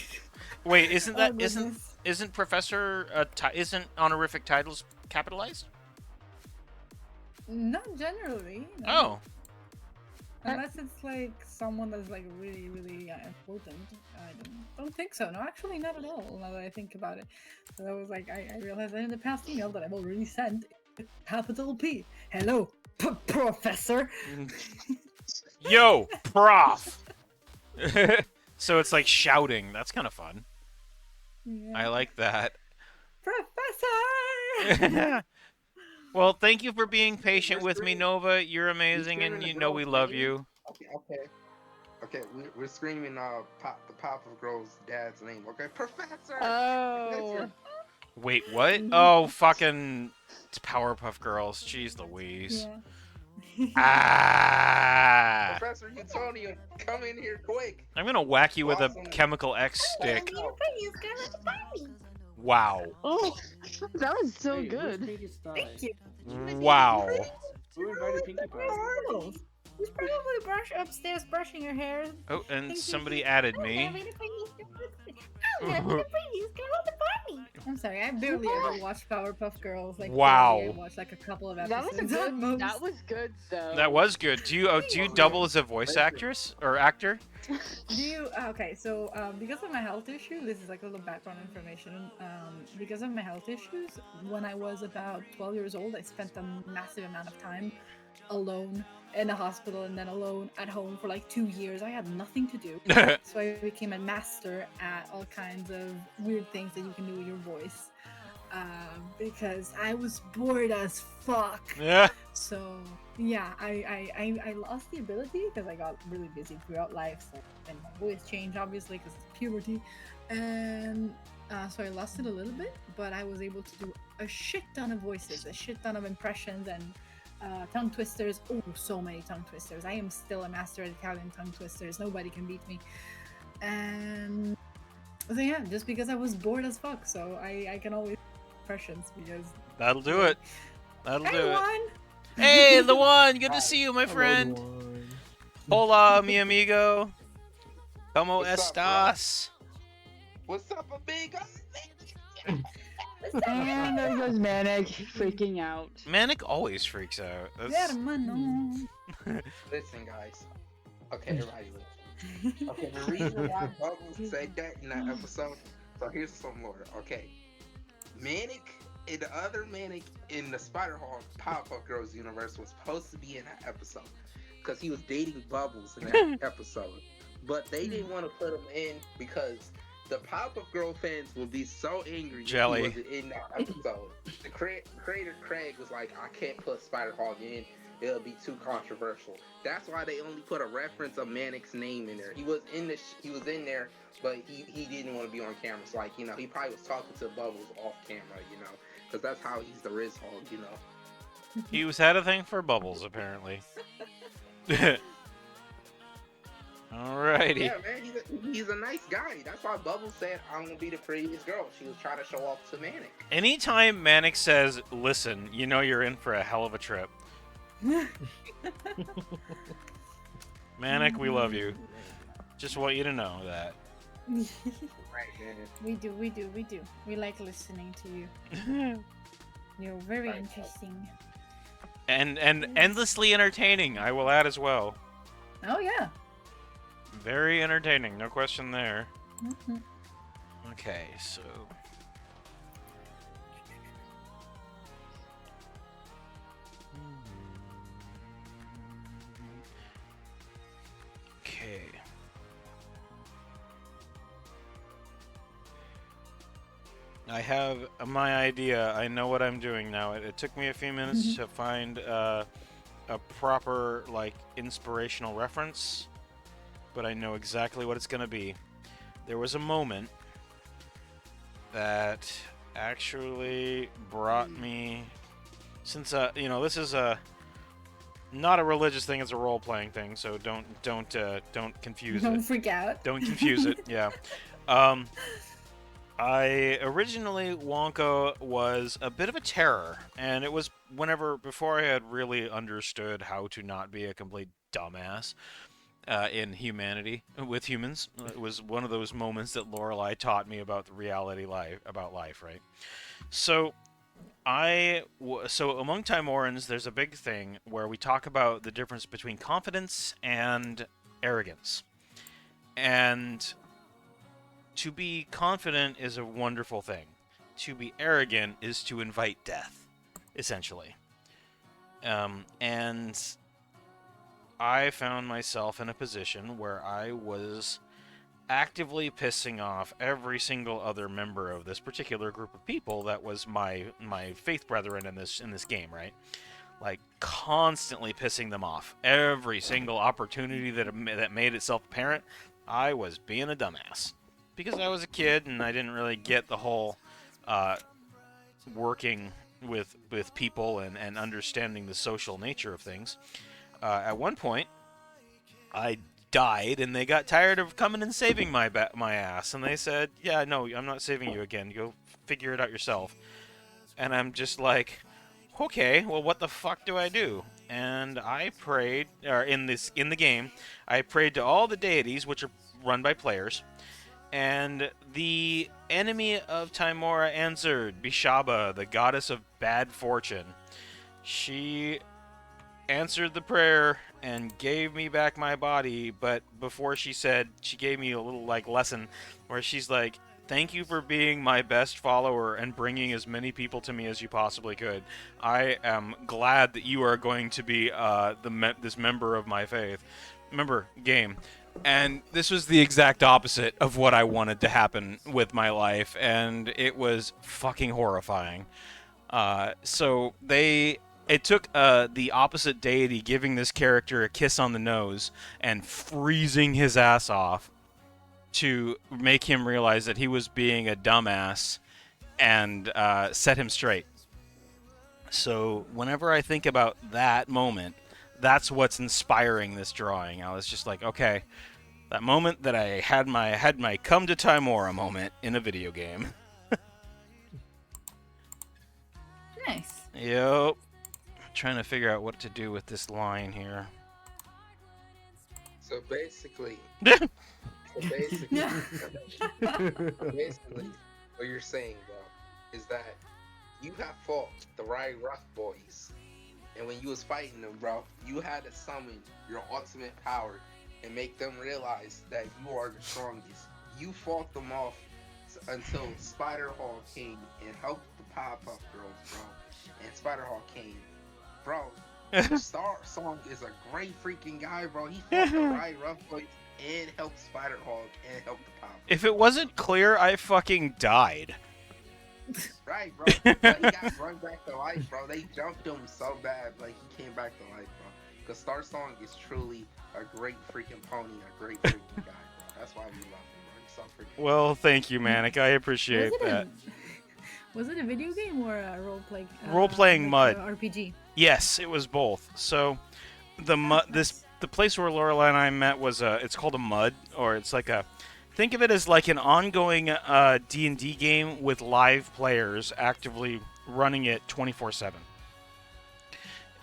Wait, isn't oh that isn't goodness. isn't Professor isn't honorific titles capitalized? Not generally. No. Oh, Unless it's like someone that's like really, really important. I don't think so. No, actually, not at all. Now that I think about it, so I was like, I realized that in the past email that I've already sent, capital P. Hello, Professor. yo, prof. So it's like shouting. That's kind of fun. Yeah. I like that. Professor. Well, thank you for being patient We're with me, screaming. Nova. You're We amazing, screaming and the you know we girl's love name. you. Okay. We're screaming the pop of girl's dad's name. Okay, Professor. Oh. Wait, what? Mhm. Oh, fucking it's Powerpuff Girls. Jeez Louise. Yeah. Ah! Professor Utonia, come in here quick. I'm gonna whack you with a Awesome. chemical X stick. Oh, Wow. Oh, that was so Hey, who's good. Pinkie Pie? Thank you. Wow. Who invited Pinkie Pie? Marbles. He's probably upstairs brushing her hair. Oh, and Thinking somebody he's- added I'm me. having the prettiest girl- I'm having the prettiest girl at the party. I'm sorry, I barely ever watched Powerpuff Girls. Like, Wow. barely. I watched like a couple of That episodes. was a at good. most. That was good though. That was good. Do you double as a voice actress or actor? Do you? Okay, so because of my health issue, this is like a little background information. Because of my health issues, when I was about 12 years old, I spent a massive amount of time alone in a hospital and then alone at home for like 2 years. I had nothing to do. So I became a master at all kinds of weird things that you can do with your voice. Because I was bored as fuck. Yeah. So yeah, I lost the ability because I got really busy throughout life, so, and my voice changed obviously because it's puberty, and so I lost it a little bit. But I was able to do a shit ton of voices, a shit ton of impressions, and tongue twisters. Oh, so many tongue twisters! I am still a master at Italian tongue twisters. Nobody can beat me. And so yeah, just because I was bored as fuck, so I can always do impressions because That'll do it. That'll do it. everyone. Hey, the one. Good to see you, my Hello, friend. Dwan. Hola, mi amigo. ¿Cómo What's up, bro? estás? What's up, amigo? And there goes Manic freaking out. Manic always freaks out. That's... Hermano. Listen, guys. Okay, everybody listen. Okay, the reason why Bubbles said that in that episode, so here's some lore. Okay, Manic and the other Manic in the Spider-Hawk Powerpuff Girls universe was supposed to be in that episode because he was dating Bubbles in that episode, but they didn't want to put him in because the Powerpuff Girl fans would be so angry Jelly. if he wasn't in that episode. The creator Craig was like, I can't put Spider-Hawk in. It'll be too controversial. That's why they only put a reference of Manic's name in there. He was in there, but he didn't want to be on camera. So like, you know, he probably was talking to Bubbles off camera, you know, because that's how he's the Riz Hog, you know. He was had a thing for bubbles, apparently. Alrighty. Yeah, man, he's a nice guy. That's why Bubbles said, I'm gonna be the prettiest girl. She was trying to show off to Manic. Anytime Manic says, listen, you know you're in for a hell of a trip. Manic, we love you. Just want you to know that. Right, man. We do. We like listening to you. You're very Right. interesting. and endlessly entertaining, I will add as well. Oh yeah. Very entertaining, no question there. Mhm. Okay, so... Okay. I have my idea. I know what I'm doing now. It took me a few minutes to find a proper, like, inspirational reference, but I know exactly what it's going to be. There was a moment that actually brought me, since you know, this is not a religious thing, it's a role-playing thing, so don't confuse Don't it. freak out. Don't confuse it. Yeah. I originally, Wonka was a bit of a terror, and it was before I had really understood how to not be a complete dumbass. in humanity with humans. It was one of those moments that Lorelai taught me about the reality about life, right? So so among Timorans, there's a big thing where we talk about the difference between confidence and arrogance. And to be confident is a wonderful thing. To be arrogant is to invite death, essentially. And I found myself in a position where I was actively pissing off every single other member of this particular group of people that was my faith brethren in this game, right? Like constantly pissing them off. Every single opportunity that made itself apparent, I was being a dumbass because I was a kid and I didn't really get the whole uh, working with people and understanding the social nature of things. At one point, I died, and they got tired of coming and saving my ass, and they said, "Yeah, no, I'm not saving you again. Go figure it out yourself." And I'm just like, "Okay, well, what the fuck do I do?" And I prayed, or in the game, I prayed to all the deities, which are run by players, and the enemy of Timora answered, Bishaba, the goddess of bad fortune. She answered the prayer and gave me back my body, but before she gave me a little like lesson where she's like, "Thank you for being my best follower and bringing as many people to me as you possibly could. I am glad that you are going to be this member of my faith." Remember, game. And this was the exact opposite of what I wanted to happen with my life, and it was fucking horrifying. So it took the opposite deity giving this character a kiss on the nose and freezing his ass off to make him realize that he was being a dumbass and set him straight. So whenever I think about that moment, that's what's inspiring this drawing. I was just like, okay, that moment that I had my come to Timora moment in a video game. Nice. Yep. Trying to figure out what to do with this line here. So basically, Yeah. basically, what you're saying, bro, is that you have fought the Riot Rough Boys, and when you was fighting them, bro, you had to summon your ultimate power and make them realize that you are the strongest. You fought them off until Spider-Hawk came and helped the Powerpuff Girls, bro. And Spider-Hawk came. Bro, Star Song is a great freaking guy, bro. He fought the Riot Rough Boys and helped Spider-Hawk and helped the Powerpuff. If it wasn't clear, I fucking died. Right, bro. But he got run back to life, bro. They jumped him so bad, like he came back to life, bro. Because Star Song is truly a great freaking pony, a great freaking guy, bro. That's why we love him, bro. He's so freaking. Well, thank you, Manic. I appreciate that. Was it a video game or a Role-playing mud. RPG? Yes, it was both. So, the place where Lorelai and I met was it's called a mud, or it's like a. Think of it as like an ongoing D&D game with live players actively running it 24/7.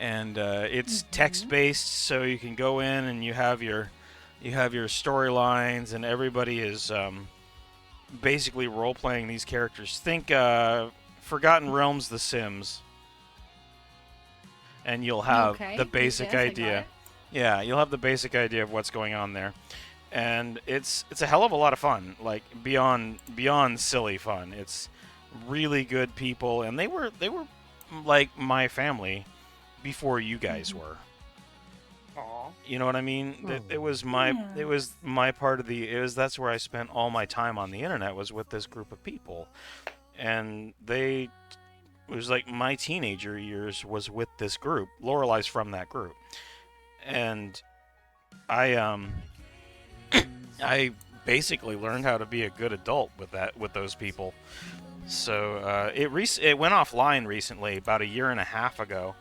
And it's text-based, so you can go in and you have your storylines, and everybody is basically role-playing these characters. Think Forgotten Realms, The Sims, and you'll have the basic idea. Yeah, you'll have the basic idea of what's going on there. And it's a hell of a lot of fun, like beyond silly fun. It's really good people, and they were like my family before you guys were. Aww. You know what I mean? It was my part of that's where I spent all my time on the internet, was with this group of people, and it was like my teenager years was with this group. Lorelai's from that group, and I basically learned how to be a good adult with those people. So it went offline recently, about a year and a half ago,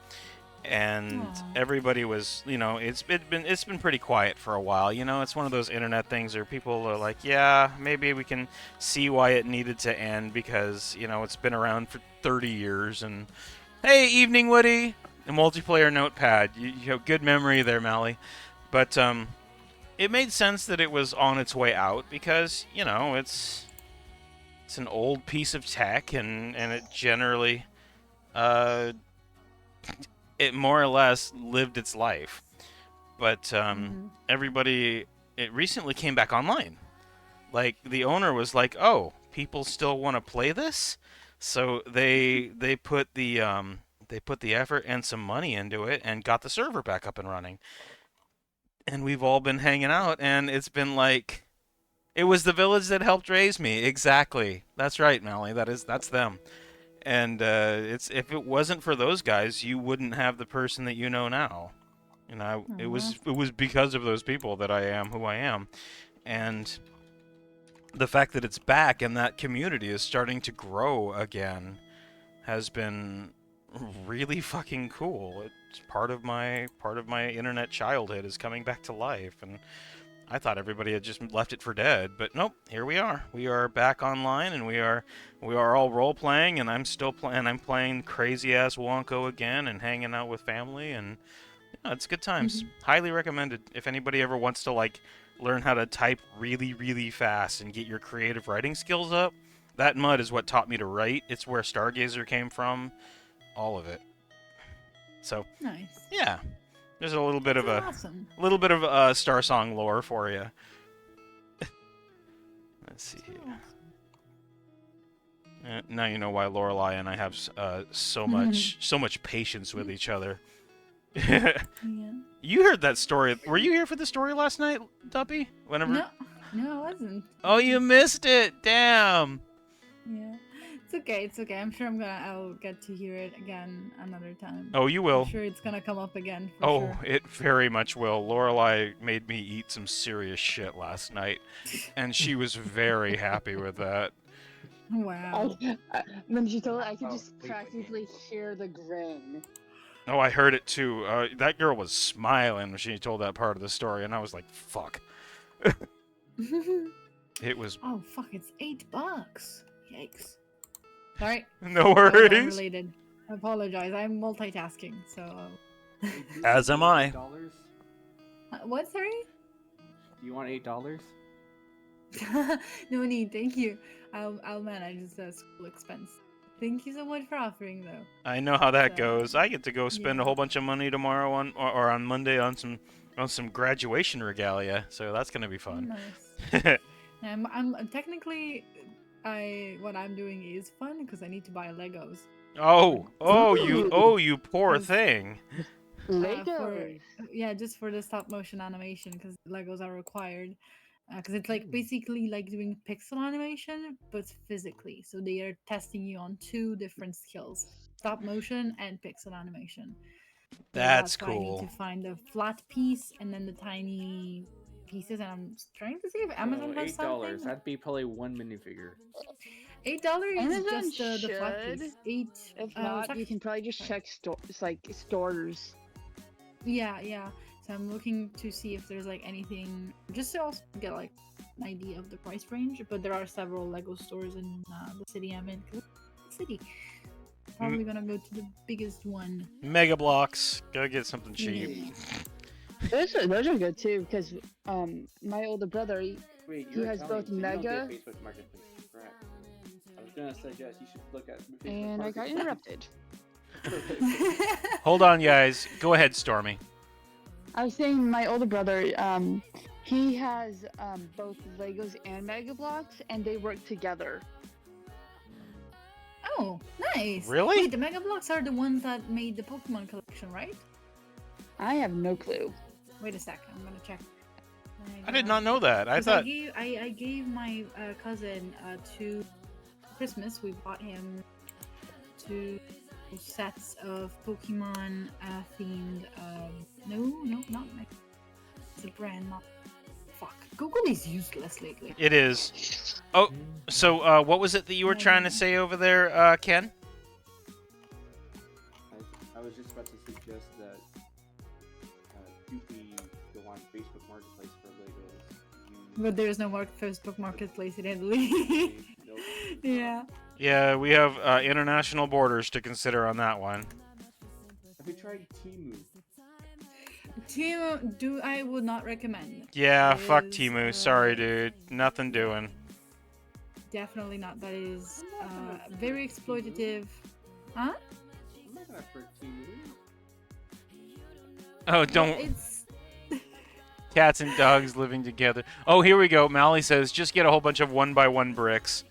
and everybody was, it's been pretty quiet for a while. It's one of those internet things where people are like, yeah, maybe we can see why it needed to end because it's been around for 30 years. And hey, evening Woody, a multiplayer notepad. You have good memory there, Mally, but it made sense that it was on its way out because, you know, it's an old piece of tech and it generally uh it more or less lived its life. But everybody, it recently came back online. Like the owner was like, "Oh, people still want to play this?" So they put the effort and some money into it and got the server back up and running. And we've all been hanging out and it's been like it was the village that helped raise me. Exactly. That's right, Melly. That's them. And it's if it wasn't for those guys, you wouldn't have the person that you know now. And it was because of those people that I am who I am. And the fact that it's back and that community is starting to grow again has been really fucking cool. It's part of my internet childhood is coming back to life, and I thought everybody had just left it for dead, but nope, here we are. We are back online, and we are all role playing, and I'm still playing. I'm playing crazy ass Wonko again, and hanging out with family, and yeah, it's good times. Highly recommended if anybody ever wants to like learn how to type really really fast and get your creative writing skills up. That mud is what taught me to write. It's where Stargazer came from. All of it. So Nice. yeah, there's a little bit of Awesome. a little bit of Star Song lore for you. Let's see here. Now you know why Lorelai and I have so much patience with each other. Yeah. You heard that story. Were you here for the story last night, Duppy? Whenever. No, I wasn't. Oh, you missed it. Damn. Yeah. It's okay. It's okay. I'm sure I'll get to hear it again another time. Oh, you will. I'm sure it's gonna come up again. Oh, sure. it very much will. Lorelai made me eat some serious shit last night, and she was very happy with that. Wow. When she told it, I could just practically hear the grin. Oh, I heard it too. That girl was smiling when she told that part of the story, and I was like, "Fuck." It was. Oh fuck! It's $8. Yikes. Sorry. No Totally worries. unrelated. I apologize. I'm multitasking. So. As am I. $8? What? Sorry. Do you want $8? No need. Thank you. I'll manage the school expense. Thank you so much for offering, though. I know how that So, goes. I get to go spend a yeah. whole bunch of money tomorrow or on Monday on some graduation regalia, so that's gonna be fun. Nice. I'm technically, what I'm doing is fun because I need to buy Legos. you poor Yes. thing. Legos. Just for the stop motion animation because Legos are required. Because it's like basically like doing pixel animation, but physically. So they are testing you on 2 different skills: stop motion and pixel animation. So That's why I need cool. to find the flat piece and then the tiny pieces. And I'm trying to see if Amazon has something. $8. That'd be probably 1 minifigure. $8 is Amazon just the flat should. piece. 8. If not, you can probably just check stores. Yeah. So I'm looking to see if there's like anything, just to also get like an idea of the price range. But there are several Lego stores in the city I'm in. 'Cause it's a city. Probably gonna go to the biggest one. Mega Blocks. Gotta get something cheap. Yeah. Those are good too, because my older brother, Wait, He has both so you don't get Mega- Facebook Marketplace. Correct. I was gonna suggest you should look at Facebook and I got Marketplace. interrupted. Hold on, guys. Go ahead, Stormy. I was saying my older brother, he has both Legos and Mega Blocks, and they work together. Oh, nice. Really? Wait, the Mega Blocks are the ones that made the Pokemon collection, right? I have no clue. Wait a sec, I'm gonna check. I did not know that. I 'Cause thought. I gave my cousin to Christmas. We bought him 2 sets of Pokemon themed. No, not Mega. It's a brand. Not. Fuck. Google is useless lately. It is. Oh, so what was it that you were trying to say over there, Ken? I was just about to suggest that Doopy go on Facebook Marketplace for Legos. But there's no Facebook Marketplace in Italy. Nope. Yeah. Yeah, we have international borders to consider on that one. Have you tried Temu? Timu, I would not recommend. Yeah, It fuck is, Timu. Sorry, dude. Nothing doing. Definitely not. That is I'm not gonna very frick Timu. exploitative. Huh? I'm not gonna frick Timu. Oh, Well, don't. it's Cats and dogs living together. Oh, here we go. Mally says, just get a whole bunch of 1x1 bricks.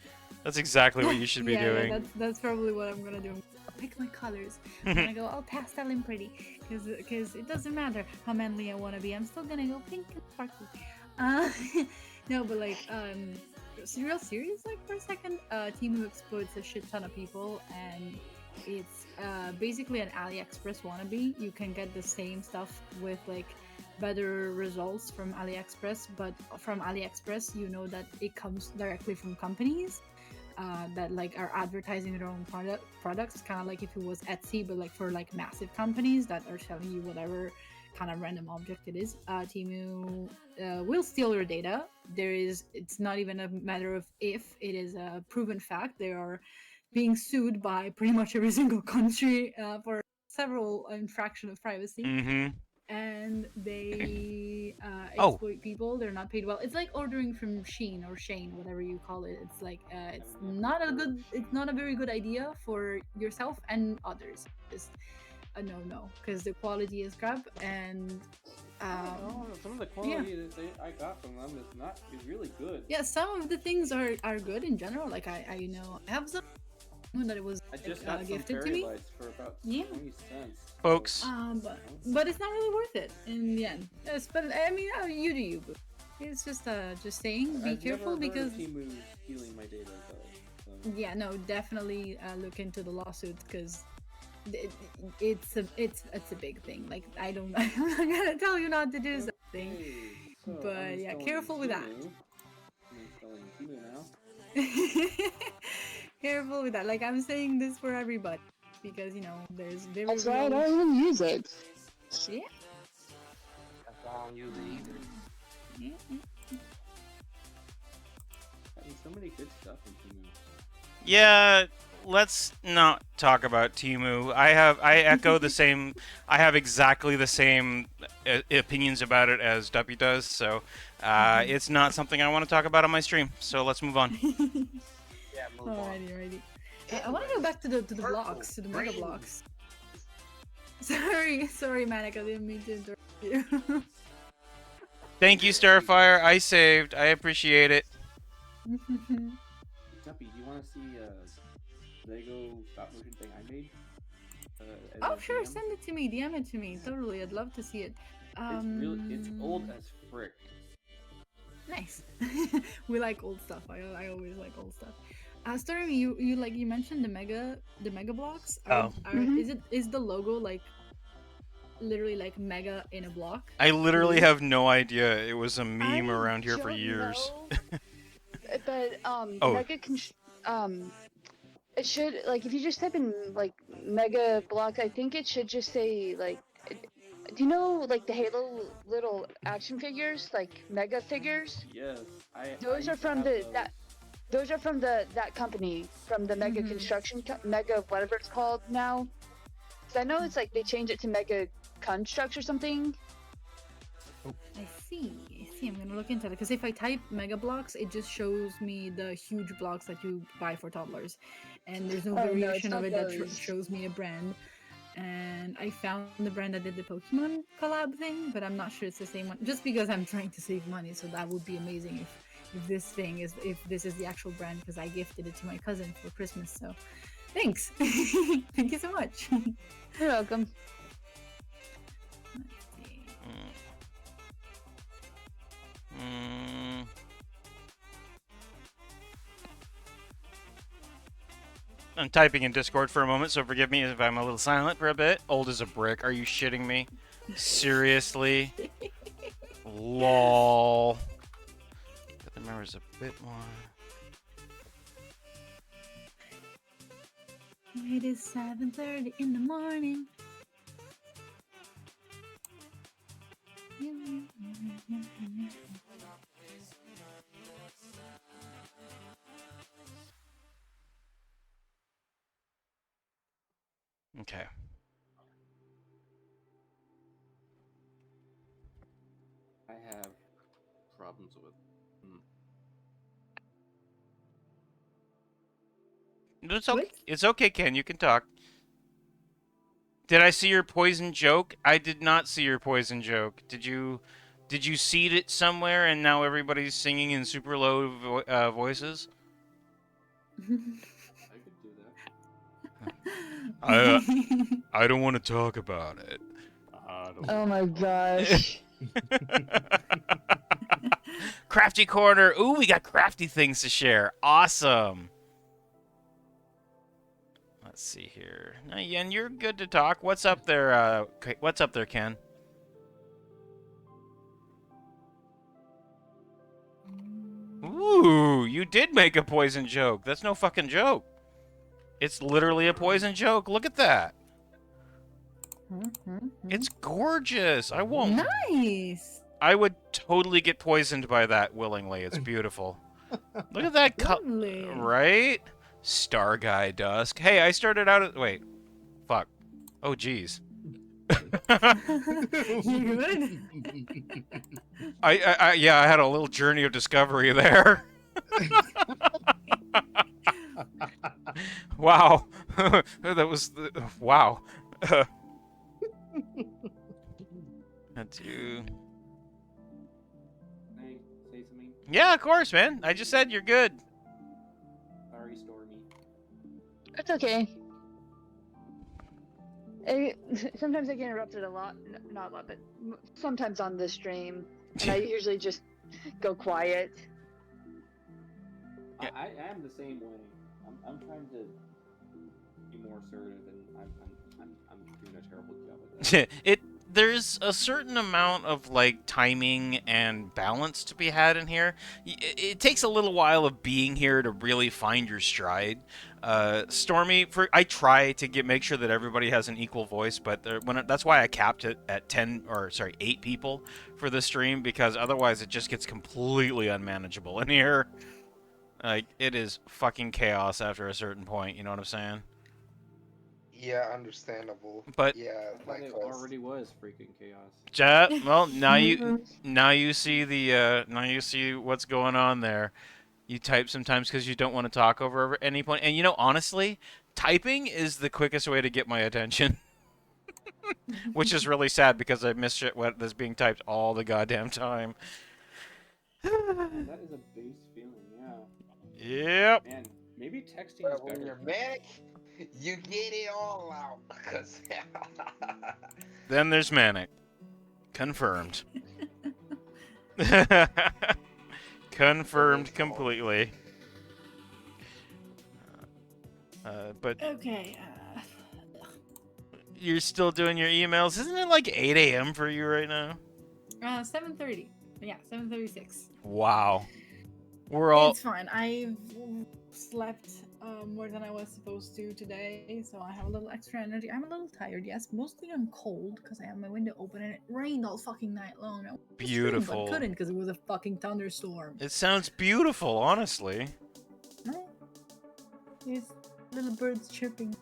That's exactly what you should be yeah, doing. that's probably what I'm gonna do. I'll pick my colors. I'm gonna go all pastel and pretty, because it doesn't matter how manly I want to be. I'm still gonna go pink and sparkly. Uh, no, but like real serious, like for a second, Temu exploits a shit ton of people, and it's basically an AliExpress wannabe. You can get the same stuff with like better results from AliExpress, but from AliExpress, you know that it comes directly from companies that like are advertising their own products, kind of like if it was Etsy, but like for like massive companies that are selling you whatever kind of random object it is. Timu will steal your data. It's not even a matter of if, it is a proven fact. They are being sued by pretty much every single country for several infraction of privacy, Mm-hmm. and they Oh. exploit people. They're not paid well. It's like ordering from Sheen or Shane, whatever you call it. It's like it's not a very good idea for yourself and others. Just a no, because the quality is crap, and Some of the quality that I got from them is really good. yeah, some of the things are good in general. Like I know I have some that it was I just like, got some gifted to fairy me. lights for about Yeah. 20 cents. Folks. But it's not really worth it in the end. Yes, but I mean, you do you. Boo. It's just saying, be I've careful never because heard of Timu stealing my data though. So. yeah, no, definitely look into the lawsuit because it's a big thing. Like I don't, I'm not gonna tell you not to do something, Okay, so but I'm yeah, installing careful with that. Timu. I'm installing Timu now. Careful with that. Like I'm saying this for everybody because there's very That's why I real. don't even use it. Yeah. That's why I don't use it either. Yeah. I mean, so many good stuff in Timu. Yeah, let's not talk about Timu. I echo the same. I have exactly the same opinions about it as Duppy does. So it's not something I want to talk about on my stream. So let's move on. Yeah, move on. Alrighty. I want to go back to the Purple, blocks, to the mega green. blocks. Sorry, Manic, I didn't mean to interrupt you. Thank you, Starfire. I saved. I appreciate it. Duppy, do you want to see Lego stop motion thing I made? As Oh a sure, DM? send it to me, DM it to me. Totally, I'd love to see it. It's old as frick. Nice. We like old stuff. I always like old stuff. Stormy, you mentioned the mega blocks. Is the logo like literally like mega in a block? I literally have no idea. It was a meme I around here for don't years. know, but Oh. mega it should, like, if you just type in like mega block, I think it should just say like, do you know like the Halo little action figures, like mega figures? Yes, Those I are used to from have the those. those are from that company, from the Mega Mhm. Construction Mega whatever it's called now. Cause I know it's like they changed it to Mega Construct or something. I see. I'm gonna look into it because if I type mega blocks, it just shows me the huge blocks that you buy for toddlers, and there's no Oh, no, it's variation of not it that those. shows me a brand. And I found the brand that did the Pokemon collab thing, but I'm not sure it's the same one. Just because I'm trying to save money, so that would be amazing if this is the actual brand, because I gifted it to my cousin for Christmas. So, thanks. Thank you so much. You're welcome. Let's see. I'm typing in Discord for a moment, so forgive me if I'm a little silent for a bit. Old as a brick. Are you shitting me? Seriously? Lol. Got the members a bit more. It is 7:30 in the morning. Okay. problems with. It's okay. What? It's okay, Ken. You can talk. Did I see your poison joke? I did not see your poison joke. Did you? Did you seed it somewhere and now everybody's singing in super low voices? I could do that. I don't want to talk about it. Oh my gosh. Crafty corner. Ooh, we got crafty things to share. Awesome. Let's see here. Now, Yen, you're good to talk. What's up there? What's up there, Ken? Ooh, you did make a poison joke. That's no fucking joke. It's literally a poison joke. Look at that. It's gorgeous. I won't. Nice. I would totally get poisoned by that willingly. It's beautiful. Look at that Lovely. right? Star Guy Dusk. Hey, I started out at wait. Fuck. Oh jeez. You good? Yeah, I had a little journey of discovery there. Wow. That was wow. That's you. Can I say something? Yeah, of course, man. I just said you're good. Sorry, Stormy. It's okay. Sometimes I get interrupted a lot. Not a lot, but sometimes on the stream. And I usually just go quiet. Yeah. I am the same way. I'm trying to be more assertive, and I'm doing a terrible job of that. There's a certain amount of like timing and balance to be had in here. It takes a little while of being here to really find your stride. Stormy, I try to make sure that everybody has an equal voice, but that's why I capped it at 8 people for the stream, because otherwise it just gets completely unmanageable in here. Like, it is fucking chaos after a certain point, you know what I'm saying? Yeah, understandable. But yeah, I thought it likewise. already was freaking chaos. well, now you see now you see what's going on there. You type sometimes because you don't want to talk over any point, and you know, honestly, typing is the quickest way to get my attention. Which is really sad because I miss shit that's being typed all the goddamn time. That is a base feeling, yeah. Yep. Man, maybe texting But is when better. you're manic, you get it all out. 'Cause Then there's manic. Confirmed. Confirmed completely. But Okay. you're still doing your emails. Isn't it like 8 a.m. for you right now? 7:30. Yeah, 7:36. Wow. We're all... It's fine. I've slept more than I was supposed to today, so I have a little extra energy. I'm a little tired, yes. Mostly I'm cold because I have my window open and it rained all fucking night long. I wanted to stream, Beautiful. but couldn't because it was a fucking thunderstorm. It sounds beautiful, honestly. No, there's little birds chirping.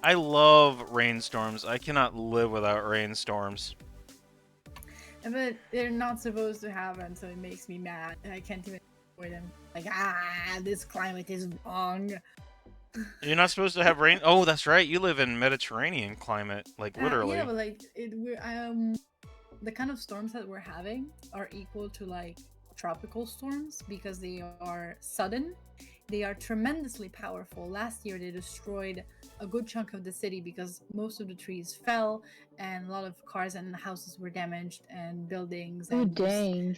I love rainstorms. I cannot live without rainstorms. But they're not supposed to happen, so it makes me mad. I can't even enjoy them. Like, this climate is wrong. You're not supposed to have rain. Oh, that's right. You live in Mediterranean climate, like literally. Yeah, but like the kind of storms that we're having are equal to like tropical storms because they are sudden. They are tremendously powerful. Last year they destroyed a good chunk of the city because most of the trees fell and a lot of cars and houses were damaged and buildings. Oh, And dang.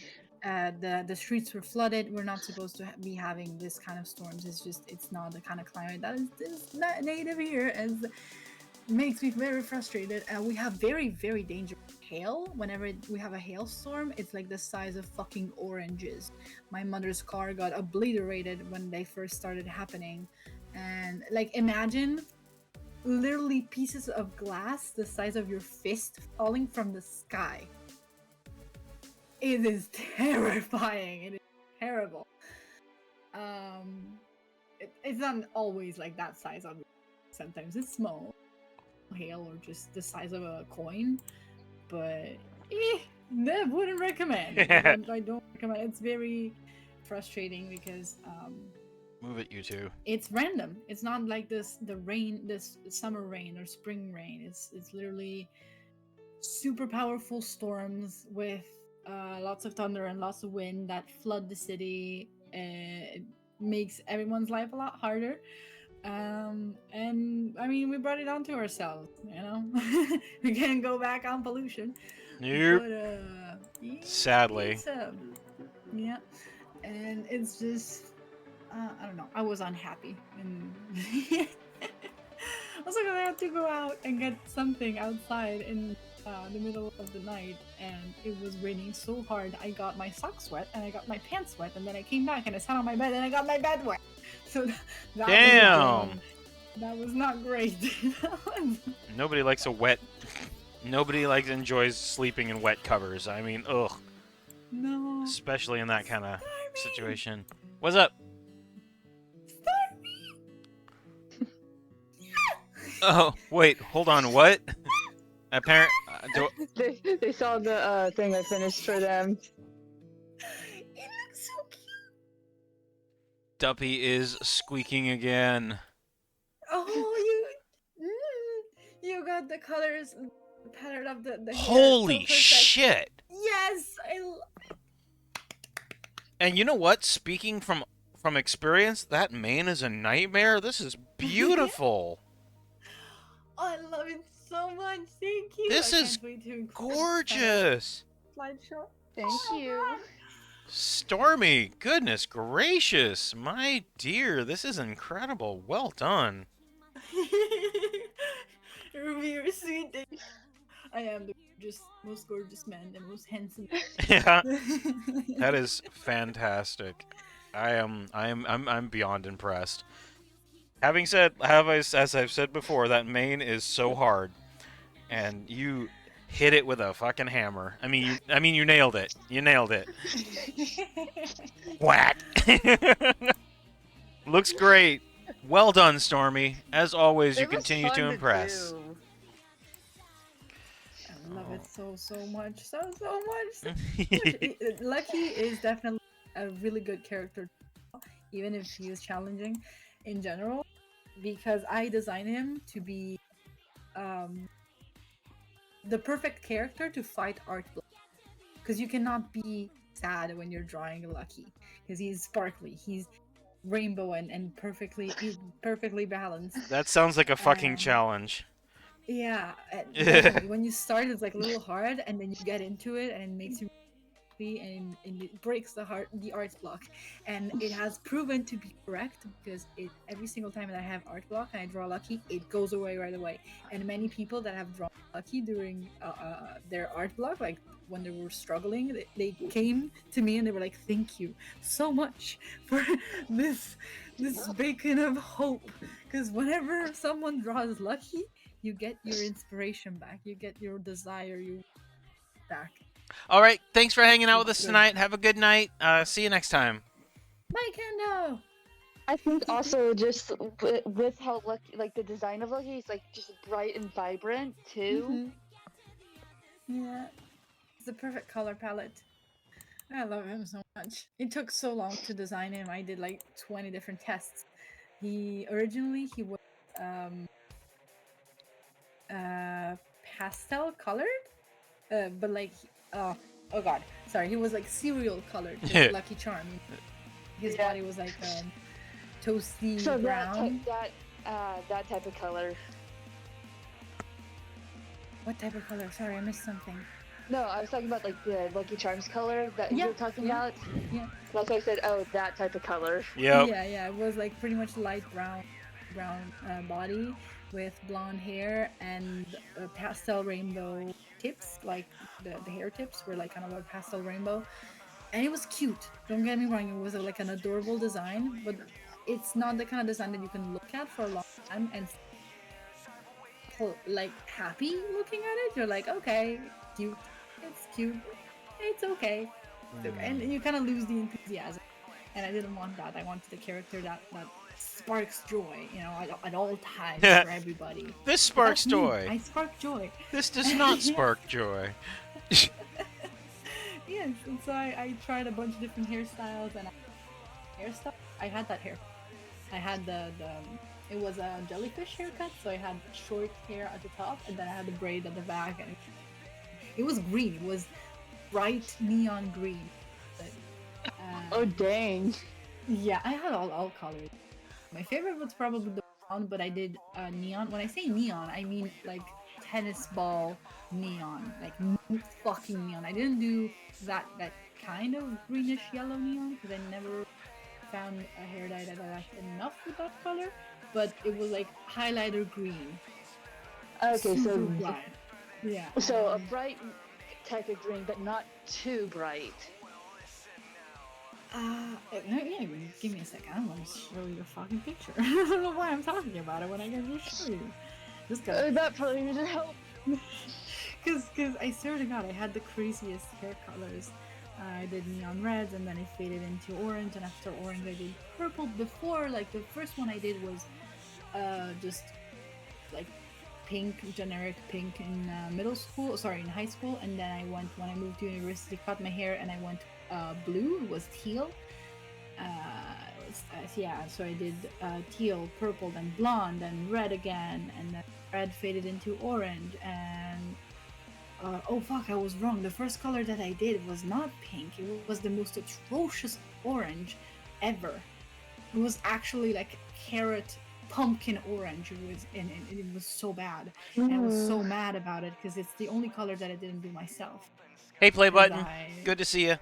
the streets were flooded. We're not supposed to be having this kind of storms. It's not the kind of climate that is not native here, and makes me very frustrated. And we have very, very dangerous hail. Whenever we have a hailstorm, it's like the size of fucking oranges. My mother's car got obliterated when they first started happening, and like imagine literally pieces of glass the size of your fist falling from the sky. It is terrifying. It is terrible. It's not always like that size. Sometimes it's small hail or just the size of a coin, but Wouldn't recommend. I don't recommend. It's very frustrating because Move it, you two. it's random. It's not like this summer rain or spring rain. It's literally super powerful storms with lots of thunder and lots of wind that flood the city. It makes everyone's life a lot harder. And I mean, we brought it onto ourselves. We can't go back on pollution. Nope. But yeah, Sadly. it's, yeah, and it's just I don't know. I was unhappy, and I was like, I had to go out and get something outside in the middle of the night, and it was raining so hard. I got my socks wet, and I got my pants wet, and then I came back and I sat on my bed, and I got my bed wet. So that Damn. that was not great. Nobody likes a wet. Nobody enjoys sleeping in wet covers. I mean, ugh. No. Especially in that kind of situation. What's up? Oh, wait, hold on, what? Apparent. They saw the thing I finished for them. It looks so cute. Duppy is squeaking again. Oh, you got the colors, the pattern of the hair, Holy so perfect. shit! Yes, And you know what? Speaking from experience, that mane is a nightmare. This is beautiful. Oh, I love it so much. Thank you. This I is can't wait to include gorgeous. slideshow. Thank you. Stormy, goodness gracious, my dear, this is incredible. Well done. Ruby, you're sweet. I am the most gorgeous man, the most handsome. Yeah, that is fantastic. I'm beyond impressed. Having said, as I've said before, that mane is so hard, and you hit it with a fucking hammer. I mean, you nailed it. You nailed it. Whack. Looks great. Well done, Stormy. As always, you It was continue fun to impress. do. I love it so much. So much. Lucky is definitely a really good character, even if he is challenging in general, because I designed him to be the perfect character to fight art block. Because you cannot be sad when you're drawing Lucky, because he's sparkly, he's rainbow and he's perfectly balanced. That sounds like a fucking Um, challenge. Yeah, definitely. When you start, it's like a little hard, and then you get into it, and it makes you happy, and it breaks the art block. And it has proven to be correct, because every single time that I have art block and I draw Lucky, it goes away right away. And many people that have drawn Lucky during their art block, like when they were struggling, they came to me and they were like, "Thank you so much for this beacon of hope." Because whenever someone draws Lucky, you get your inspiration back. You get your desire back. All right, thanks for hanging out with us tonight. Have a good night. See you next time. Bye, Kendo! I think also just with how Lucky, like the design of Lucky, is like just bright and vibrant too. Yeah. It's the perfect color palette. I love him so much. It took so long to design him. I did like 20 different tests. Originally he was pastel colored, but like oh god, sorry, he was like cereal colored, just Lucky Charm. His body was like toasty So brown. that type of color. What type of color? Sorry, I missed something. No, I was talking about like the Lucky Charms color that you were talking about. Yeah. That's why I said, oh, that type of color. Yep. Yeah, it was like pretty much light brown body with blonde hair and pastel rainbow tips, like the hair tips were like kind of a pastel rainbow, and it was cute. Don't get me wrong, it was like an adorable design, but it's not the kind of design that you can look at for a long time and like happy looking at it. You're like, okay, cute, it's cute, it's okay. And you kind of lose the enthusiasm, and I didn't want that. I wanted a character that sparks joy, at all times for everybody. This sparks That's me. joy. I spark joy. This does not spark joy. Yes, and so I tried a bunch of different hairstyles and hairstyle. I had that hair. I had the it was a jellyfish haircut, so I had short hair at the top, and then I had the braid at the back, and it was green. It was bright neon green. But, Oh dang. yeah, I had all colors. My favorite was probably the brown, but I did neon. When I say neon, I mean like tennis ball neon, like fucking neon. I didn't do that kind of greenish yellow neon because I never found a hair dye that I liked enough with that color. But it was like highlighter green, Okay, super bright. Yeah. so a bright type of green, but not too bright. Yeah, give me a second. I'm gonna show you a fucking picture. I don't know why I'm talking about it when I can just show you. Just go. That probably would help. Cause I swear to God, I had the craziest hair colors. I did neon reds, and then it faded into orange, and after orange, I did purple. Before, like the first one I did was, just like pink, generic pink in middle school. Sorry, in high school, and then I went when I moved to university, cut my hair, and I went blue. It was teal. Yeah, so I did teal, purple, then blonde, then red again, and then red faded into orange, and oh fuck, I was wrong. The first color that I did was not pink. It was the most atrocious orange ever. It was actually like carrot pumpkin orange. It was so bad. And I was so mad about it because it's the only color that I didn't do myself. Hey, Play 'Cause Button. Good to see you.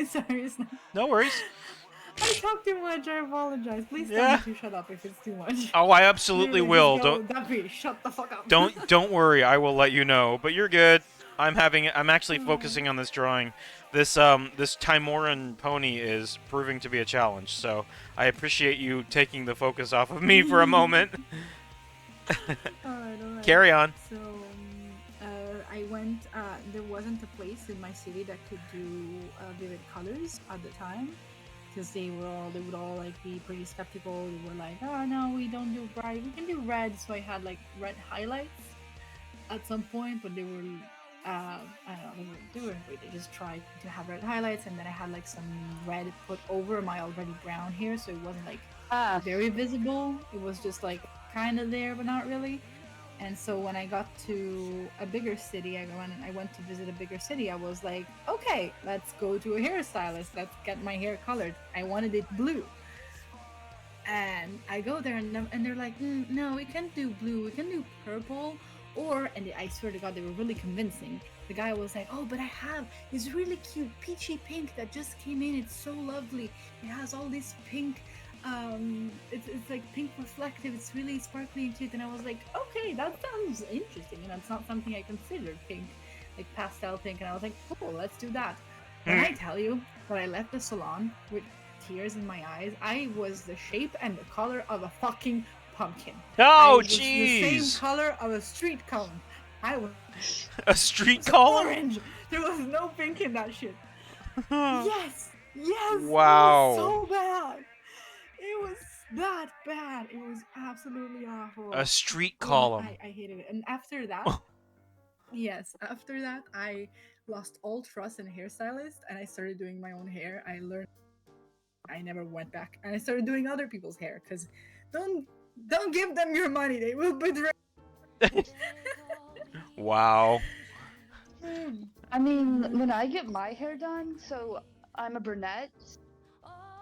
Sorry, it's not... No worries. I talk too much. I apologize. Please tell Yeah. me to shut up if it's too much. Oh, I absolutely Literally will. just go, Duffy, shut the fuck up. Don't worry. I will let you know. But you're good. I'm actually focusing on this drawing. This Timoran pony is proving to be a challenge. So I appreciate you taking the focus off of me for a moment. Alright. Carry on. So, I went, there wasn't a place in my city that could do vivid colors at the time. Because they would all like be pretty skeptical. They were like, oh no, we don't do bright, we can do red. So I had like red highlights at some point, but they were, I don't know, they weren't great. They just tried to have red highlights, and then I had like some red put over my already brown hair, so it wasn't like very visible. It was just like kind of there, but not really. And so when I got to a bigger city, I went to visit a bigger city. I was like, okay, let's go to a hairstylist. Let's get my hair colored. I wanted it blue. And I go there, and they're like, no, we can't do blue. We can do purple. And I swear to God, they were really convincing. The guy was like, oh, but I have this really cute peachy pink that just came in. It's so lovely. It has all this pink. It's like pink reflective. It's really sparkly and cute. And I was like, okay, that sounds interesting. And it's not something I considered pink, like pastel pink. And I was like, cool, let's do that. When I tell you that I left the salon with tears in my eyes, I was the shape and the color of a fucking pumpkin. Oh, jeez! The same color of a street cone. I was a street column. Orange. There was no pink in that shit. Yes. Wow. It was so bad. It was that bad. It was absolutely awful. A street column. I hated it. And after that, after that, I lost all trust in a hairstylist, and I started doing my own hair. I learned. I never went back, and I started doing other people's hair because don't give them your money. They will betray. Wow. I mean, when I get my hair done, so I'm a brunette,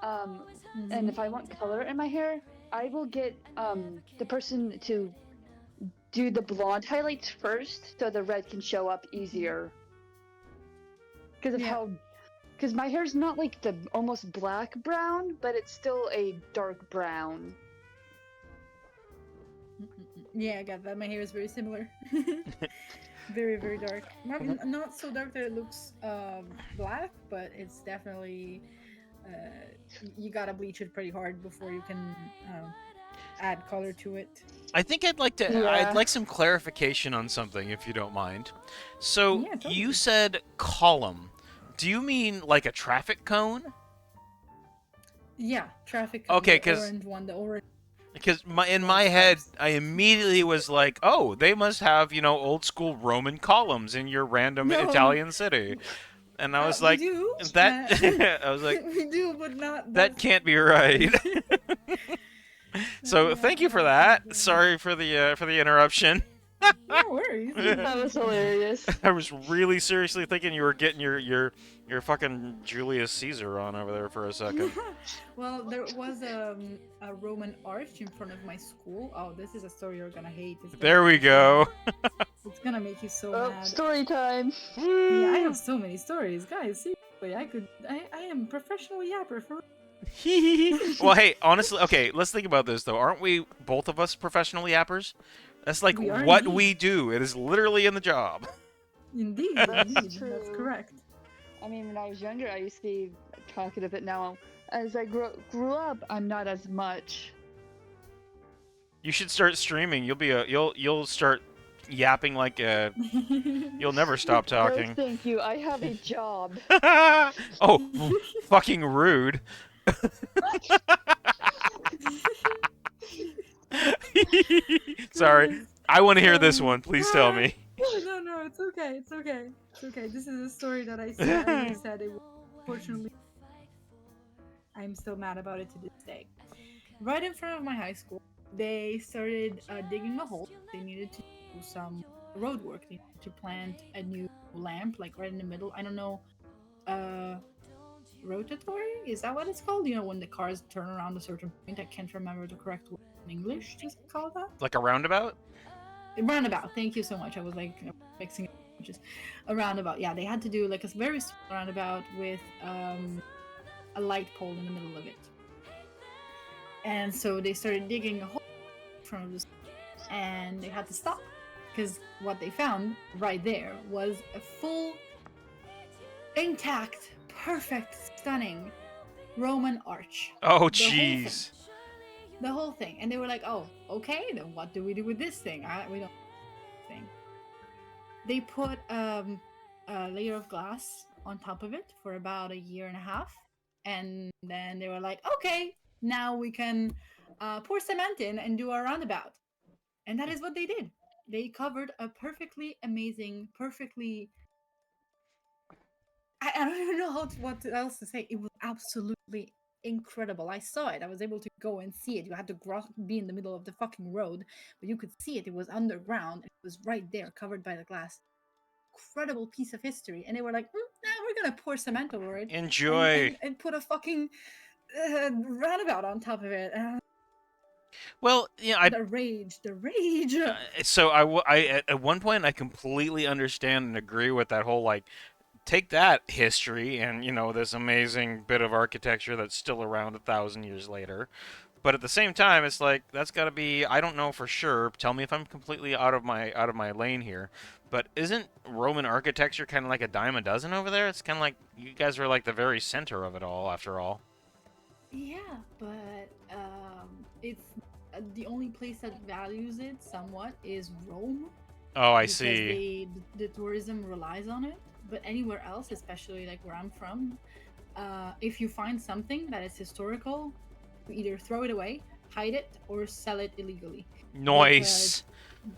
and if I want color in my hair, I will get the person to do the blonde highlights first, so the red can show up easier. Because my hair's not like the almost black brown, but it's still a dark brown. Yeah, I got that. My hair is very similar. Very, very dark. Not so dark that it looks black, but it's definitely you gotta bleach it pretty hard before you can add color to it. I think I'd like to. Yeah. I'd like some clarification on something, if you don't mind. So Yeah, totally. you said column. Do you mean like a traffic cone? Yeah, traffic. Okay, the 'cause- orange one, the orange. Because in my head, I immediately was like, "Oh, they must have old school Roman columns in your random No. Italian city." And I was We like, do. that. I was like, we do, but not. that can't be right. So thank you for that. Sorry for the interruption. No worries. That was hilarious. I was really seriously thinking you were getting your fucking Julius Caesar on over there for a second. Well, there was a Roman arch in front of my school. Oh, this is a story you're gonna hate. There we go. It's gonna make you so Oh, mad. story time. Yeah, I have so many stories, guys. Seriously, I am professional yapper for. Well, hey, honestly, okay, let's think about this though. Aren't we both of us professional yappers? That's like We are what indeed. we do. It is literally in the job. Indeed, That's indeed, true. that's correct. I mean, when I was younger, I used to be talkative, but now, as I grew up, I'm not as much. You should start streaming. You'll start yapping like you'll never stop No, talking. thank you. I have a job. Oh, fucking rude. Sorry. I want to hear this one. Please tell me. No, it's okay. It's okay. It's okay. This is a story that I said. I said it. Fortunately, I'm still mad about it to this day. Right in front of my high school, they started digging a hole. They needed to do some road work. They needed to plant a new lamp, like right in the middle. I don't know. Rotatory? Is that what it's called? You know, when the cars turn around a certain point. I can't remember the correct word in English to call that. Like a roundabout? A roundabout. Thank you so much. I was like mixing it. Just a roundabout. Yeah, they had to do like a very small roundabout with a light pole in the middle of it. And so they started digging a hole in front of the school, and they had to stop because what they found right there was a full, intact, perfect, stunning Roman arch. Oh, The whole jeez. The whole thing. And they were like, oh, okay, then what do we do with this thing? We don't thing. They put a layer of glass on top of it for about a year and a half. And then they were like, okay, now we can pour cement in and do our roundabout. And that is what they did. They covered a perfectly amazing, perfectly... I don't even know what else to say. It was absolutely incredible. I saw it. I was able to go and see it. You had to be in the middle of the fucking road, but you could see it. It was underground. It was right there, covered by the glass. Incredible piece of history. And they were like, now we're gonna pour cement over it. Enjoy. And put a fucking roundabout on top of it. Well, yeah, The rage. so I at one point I completely understand and agree with that whole like take that history and this amazing bit of architecture that's still around 1,000 years later. But at the same time, it's like that's got to be. I don't know for sure. Tell me if I'm completely out of my lane here. But isn't Roman architecture kind of like a dime a dozen over there? It's kind of like you guys are like the very center of it all, after all. Yeah, but it's the only place that values it somewhat is Rome. Oh, I because see. The tourism relies on it. But anywhere else, especially like where I'm from, if you find something that is historical, you either throw it away, hide it, or sell it illegally. Nice.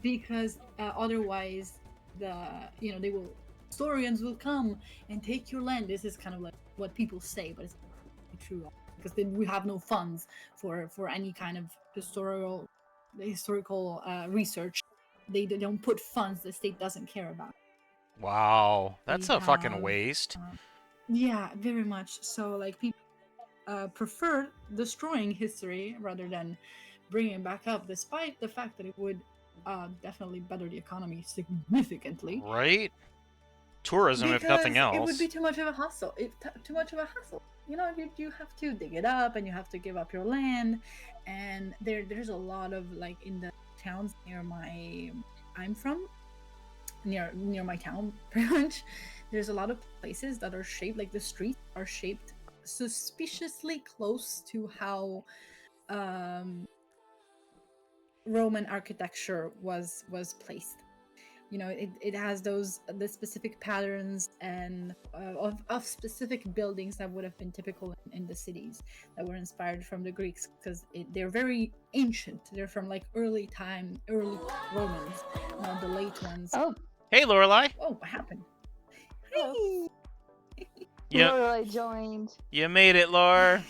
Because otherwise, they will historians will come and take your land. This is kind of like what people say, but it's not true because then we have no funds for any kind of historical research. They don't put funds. The state doesn't care about. Wow, that's a fucking have, waste. Yeah, very much. So, like, people prefer destroying history rather than bringing it back up, despite the fact that it would definitely better the economy significantly. Right? Tourism, if nothing else. It would be too much of a hassle. Too much of a hassle. You have to dig it up and you have to give up your land. And there's a lot of, like, in the towns near I'm from, near my town, pretty much, there's a lot of places that are shaped, like the streets are shaped suspiciously close to how Roman architecture was placed. It has the specific patterns and of specific buildings that would have been typical in the cities that were inspired from the Greeks, because they're very ancient. They're from like early Romans, not the late ones. Oh, Hey, Lorelai. Oh, what happened? Hello. Hey. Yep, Lorelai joined. you made it, Laura.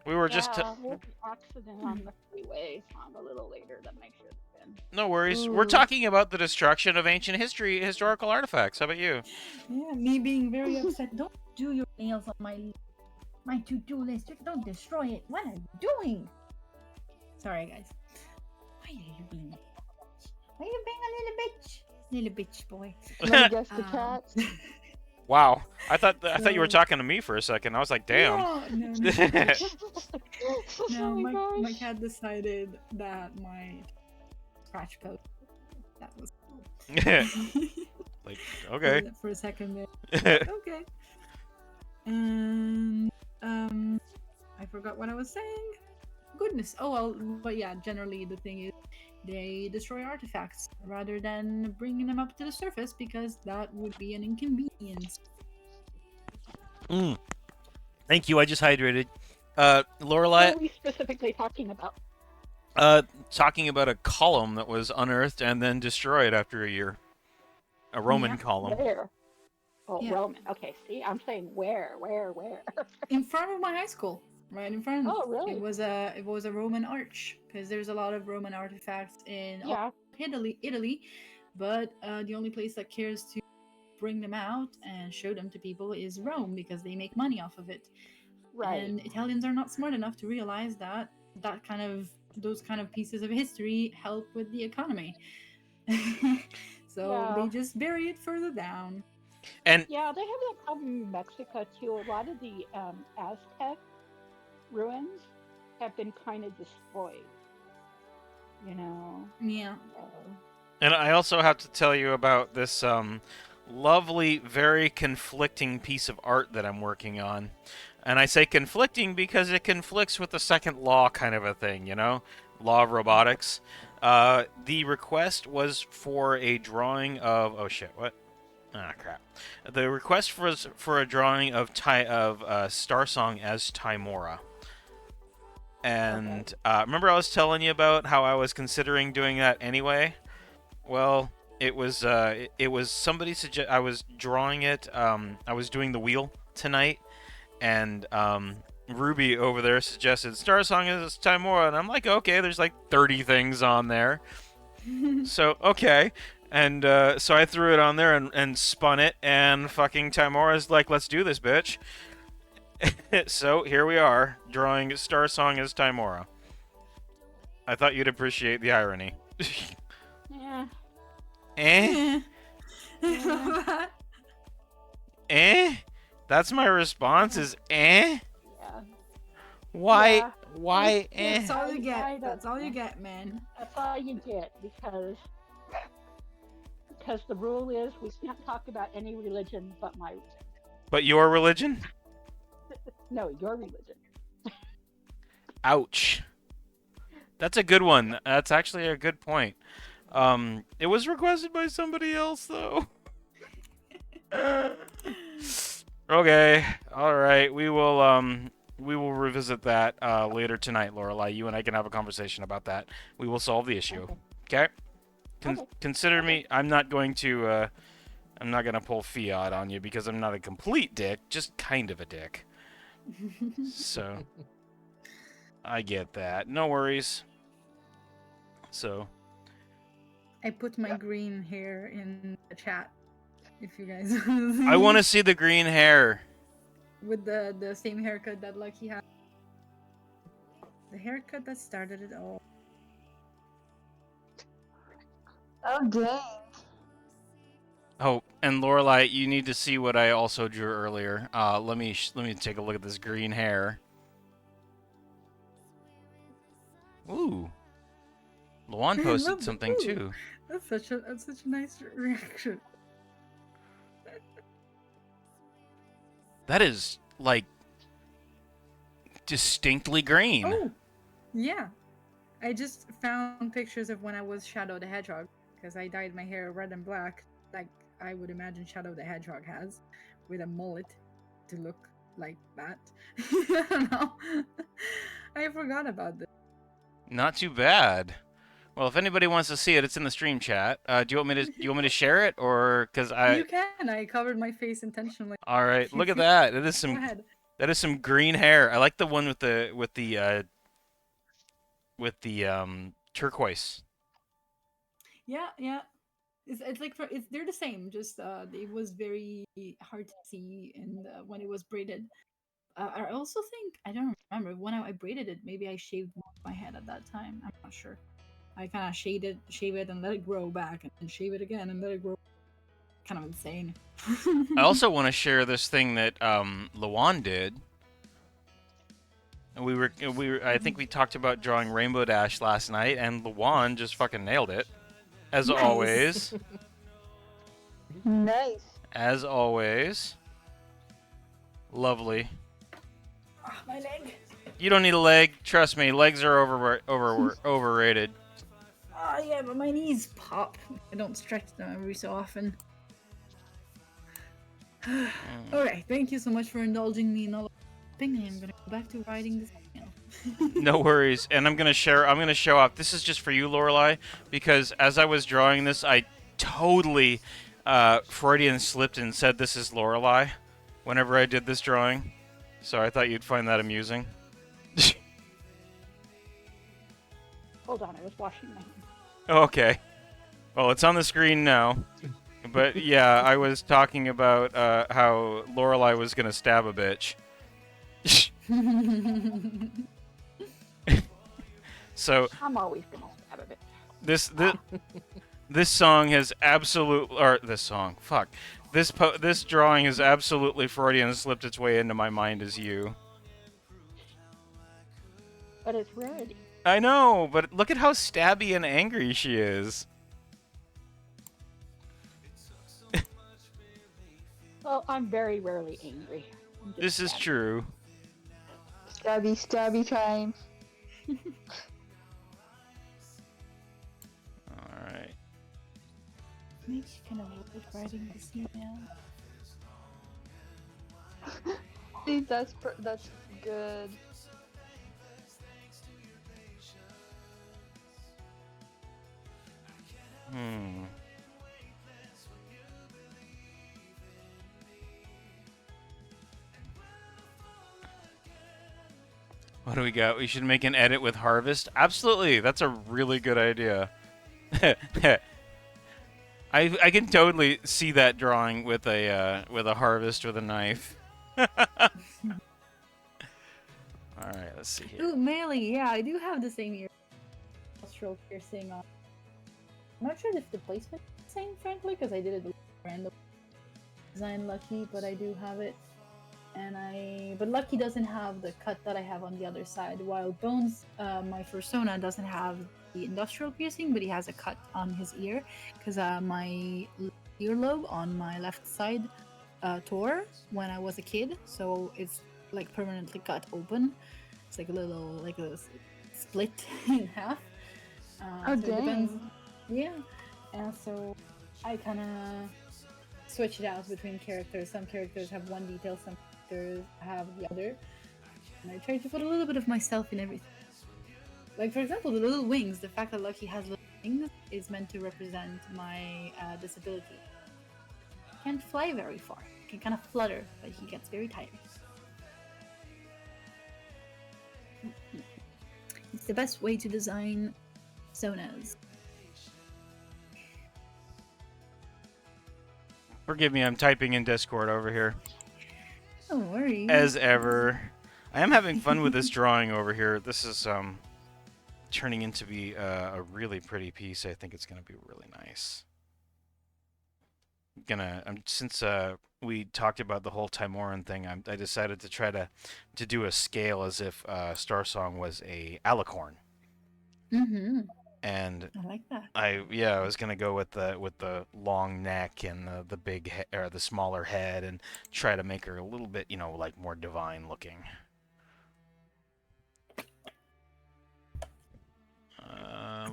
We were just Yeah, we had an accident on the freeway, so I'm a little later than I should have been. no worries. We're Ooh. talking about the destruction of ancient historical artifacts. How about you? Yeah, me being very upset. Don't do your nails on my to-do list. Don't destroy it. What are you doing? Sorry, guys. Why are you being a bitch? Why are you being a little bitch? Little bitch boy. Let me guess the Um, cats. Wow, I thought you were So- talking to me for a second. I was like, damn. No. Oh No, my my gosh. cat decided that my scratch post. That was Like, okay. for a second there. Okay. And I forgot what I was saying. Goodness. Oh well, but yeah, generally the thing is they destroy artifacts rather than bringing them up to the surface because that would be an inconvenience. Thank you. I just hydrated. What Lorelai, are we specifically talking about? talking about a column that was unearthed and then destroyed after a year. A Roman Yeah. column. Where? Oh, Yeah. Roman. Okay, see, I'm saying where? In front of my high school, right in front. Oh, really? It was a Roman arch because there's a lot of Roman artifacts in Yeah, Italy, but the only place that cares to bring them out and show them to people is Rome because they make money off of it. right. And Italians are not smart enough to realize that those kind of pieces of history help with the economy. So Yeah. they just bury it further down. And Yeah, they have that problem in Mexico too. A lot of the Aztec ruins have been kind of destroyed. You know. Yeah. and I also have to tell you about this lovely, very conflicting piece of art that I'm working on. And I say conflicting because it conflicts with the second law kind of a thing, you know? Law of robotics. The request was for a drawing of... Oh, shit, what? Ah, crap. The request was for a drawing of Star Song as Timora. And remember I was telling you about how I was considering doing that anyway? Well, it was somebody suggest I was drawing it. I was doing the wheel tonight, and Ruby over there suggested Star Song is Timora, and I'm like, okay, there's like 30 things on there, so okay, and so I threw it on there and spun it, and fucking Timora's like, let's do this, bitch. So here we are, drawing Star Song as Timora. I thought you'd appreciate the irony. Yeah. Eh? Eh? That's my response is eh? Yeah. Why? Yeah. Why eh? That's all you I get. don't That's all you know. get, man. That's all you get because the rule is we can't talk about any religion but my religion. But your religion? No, your religion. Ouch. That's a good one. That's actually a good point. It was requested by somebody else though. Okay. All right. We will revisit that later tonight, Lorelai. You and I can have a conversation about that. We will solve the issue. Okay? Okay. Consider me. I'm not going to pull fiat on you because I'm not a complete dick, just kind of a dick. So I get that. No worries. So I put my green hair in the chat. If you guys I want to see the green hair. with the same haircut that Lucky had. The haircut that started it all. Oh dang. Oh, and Lorelai, you need to see what I also drew earlier. Let me take a look at this green hair. Ooh. Luan I posted love the something ooh. too. That's such a nice reaction. That is like distinctly green. Oh, yeah. I just found pictures of when I was Shadow the Hedgehog because I dyed my hair red and black, like I would imagine Shadow the Hedgehog has, with a mullet to look like that. I don't know. I forgot about this. Not too bad. Well, if anybody wants to see it, it's in the stream chat. Do you want me to share it, or because I? You can. I covered my face intentionally. All right, look at You that. It is go some. ahead. That is some green hair. I like the one with the turquoise. Yeah, yeah. It's like they're the same. Just it was very hard to see, and when it was braided, I also think I don't remember when I braided it. Maybe I shaved my head at that time. I'm not sure. I kind of shave it, and let it grow back, and then shave it again and let it grow. Kind of insane. I also want to share this thing that Lawan did. I think we talked about drawing Rainbow Dash last night, and Lawan just fucking nailed it, as Nice. always. Nice. As always. Lovely. Ah, my leg. You don't need a leg. Trust me, legs are overrated. Oh yeah, but my knees pop. I don't stretch them every so often. Alright, thank you so much for indulging me in all thing. I'm gonna go back to writing this email. No worries. And I'm gonna show off. This is just for you, Lorelai, because as I was drawing this, I totally Freudian slipped and said this is Lorelai whenever I did this drawing. So I thought you'd find that amusing. Hold on, I was washing my hands. Okay. Well, it's on the screen now. But yeah, I was talking about how Lorelai was gonna stab a bitch. So I'm always gonna stab a bit. this song has this drawing has absolutely Freudian slipped its way into my mind as you. But it's rarity. I know, but look at how stabby and angry she is. Well, I'm very rarely angry. I'm just This is sad. true. Stabby, stabby time. Alright. Maybe you can avoid writing this email. See, that's good. What do we got? We should make an edit with Harvest? Absolutely, that's a really good idea. I can totally see that drawing with a harvest with a knife. Alright, let's see here. Ooh, Melee, yeah, I do have the same ear. Nostril piercing on. I'm not sure if the placement is the same, frankly, because I did it random design Lucky, but I do have it. But Lucky doesn't have the cut that I have on the other side, while Bones, my Fursona, doesn't have the industrial piercing, but he has a cut on his ear, because my earlobe on my left side tore when I was a kid, so it's like permanently cut open. It's like a split in half. Oh, so it depends. dang. Yeah, and so I kind of switch it out between characters. Some characters have one detail, some characters have the other, and I try to put a little bit of myself in everything. Like, for example, the little wings. The fact that Lucky has little wings is meant to represent my disability. He can't fly very far. He can kind of flutter, but he gets very tired. It's the best way to design zonas. Forgive me, I'm typing in Discord over here. Don't worry. As ever. I am having fun with this drawing over here. This is turning into be a really pretty piece. I think it's gonna be really nice. Since we talked about the whole Timoran thing, I decided to try to do a scale as if Star Song was a alicorn. Mm-hmm. And I like that. I was gonna go with the long neck and the big or the smaller head and try to make her a little bit, like more divine looking.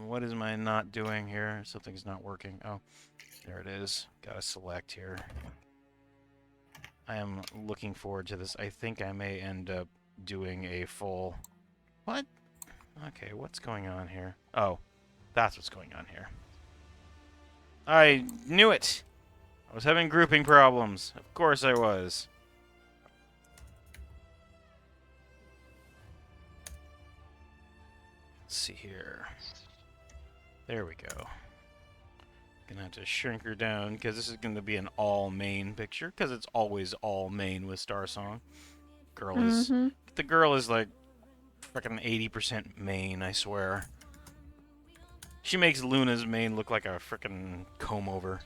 What is my not doing here? Something's not working. Oh, there it is. Gotta select here. I am looking forward to this. I think I may end up doing a full... What? Okay, what's going on here? Oh. That's what's going on here. I knew it! I was having grouping problems. Of course I was. Let's see here. There we go. Gonna have to shrink her down because this is gonna be an all main picture because it's always all main with Star Song. The girl is like freaking 80% main, I swear. She makes Luna's main look like a freaking comb over.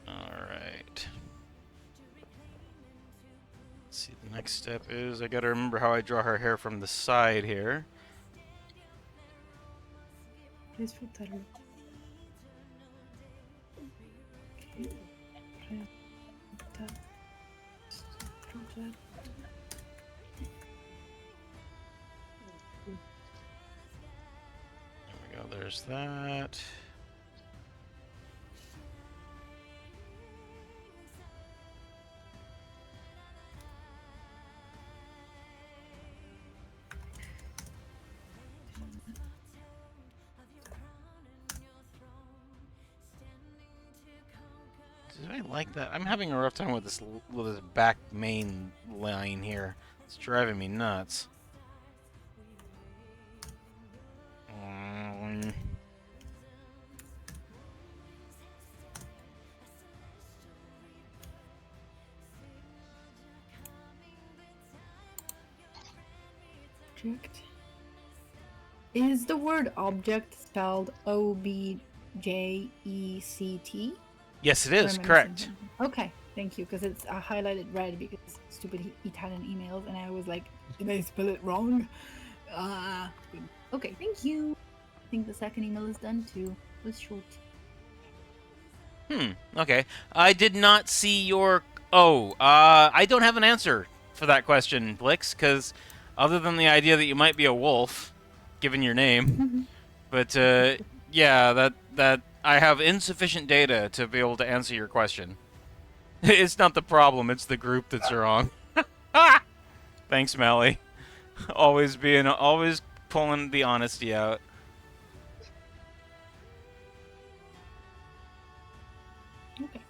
Alright. Let's see, the next step is I gotta remember how I draw her hair from the side here. Disfrútalo. There we go, there's that. Did I like that? I'm having a rough time with this back main line here. It's driving me nuts. Object. Is the word object spelled O-B-J-E-C-T? Yes, it Or is. am I Correct. missing something? Okay, thank you, because it's highlighted red because stupid Italian emails, and I was like, did I spell it wrong? Good. Okay, thank you. I think the second email is done too. It was short. Okay. I did not see your... Oh, I don't have an answer for that question, Blix, because other than the idea that you might be a wolf, given your name, but yeah, that I have insufficient data to be able to answer your question. It's not the problem, it's the group that's wrong. Thanks, Melly. Always pulling the honesty out. Okay.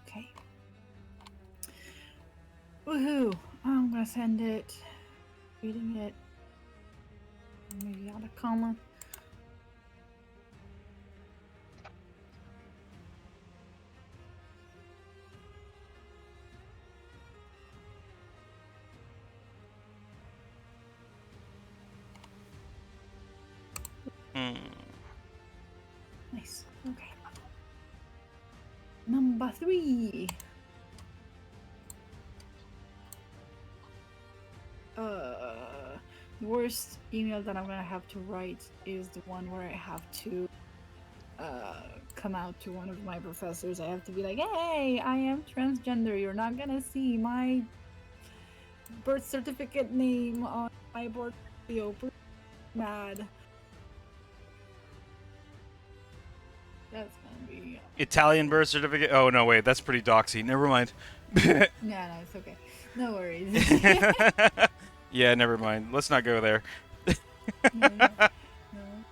Okay. Woohoo! I'm gonna send it. Reading it. Maybe out a comma. Nice. Okay. Number 3. The worst email that I'm gonna have to write is the one where I have to come out to one of my professors. I have to be like, hey, I am transgender. You're not gonna see my birth certificate name on my portfolio. Mad. That's gonna be... Italian birth certificate? Oh, no, wait, that's pretty doxy. Never mind. No, it's okay. No worries. Yeah, never mind. Let's not go there. No.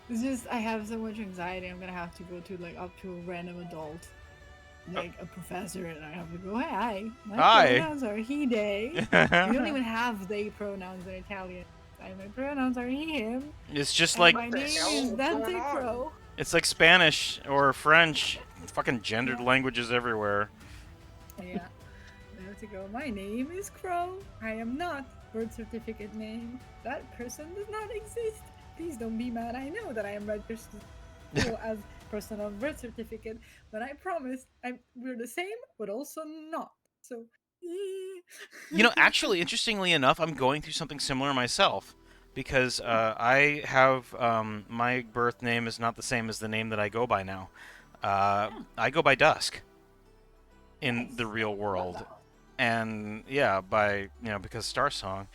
It's just I have so much anxiety. I'm gonna have to go to like up to a random adult, like a professor, and I have to go, "Hi, my Hi." pronouns are he, they." We don't even have they pronouns in Italian. My pronouns are he, him. It's just And like my name hell is is Dante going on? Pro. it's like Spanish or French. Fucking gendered Yeah. languages everywhere. Yeah. I have to go. My name is Crow. I am not birth certificate name. That person does not exist. Please don't be mad. I know that I am registered as person on birth certificate, but I promise we're the same, but also not. So You know, actually, interestingly enough, I'm going through something similar myself because I have my birth name is not the same as the name that I go by now. I go by Dusk in Nice. the real Love world, that. and yeah, because Star Song.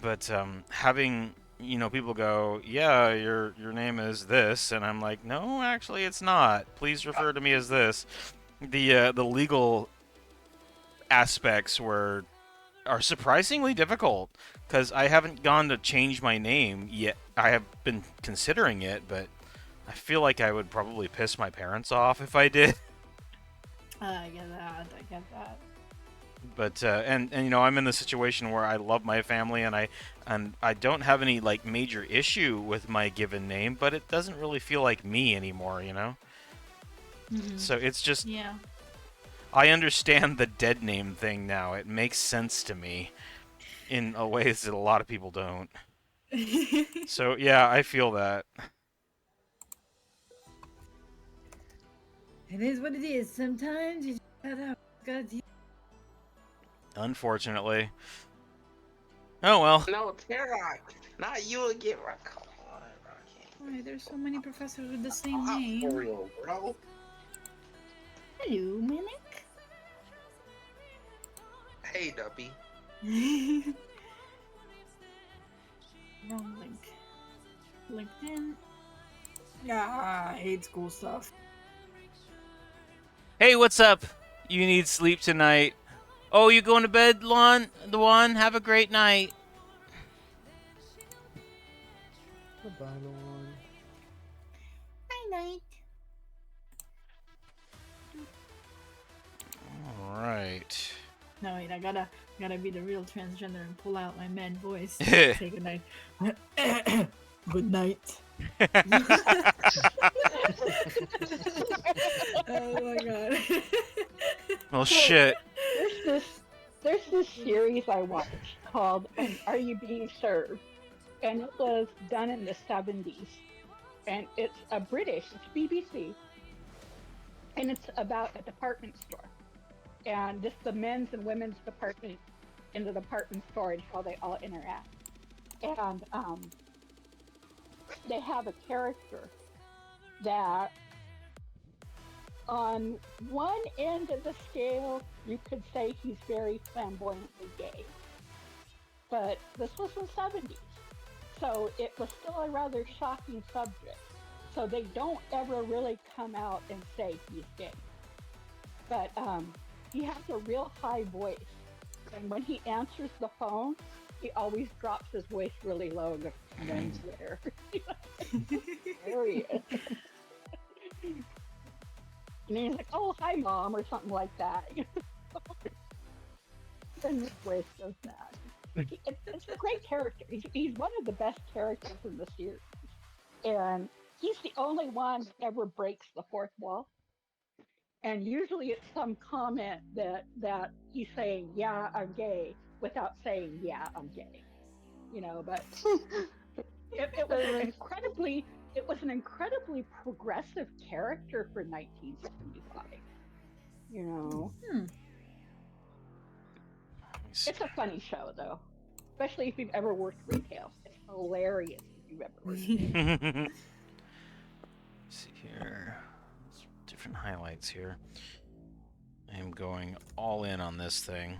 But having people go, yeah, your name is this, and I'm like, no, actually, it's not. Please refer to me as this. The legal aspects are surprisingly difficult because I haven't gone to change my name yet. I have been considering it, but I feel like I would probably piss my parents off if I did. I get that. I get that. But and I'm in the situation where I love my family and I don't have any like major issue with my given name, but it doesn't really feel like me anymore. So it's just Yeah. I understand the dead name thing now. It makes sense to me in a ways that a lot of people don't. So yeah, I feel that. It is what it is. Sometimes you just gotta deal. Unfortunately. Oh well. No, Terra, not you again, bro. Come on, bro. I can't. Why, there's so many professors with the same Not for name. real, bro. Hello, Mimic. Hey, Duppy. Wrong link. LinkedIn. Yeah, I hate school stuff. Hey, what's up? You need sleep tonight. Oh, you going to bed, Lon? The one? Have a great night. Goodbye, Lon. Night night. All right. No, wait, I gotta be the real transgender and pull out my man voice. Oh Say good night. Good night. Oh my god. well, shit. There's this series I watched called Are You Being Served? And it was done in the 70s. And it's it's BBC, and it's about a department store. And this the men's and women's department in the department store and how they all interact. And they have a character that on one end of the scale you could say he's very flamboyantly gay. But this was the 70s. So it was still a rather shocking subject. So they don't ever really come out and say he's gay. But he has a real high voice. And when he answers the phone, he always drops his voice really low and goes, "Men's wear." There he is. And he's like, "Oh, hi, Mom," or something like that. And his voice does that. It's a great character. He's one of the best characters in the series. And he's the only one that ever breaks the fourth wall. And usually it's some comment that he's saying, "Yeah, I'm gay," without saying, "Yeah, I'm gay." But it was an incredibly progressive character for 1975. You know, it's a funny show though, especially if you've ever worked retail. It's hilarious if you've ever worked. Let's see here. Different highlights here. I am going all in on this thing.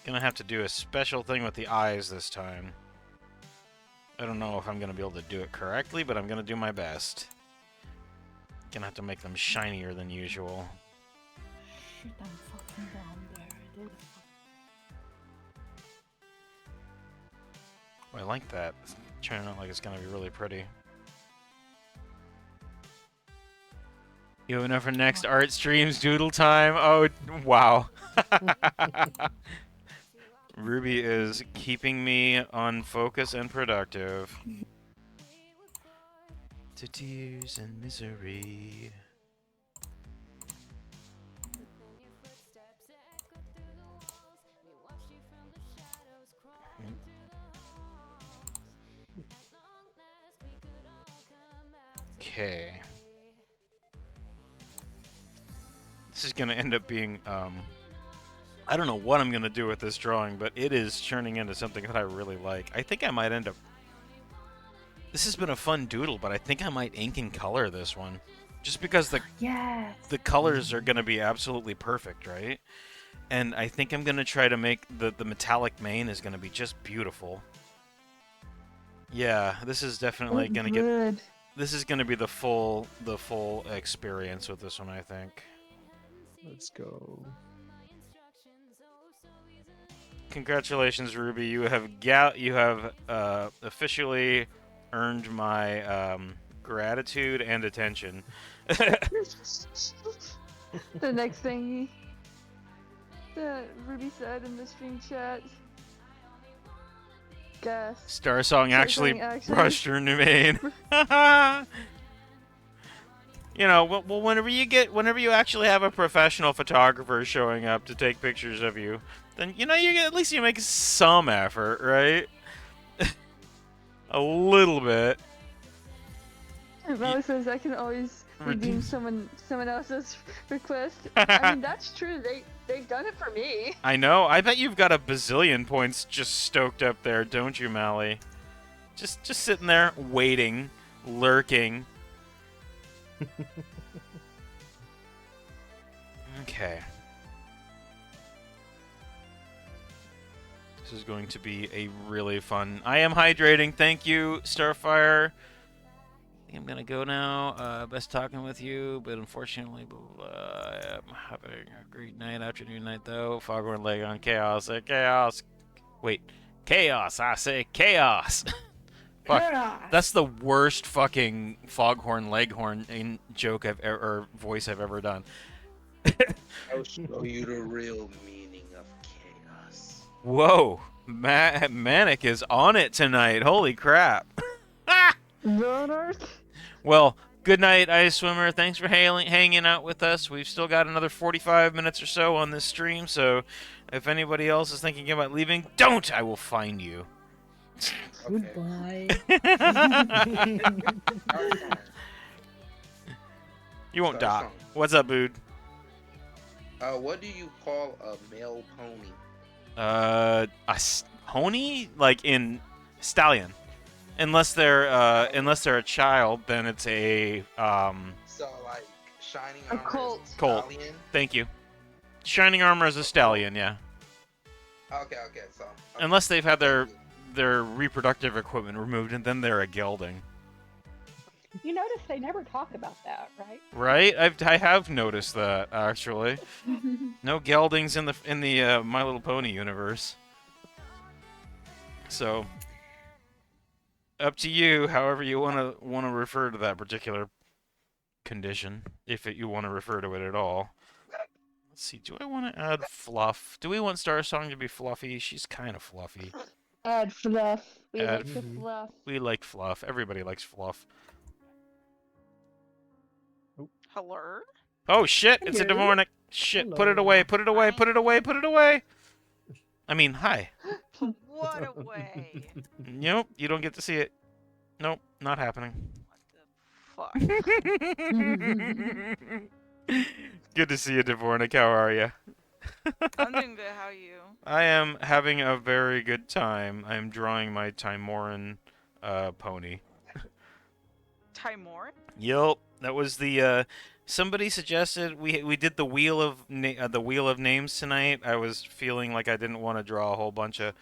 Gonna have to do a special thing with the eyes this time. I don't know if I'm gonna be able to do it correctly, but I'm gonna do my best. Gonna have to make them shinier than usual. Shit, I'm fucking down there. Oh, I like that. It's turning out like it's gonna be really pretty. You have enough for next art streams doodle time? Oh, wow. Ruby is keeping me on focus and productive. To tears and misery. Okay. This is gonna end up being, I don't know what I'm gonna do with this drawing, but it is turning into something that I really like. I think I might end up... This has been a fun doodle, but I think I might ink and color this one. Just because Yes. the colors are gonna be absolutely perfect, right? And I think I'm gonna try to make the metallic mane is gonna be just beautiful. Yeah, this is definitely gonna get... Good. This is gonna be the full experience with this one, I think. Let's go. Congratulations, Ruby. You have officially earned my gratitude and attention. The next thing that Ruby said in the stream chat. Gas. Star Song actually brushed her new mane. You know, well, whenever you actually have a professional photographer showing up to take pictures of you, then you know at least you make some effort, right? A little bit. Molly says I can always redeem someone else's request. I mean that's true. They've done it for me. I know. I bet you've got a bazillion points just stoked up there, don't you, Mally? Just sitting there waiting, lurking. Okay. This is going to be a really fun... I am hydrating. Thank you, Starfire. I think I'm going to go now. Best talking with you, but unfortunately, I am having a great night, afternoon, night, though. Foghorn leg on chaos. Chaos. Wait. Chaos. I say chaos. Fuck. That's the worst fucking Foghorn Leghorn joke or voice I've ever done. I'll show you the real meaning of chaos. Whoa. Manic is on it tonight. Holy crap. Well, good night, Ice Swimmer. Thanks for hanging out with us. We've still got another 45 minutes or so on this stream, so if anybody else is thinking about leaving, don't! I will find you. Goodbye. You won't die. Song. What's up, dude? What do you call a male pony? A pony? Like in stallion. Unless they're a child, then it's a So like shining A armor colt. is a Colt. stallion? Thank you. Shining armor is a stallion, yeah. Okay, so Unless they've had their reproductive equipment removed, and then they're a gelding. You notice they never talk about that, right? Right? I have noticed that actually. No geldings in the My Little Pony universe. So up to you, however you want to refer to that particular condition, if you want to refer to it at all. Let's see. Do I want to add fluff? Do we want Star Song to be fluffy? She's kind of fluffy. Add fluff. We Add like the fluff. We like fluff. Everybody likes fluff. Hello? Oh shit! It's a Hello. Dvornik. Shit! Hello. Put it away! Put it away! Put it away! Put it away! I mean, hi. What a way. Nope, you don't get to see it. Nope, not happening. What the fuck? Good to see you, Dvornik. How are you? I'm doing good. How are you? I am having a very good time. I am drawing my Timoran pony. Timoran? Yep, that was the. Somebody suggested we did the wheel of names tonight. I was feeling like I didn't want to draw a whole bunch of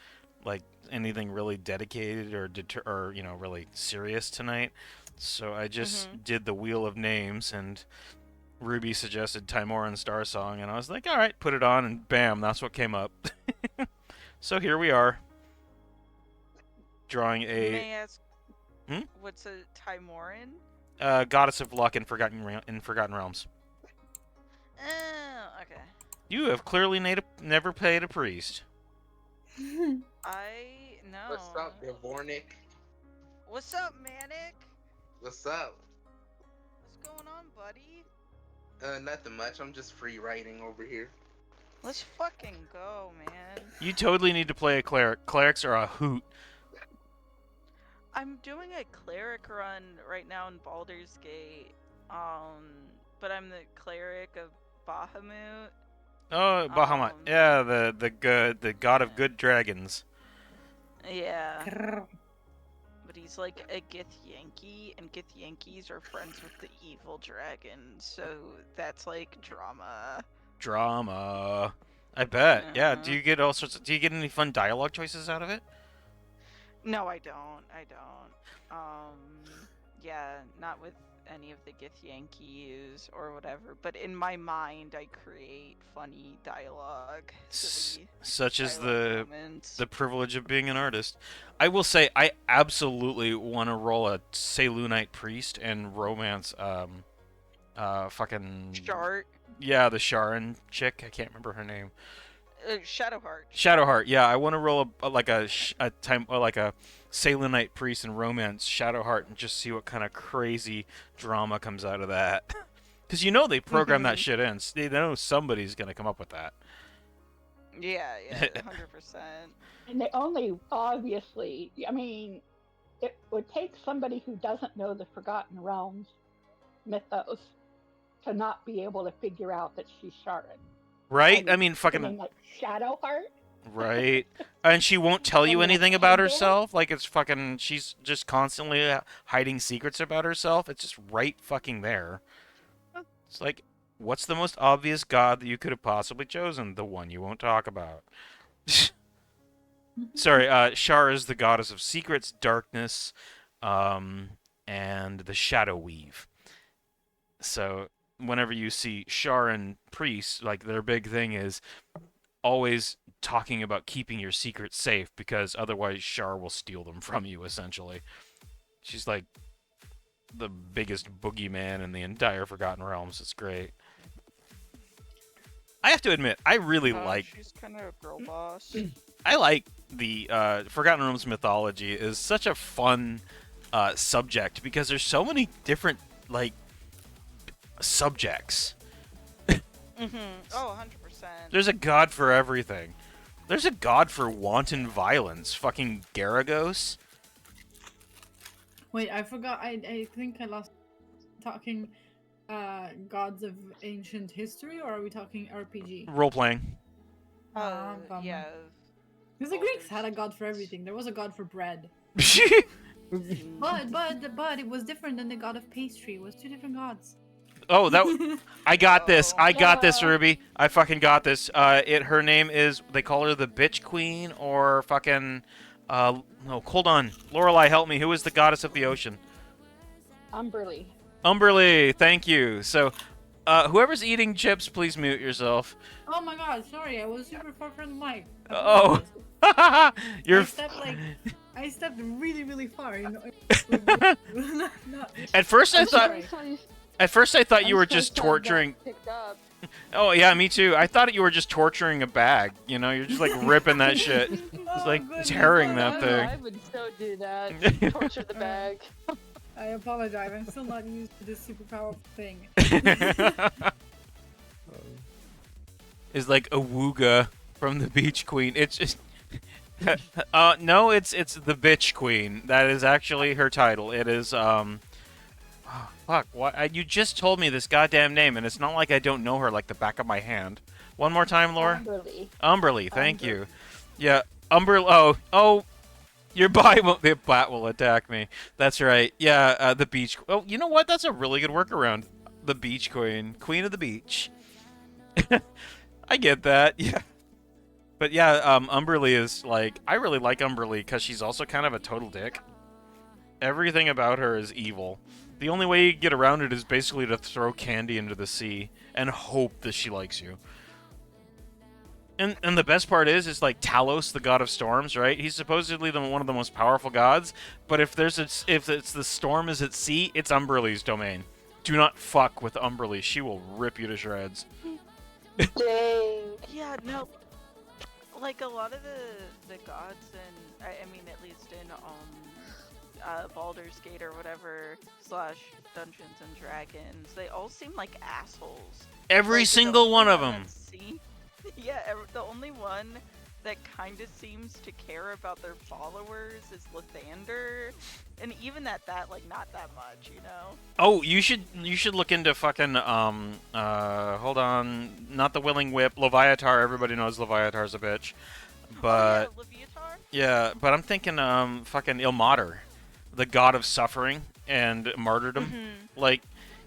like anything really dedicated or really serious tonight. So I just did the wheel of names, and Ruby suggested Timoran Star Song, and I was like, all right, put it on, and bam, that's what came up. So here we are, drawing May I a ask, what's a Timoran? goddess of luck in Forgotten Realms. Oh, okay. You have clearly never played a priest. No. what's up, Dvornik? What's up, Manic? What's up? What's going on, buddy? Nothing much. I'm just free writing over here. Let's fucking go, man. You totally need to play a cleric. Clerics are a hoot. I'm doing a cleric run right now in Baldur's Gate. But I'm the cleric of Bahamut. Oh, Bahamut. Yeah, the god of good dragons. Yeah. But he's like a Githyanki, and Githyankis are friends with the evil dragon, so that's like drama. Drama. I bet. Yeah. Do Uh-huh. you get all sorts of? Do you get any fun dialogue choices out of it? No, I don't. I don't. Yeah, not with any of the Githyankis or whatever. But in my mind, I create funny dialogue, silly Such as dialogue moments. the privilege of being an artist. I will say I absolutely want to roll a Selunite priest and romance fucking Shart, yeah, the Sharon chick. I can't remember her name. Shadowheart. Shadowheart. Yeah, I want to roll a time or like a Selunite priest and romance Shadowheart and just see what kind of crazy drama comes out of that. Because you know they program that shit in. They know somebody's gonna come up with that. Yeah, 100%. And they only obviously, I mean, it would take somebody who doesn't know the Forgotten Realms mythos to not be able to figure out that she's Sharon. Right? I mean, fucking like Shadowheart. right. And she won't tell you And, like, anything about headband? herself. Like it's fucking. She's just constantly hiding secrets about herself. It's just right fucking there. It's like, what's the most obvious god that you could have possibly chosen? The one you won't talk about. Sorry, Shar is the goddess of secrets, darkness, and the shadow weave. So whenever you see Shar and priests, like their big thing is always talking about keeping your secrets safe because otherwise Shar will steal them from you, essentially. She's like the biggest boogeyman in the entire Forgotten Realms. It's great. I have to admit, I really like. She's kind of a girl boss. I like the Forgotten Realms mythology is such a fun subject because there's so many different like subjects. Oh, 100%. There's a god for everything. There's a god for wanton violence. Fucking Garagos. Wait, I forgot. I think I lost talking gods of ancient history, or are we talking RPG? Role playing. Bummer. Yeah. Because the Greeks had a god for everything. There was a god for bread. But it was different than the god of pastry. It was two different gods. Oh, that I got this. I got this, Yeah. Ruby. I fucking got this. Her name is, they call her the bitch queen or fucking no, hold on. Lorelei, help me. Who is the goddess of the ocean? Umberly. Umberly, thank you. So, whoever's eating chips, please mute yourself. Oh my god, sorry, I was super far from the mic. Oh. You're I stepped really, really far. You know? At first I I'm thought sorry. At first I thought I'm you were so just sad that torturing. picked up. Oh yeah, me too. I thought you were just torturing a bag. You know, you're just like ripping that shit. It's like tearing that I thing. would so do that. Torture the bag. I apologize. I'm still not used to this super powerful thing. Is like a wooga from the Beach Queen. It's just no, it's the Bitch Queen. That is actually her title. It is oh, fuck, what you just told me this goddamn name and it's not like I don't know her like the back of my hand. One more time, Laura. Umberly. Umberly, thank you. Yeah, oh, your the bat will attack me. That's right. Yeah, the beach. Oh, you know what? That's a really good workaround. The Beach Queen, Queen of the Beach. I get that. Yeah. But yeah, Umberly is like, I really like Umberly because she's also kind of a total dick. Everything about her is evil. The only way you get around it is basically to throw candy into the sea and hope that she likes you. And the best part is like Talos, the god of storms, right? He's supposedly one of the most powerful gods, but if it's the storm is at sea, it's Umberly's domain. Do not fuck with Umberly; she will rip you to shreds. Dang. Yeah, no. Like a lot of the gods and I mean at least in Baldur's Gate or whatever / Dungeons and Dragons, they all seem like assholes. Every Like, the single only one of them. Yeah, the only one that kind of seems to care about their followers is Lathander, and even at that, like, not that much, you know. Oh, you should look into fucking hold on, not the Willing Whip, Leviatar. Everybody knows Leviatar's a bitch, but Oh yeah, Leviatar. yeah, but I'm thinking fucking Ilmater, the god of suffering and martyrdom. Like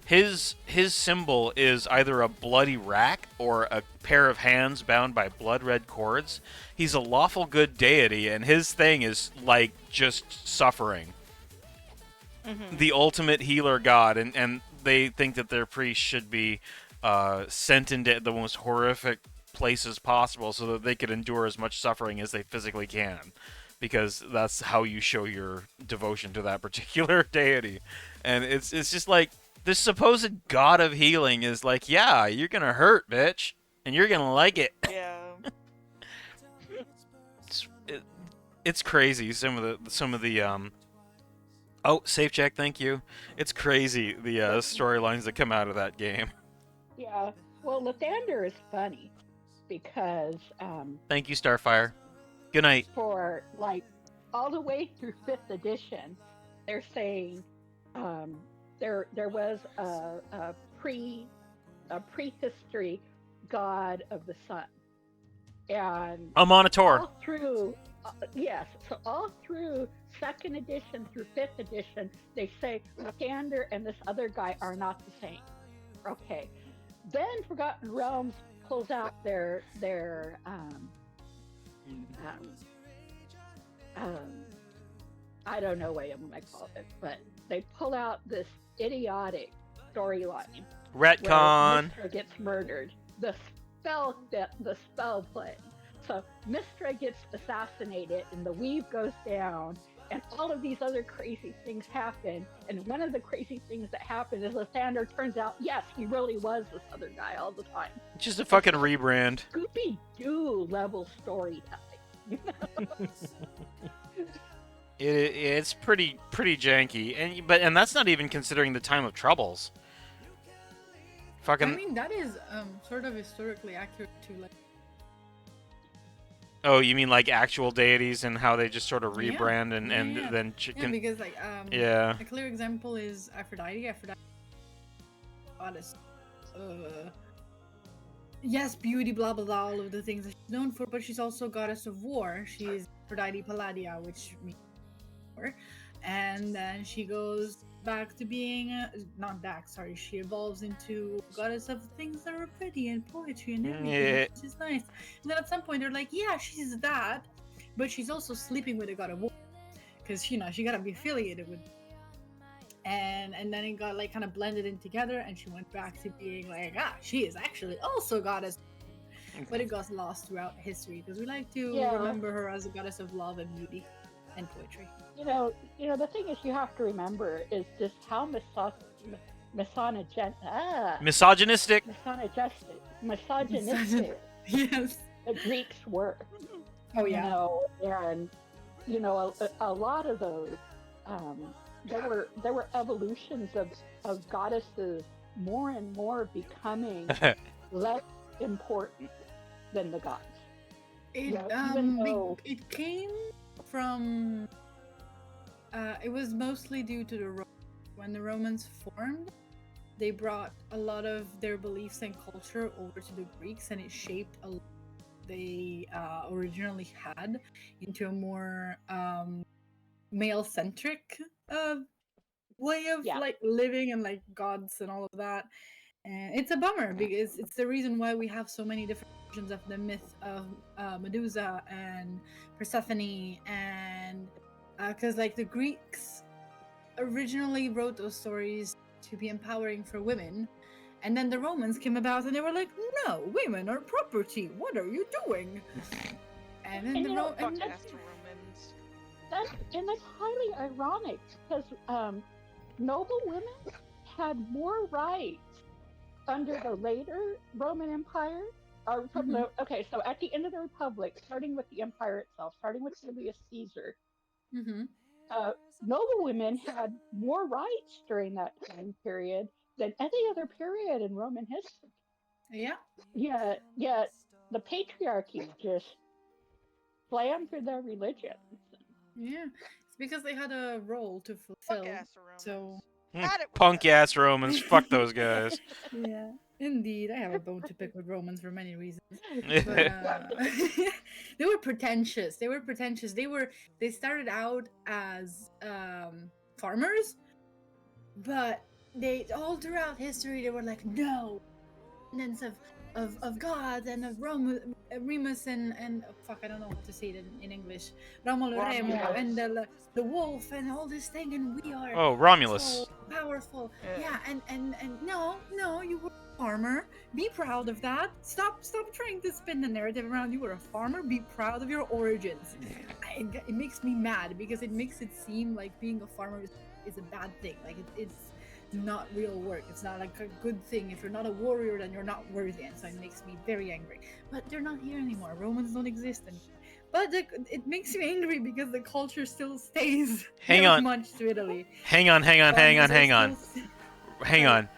his symbol is either a bloody rack or a pair of hands bound by blood red cords. He's a lawful good deity, and his thing is like just suffering. The ultimate healer god, and they think that their priests should be sent into the most horrific places possible so that they could endure as much suffering as they physically can, because that's how you show your devotion to that particular deity. And it's just like this supposed god of healing is like, yeah, you're gonna hurt, bitch, and you're gonna like it. Yeah. It's crazy. Some of the oh, safe check, thank you. It's crazy the storylines that come out of that game. Yeah. Well, Lathander is funny because Thank you, Starfire. Good night. for like all the way through 5th edition, they're saying there was a prehistory god of the sun, and A Monitor. all through yes, so all through 2nd edition through 5th edition, they say Lathander and this other guy are not the same. Okay, then Forgotten Realms pulls out their I don't know what I'm gonna call it, but they pull out this idiotic storyline where Retcon. Mystra gets murdered. The spell play. So Mystra gets assassinated, and the weave goes down, and all of these other crazy things happen. And one of the crazy things that happen is Lathander turns out, yes, he really was this other guy all the time. Just a fucking rebrand. Scooby Doo level storytelling. It's pretty janky, and that's not even considering the time of troubles. Fucking. I mean, that is sort of historically accurate to like. Oh, you mean like actual deities and how they just sort of Yeah. rebrand and Yeah. then Yeah, because like yeah. a clear example is Aphrodite. Aphrodite, goddess. Yes, beauty, blah blah blah, all of the things that she's known for, but she's also goddess of war. She's Aphrodite Palladia, which means war, and then she goes back to being not back. Sorry, she evolves into goddess of things that are pretty and poetry and everything, Yeah. which is nice. And then at some point they're like, yeah, she's that, but she's also sleeping with a god of war because she gotta be affiliated with. And then it got like kind of blended in together, and she went back to being like, she is actually also goddess. But it got lost throughout history because we like to remember her as a goddess of love and beauty and poetry. The thing is, you have to remember is just how misogynistic Yes. the Greeks were. Oh yeah. And a lot of those there were evolutions of goddesses more and more becoming less important than the gods. It came from it was mostly due to the when the Romans formed, they brought a lot of their beliefs and culture over to the Greeks, and it shaped a lot they originally had into a more male-centric way of like living and like gods and all of that. And it's a bummer because it's the reason why we have so many different versions of the myth of Medusa and Persephone, and because like the Greeks originally wrote those stories to be empowering for women, and then the Romans came about and they were like, no, women are property, what are you doing? And then that's highly ironic because noble women had more rights under the later Roman Empire. Okay, so at the end of the Republic, starting with the Empire itself, starting with Julius Caesar, noble women had more rights during that time period than any other period in Roman history. Yeah. Yeah, the patriarchy just slammed for their religion. Yeah, it's because they had a role to fulfill. Fuck ass So Romans. Had it with Punk them. ass Romans. Fuck those guys. yeah, indeed, I have a bone to pick with Romans for many reasons. But they were pretentious. They were pretentious. They started out as farmers, but they all throughout history they were like, no, of God and of Remus and fuck, I don't know what to say it in English. Romolo Remo Romulus. and the wolf and all this thing, and we are Oh, Romulus. so powerful. Yeah. Yeah, and no, you were a farmer. Be proud of that. Stop trying to spin the narrative around. You were a farmer. Be proud of your origins. It makes me mad because it makes it seem like being a farmer is a bad thing. Like it's not real work. It's not like a good thing. If you're not a warrior, then you're not worthy, and so it makes me very angry. But they're not here anymore. Romans don't exist anymore. But it makes me angry because the culture still stays Hang very on. much to Italy. Hang on. Hang on.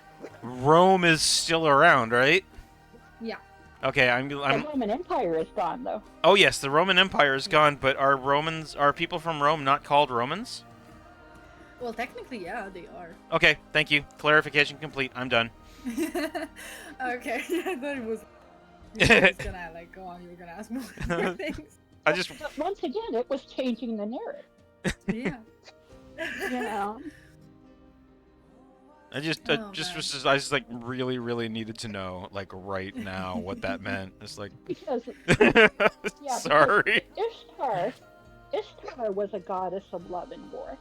Rome is still around, right? Yeah. Okay, The Roman Empire is gone, though. Oh yes, the Roman Empire is gone, but are people from Rome not called Romans? Well, technically, yeah, they are. Okay, thank you. Clarification complete. I'm done. Okay, I thought it was. You were gonna like go on. You were gonna ask more things. I just But once again, it was changing the narrative. Yeah. You know, I just like really needed to know like right now what that meant. It's like because yeah, sorry. Ishtar was a goddess of love and war.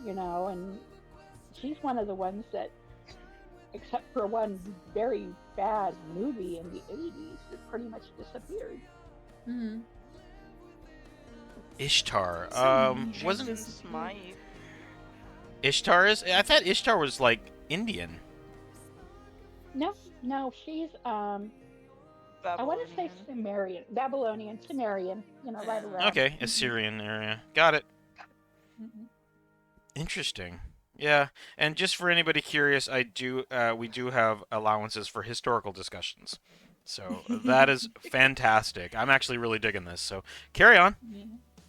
You know, and she's one of the ones that, except for one very bad movie in the 80s, it pretty much disappeared. Mm-hmm. Ishtar. Wasn't Just- Smythe. Ishtar is? I thought Ishtar was like Indian. No, she's I want to say Babylonian, Sumerian, you know, right around. Okay, Assyrian area. Got it. Mhm. Interesting. Yeah, and just for anybody curious, we do have allowances for historical discussions. So that is fantastic. I'm actually really digging this. So carry on. Yeah.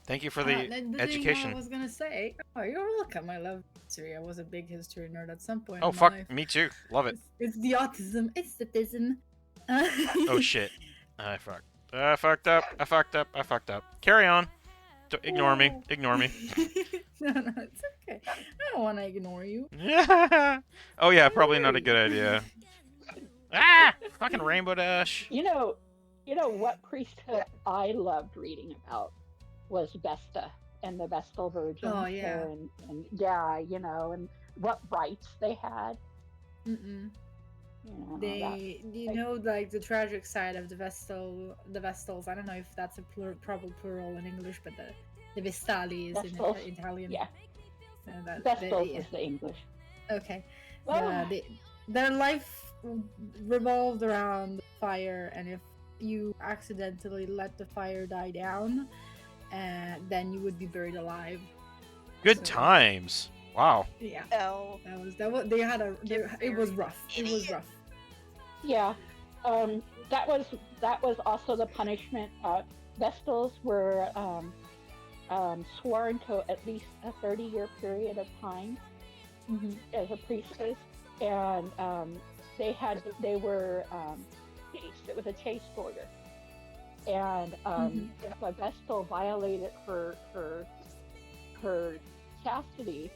Thank you for the thing education. I was gonna say, oh, you're welcome. I love history. I was a big history nerd at some point. Oh in my fuck, life. me too. Love it. It's the autism. It's the tism. Oh shit. I fucked up. Carry on. Ignore me. Ignore me. No, it's okay. I don't want to ignore you. Oh yeah, probably not a good idea. Ah! Fucking Rainbow Dash. You know what priesthood I loved reading about was Vesta and the Vestal Virgins. Oh, yeah. And yeah, you know, and what rights they had. Mm-mm. You know, You know, like the tragic side of the Vestals. I don't know if that's a proper plural in English, but the Vestali is Vestals. in Italian. Yeah. Vestals Vestals is the English. Okay. Oh. Their life revolved around fire, and if you accidentally let the fire die down, then you would be buried alive. Good So- times. Wow. Yeah. L. That was they had a they, it was rough. It was rough. Yeah, that was also the punishment. Vestals were sworn to at least a 30-year period of time as a priestess, and they were chaste. It was a chaste order, and if a Vestal violated her chastity,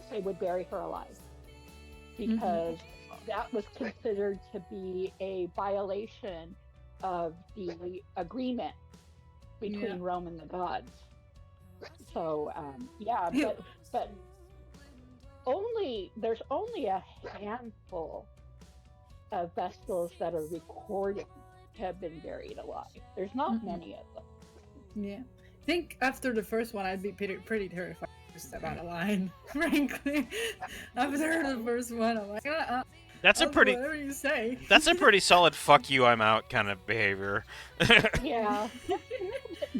they would bury her alive because that was considered to be a violation of the agreement between Rome and the gods. So but there's only a handful of Vestals that are recorded to have been buried alive. There's not many of them. Yeah. I think after the first one, I'd be pretty terrified to step out of line. Frankly, after the first one, I'm like, That's a I'll do pretty. whatever you say. That's a pretty solid "fuck you, I'm out" kind of behavior. Yeah,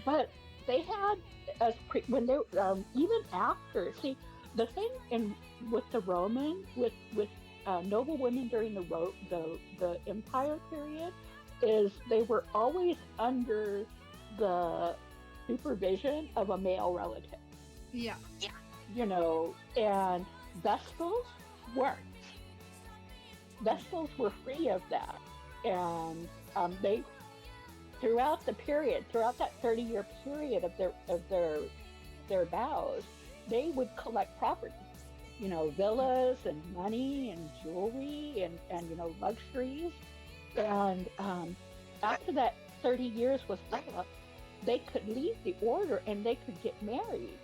but they had when they even after. See, the thing with the Roman with noble women during the Empire period is they were always under the supervision of a male relative. Yeah. And Vestals weren't. Vestals were free of that, and they throughout that 30-year period of their vows, they would collect property, villas and money and jewelry and luxuries, and after that 30 years was up, they could leave the order and they could get married.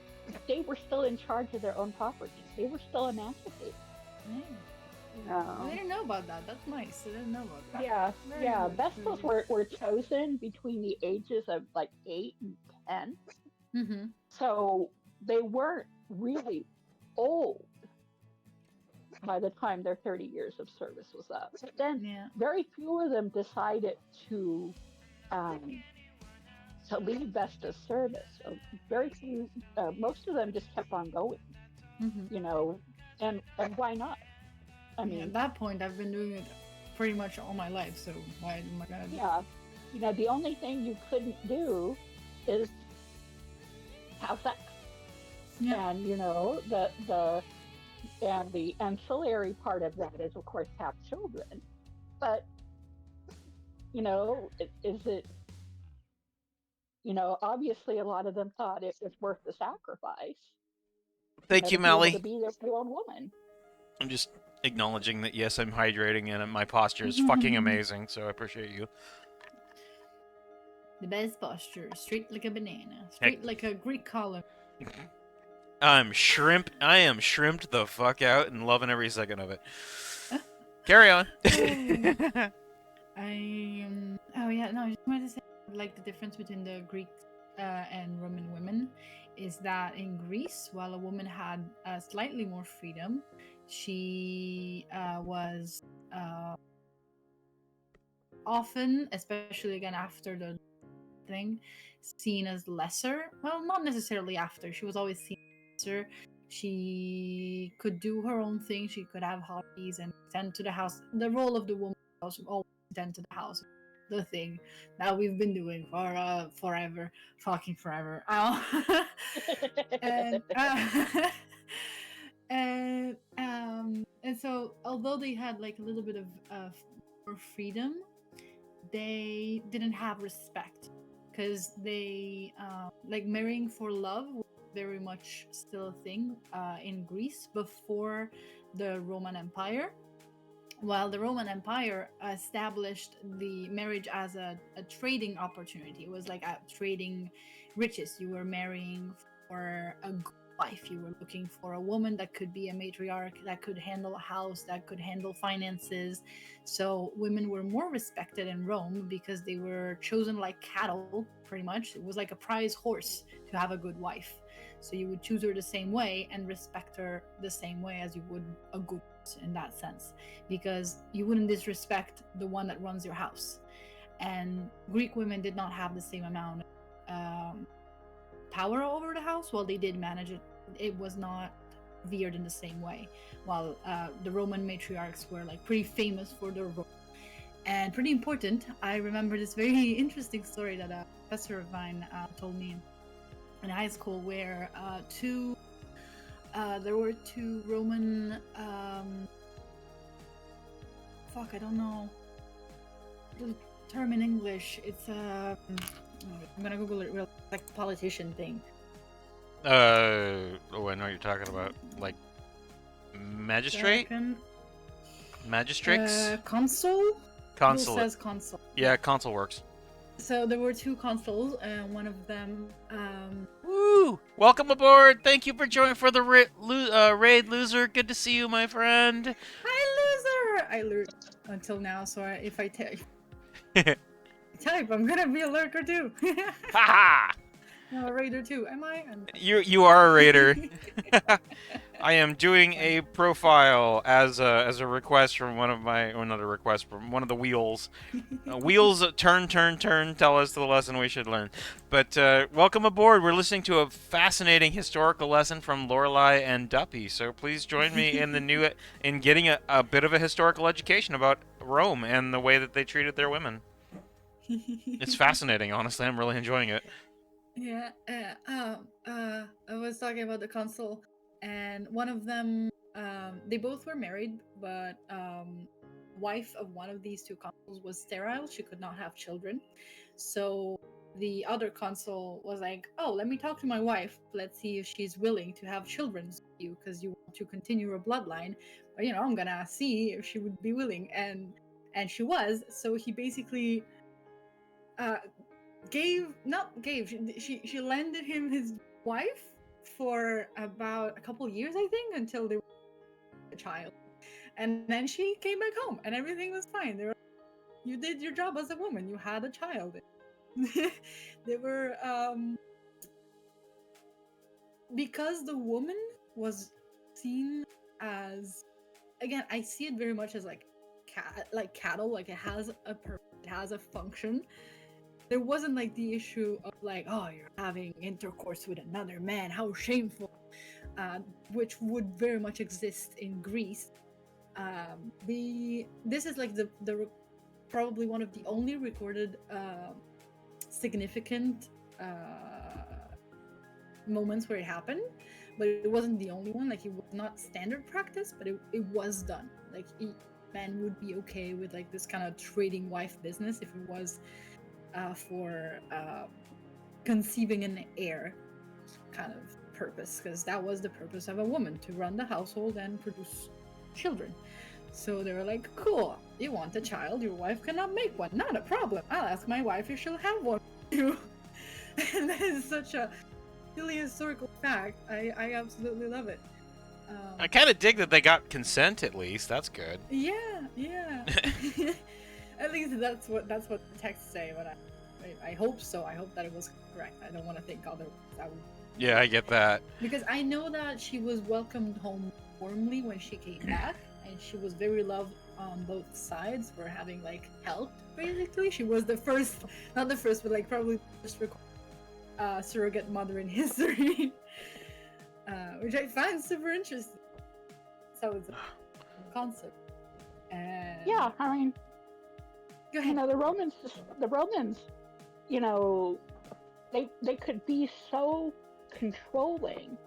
They were still in charge of their own property. They were still emancipated. I didn't know about that. That's nice. I didn't know about that. Yeah. Vestals were chosen between the ages of like 8 and 10. Mm-hmm. So they weren't really old by the time their 30 years of service was up. But then very few of them decided to leave Vesta's service. So very few, most of them just kept on going. And why not? I mean, at that point, I've been doing it pretty much all my life, so why am I gonna do Yeah. The only thing you couldn't do is have sex. Yeah. And, the ancillary part of that is, of course, have children. But, is it, obviously a lot of them thought it was worth the sacrifice. Thank you, to be able Melly. to be their own woman. I'm just acknowledging that, yes, I'm hydrating and my posture is fucking amazing, so I appreciate you. The best posture, straight like a banana, straight like a Greek column. I am shrimped the fuck out and loving every second of it. Carry on. I just wanted to say, like, the difference between the Greek and Roman women is that in Greece, while a woman had slightly more freedom, she was often, especially again after the thing, seen as lesser. Well, not necessarily after. She was always seen as lesser. She could do her own thing. She could have hobbies and tend to the house. The role of the woman was always tend to the house. The thing that we've been doing for forever, fucking forever. And so, although they had like a little bit of more freedom, they didn't have respect, because they like marrying for love was very much still a thing in Greece before the Roman Empire. While the Roman Empire established the marriage as a trading opportunity. It was like a trading riches. You were marrying for a good wife. You were looking for a woman that could be a matriarch, that could handle a house, that could handle finances. So women were more respected in Rome because they were chosen like cattle, pretty much. It was like a prize horse to have a good wife. So you would choose her the same way and respect her the same way as you would a good horse in that sense, because you wouldn't disrespect the one that runs your house. And Greek women did not have the same amount of power over the house. While they did manage it, it was not veered in the same way. While the Roman matriarchs were like pretty famous for their role and pretty important. I remember this very interesting story that a professor of mine told me in high school, where there were two Roman I don't know the term in English. It's I'm gonna Google it real, like politician thing. I know what you're talking about. Like magistrate? Magistrates? Consul? Consul. Who says consul? Yeah, consul works. So there were two consuls, and one of them Woo! Welcome aboard! Thank you for joining for the raid, loser. Good to see you, my friend. Hi, loser! I learned until now, so if I type, I'm gonna be a lurker too. Ha! I'm a raider too. Am I? You are a raider. I am doing a profile as a request from one of my, or not a request, from one of the wheels. Wheels turn, tell us the lesson we should learn. But welcome aboard. We're listening to a fascinating historical lesson from Lorelai and Duppy. So please join me in getting a bit of a historical education about Rome and the way that they treated their women. It's fascinating, honestly. I'm really enjoying it. Yeah. I was talking about the console, and one of them, they both were married, but wife of one of these two consoles was sterile. She could not have children, so the other console was like, "Oh, let me talk to my wife. Let's see if she's willing to have children with you because you want to continue a bloodline. But, I'm gonna see if she would be willing." And she was. So he basically uh, she lended him his wife for about a couple years, I think, until they were a child, and then she came back home and everything was fine. They were, you did your job as a woman, you had a child. They were because the woman was seen as, again, I see it very much as like cattle, like it has a purpose, it has a function. There wasn't like the issue of like, oh, you're having intercourse with another man, how shameful, which would very much exist in Greece. This is like the probably one of the only recorded significant moments where it happened, but it wasn't the only one. Like, it was not standard practice, but it was done. Like, men would be okay with like this kind of trading wife business if it was for conceiving an heir kind of purpose, because that was the purpose of a woman, to run the household and produce children. So they were like, cool, you want a child, your wife cannot make one, not a problem, I'll ask my wife if she'll have one for you. And that is such a silly historical fact. I absolutely love it. I kind of dig that they got consent at least. That's good. Yeah. At least that's what the texts say, but I hope so. I hope that it was correct. I don't want to think otherwise. Yeah, I get that. Because I know that she was welcomed home warmly when she came back, and she was very loved on both sides for having like helped. Basically, she was the first, not the first, but like probably the first surrogate mother in history, which I find super interesting. So it's a concept. And Yeah, I mean, go ahead. the Romans, they could be so controlling,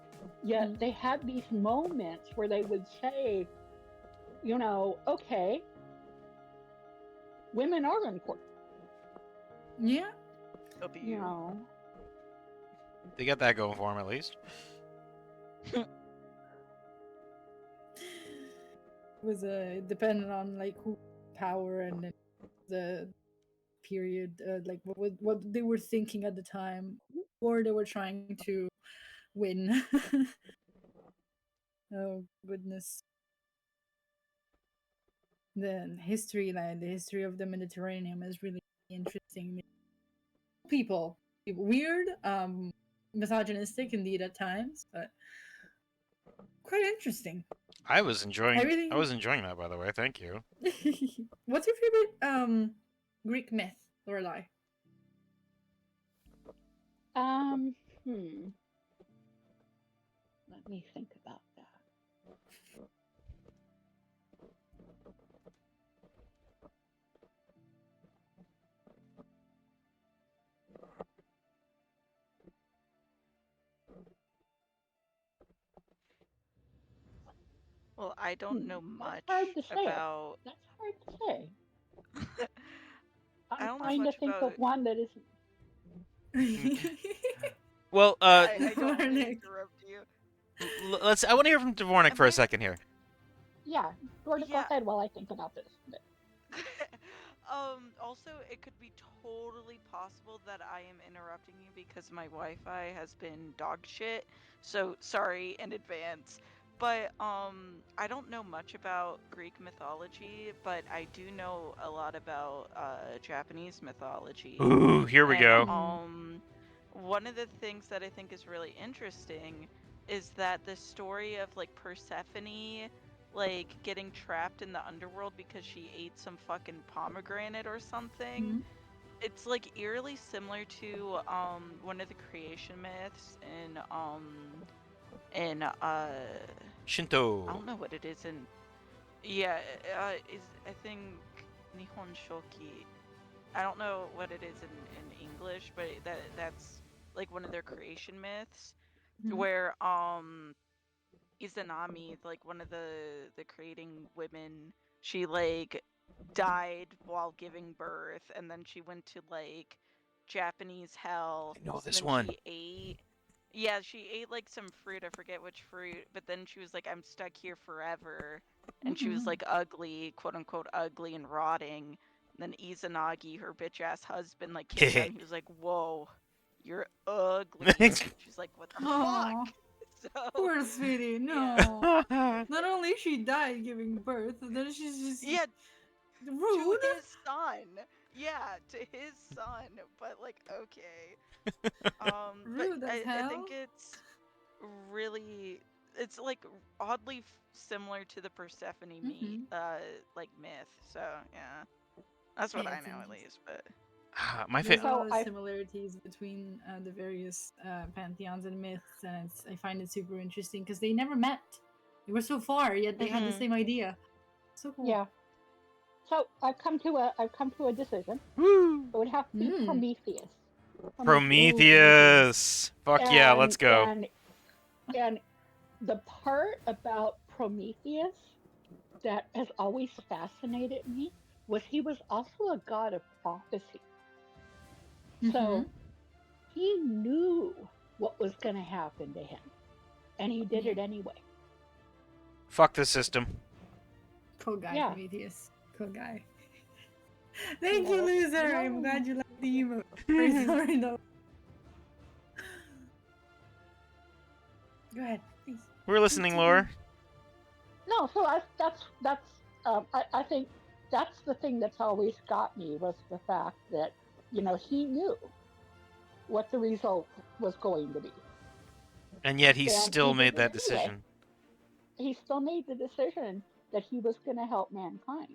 yet they had these moments where they would say, okay, women are important. Yeah. They got that going for them at least. It was dependent on like who power and the period, like what they were thinking at the time, or they were trying to win. Oh goodness. The history of the Mediterranean is really interesting. People weird, misogynistic indeed at times, but quite interesting. I was enjoying that, by the way. Thank you. What's your favorite Greek myth, Lorelai? Let me think about that. Well, I don't know much That's hard to say. about. That's hard to say. I I'm don't know trying to much think about. of one that isn't. Well, I don't want to interrupt you. I want to hear from Dvornik for a second here. Yeah, Jordan, go ahead while I think about this. Also, it could be totally possible that I am interrupting you because my Wi-Fi has been dog shit. So sorry in advance. But I don't know much about Greek mythology, but I do know a lot about Japanese mythology. Ooh, here we go. One of the things that I think is really interesting is that the story of like Persephone like getting trapped in the underworld because she ate some fucking pomegranate or something. It's like eerily similar to one of the creation myths in Shinto. I don't know what it is in is I think Nihon Shoki. I don't know what it is in English, but that's like one of their creation myths, Mhm. where Izanami, like one of the creating women, she like died while giving birth, and then she went to like Japanese hell, I know and this then one. she ate. Yeah, she ate like some fruit. I forget which fruit, but then she was like, "I'm stuck here forever," and she was Mhm. like ugly, quote unquote, ugly and rotting. And then Izanagi, her bitch ass husband, like came down. He was like, "Whoa, you're ugly." She's like, "What the fuck?" Oh, So poor sweetie. yeah, No. Not only she died giving birth, then she's just yeah, to rude. his son. Yeah, to his son. But like, okay. But Rude as I think hell. it's really, it's like oddly similar to the Persephone meet Mm-hmm. like myth. So yeah, that's what Yeah, I it's know at interesting. least. But My There's fa- a lot So of I similarities between the various pantheons and myths, and I find it super interesting because they never met. They were so far, yet they had the hmm same idea. So cool. yeah. So I've come to a decision. Woo! It would have to be Mm. Prometheus. Prometheus. Ooh, Prometheus. Prometheus. Fuck yeah, let's And go. and and the part about Prometheus that has always fascinated me was he was also a god of prophecy. Mm-hmm. So he knew what was going to happen to him, and he did Yeah. it anyway. Fuck the system. Cool guy, Yeah. Prometheus. Cool guy. You Thank you, know, you loser. I'm know, glad you like the emote. Very sorry, no. Go ahead, please. We're listening, Laura. no. So I think that's the thing that's always got me was the fact that he knew what the result was going to be, And yet he and still he did made it that anyway. decision. He still made the decision that he was going to help mankind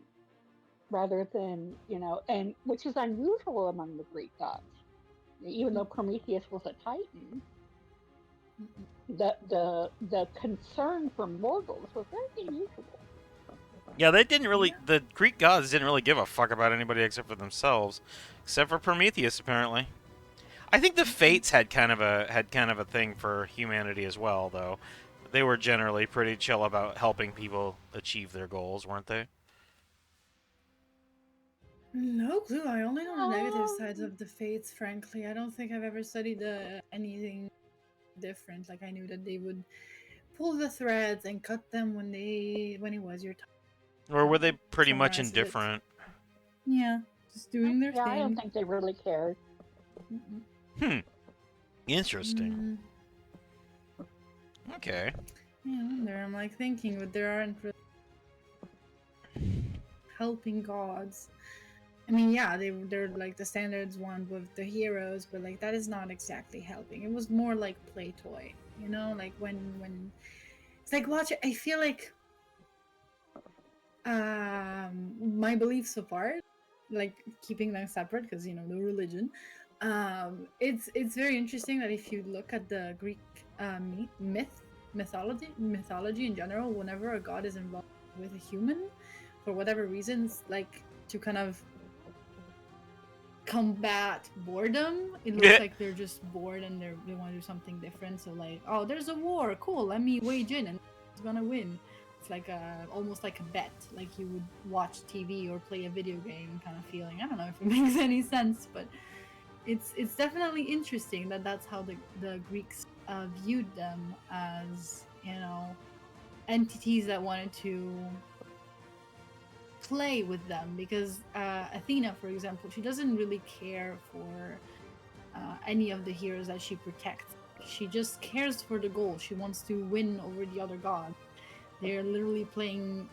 rather than and which is unusual among the Greek gods. Even though Prometheus was a titan, the concern for mortals was very unusual. Yeah, they didn't really. Yeah. The Greek gods didn't really give a fuck about anybody except for themselves, except for Prometheus, apparently. I think the Fates had kind of a thing for humanity as well, though. They were generally pretty chill about helping people achieve their goals, weren't they? No clue. I only know the negative sides Um, of the fates, frankly. I don't think I've ever studied anything different. Like I knew that they would pull the threads and cut them when it was your Or were they time. pretty Somewhere much else is it. indifferent? Yeah, just doing their yeah, I don't thing. think they really cared. Mm-mm. Hmm. Interesting. Mm, Okay. yeah, I wonder. I'm like thinking, but there aren't really helping gods. I mean, yeah, they're like the standards one with the heroes, but like that is not exactly helping. It was more like play toy, like when it's like watch. I feel like my beliefs apart, like keeping them separate because the religion. It's very interesting that if you look at the Greek mythology in general, whenever a god is involved with a human, for whatever reasons, like to kind of combat boredom. It looks Yeah. like they're just bored and they want to do something different. So like, oh, there's a war, cool. Let me wage in, and who's gonna win? It's like almost like a bet, like you would watch TV or play a video game kind of feeling. I don't know if it makes any sense, but it's definitely interesting that that's how the Greeks viewed them as entities that wanted to play with them because Athena, for example, she doesn't really care for any of the heroes that she protects. She just cares for the goal. She wants to win over the other gods. They're literally playing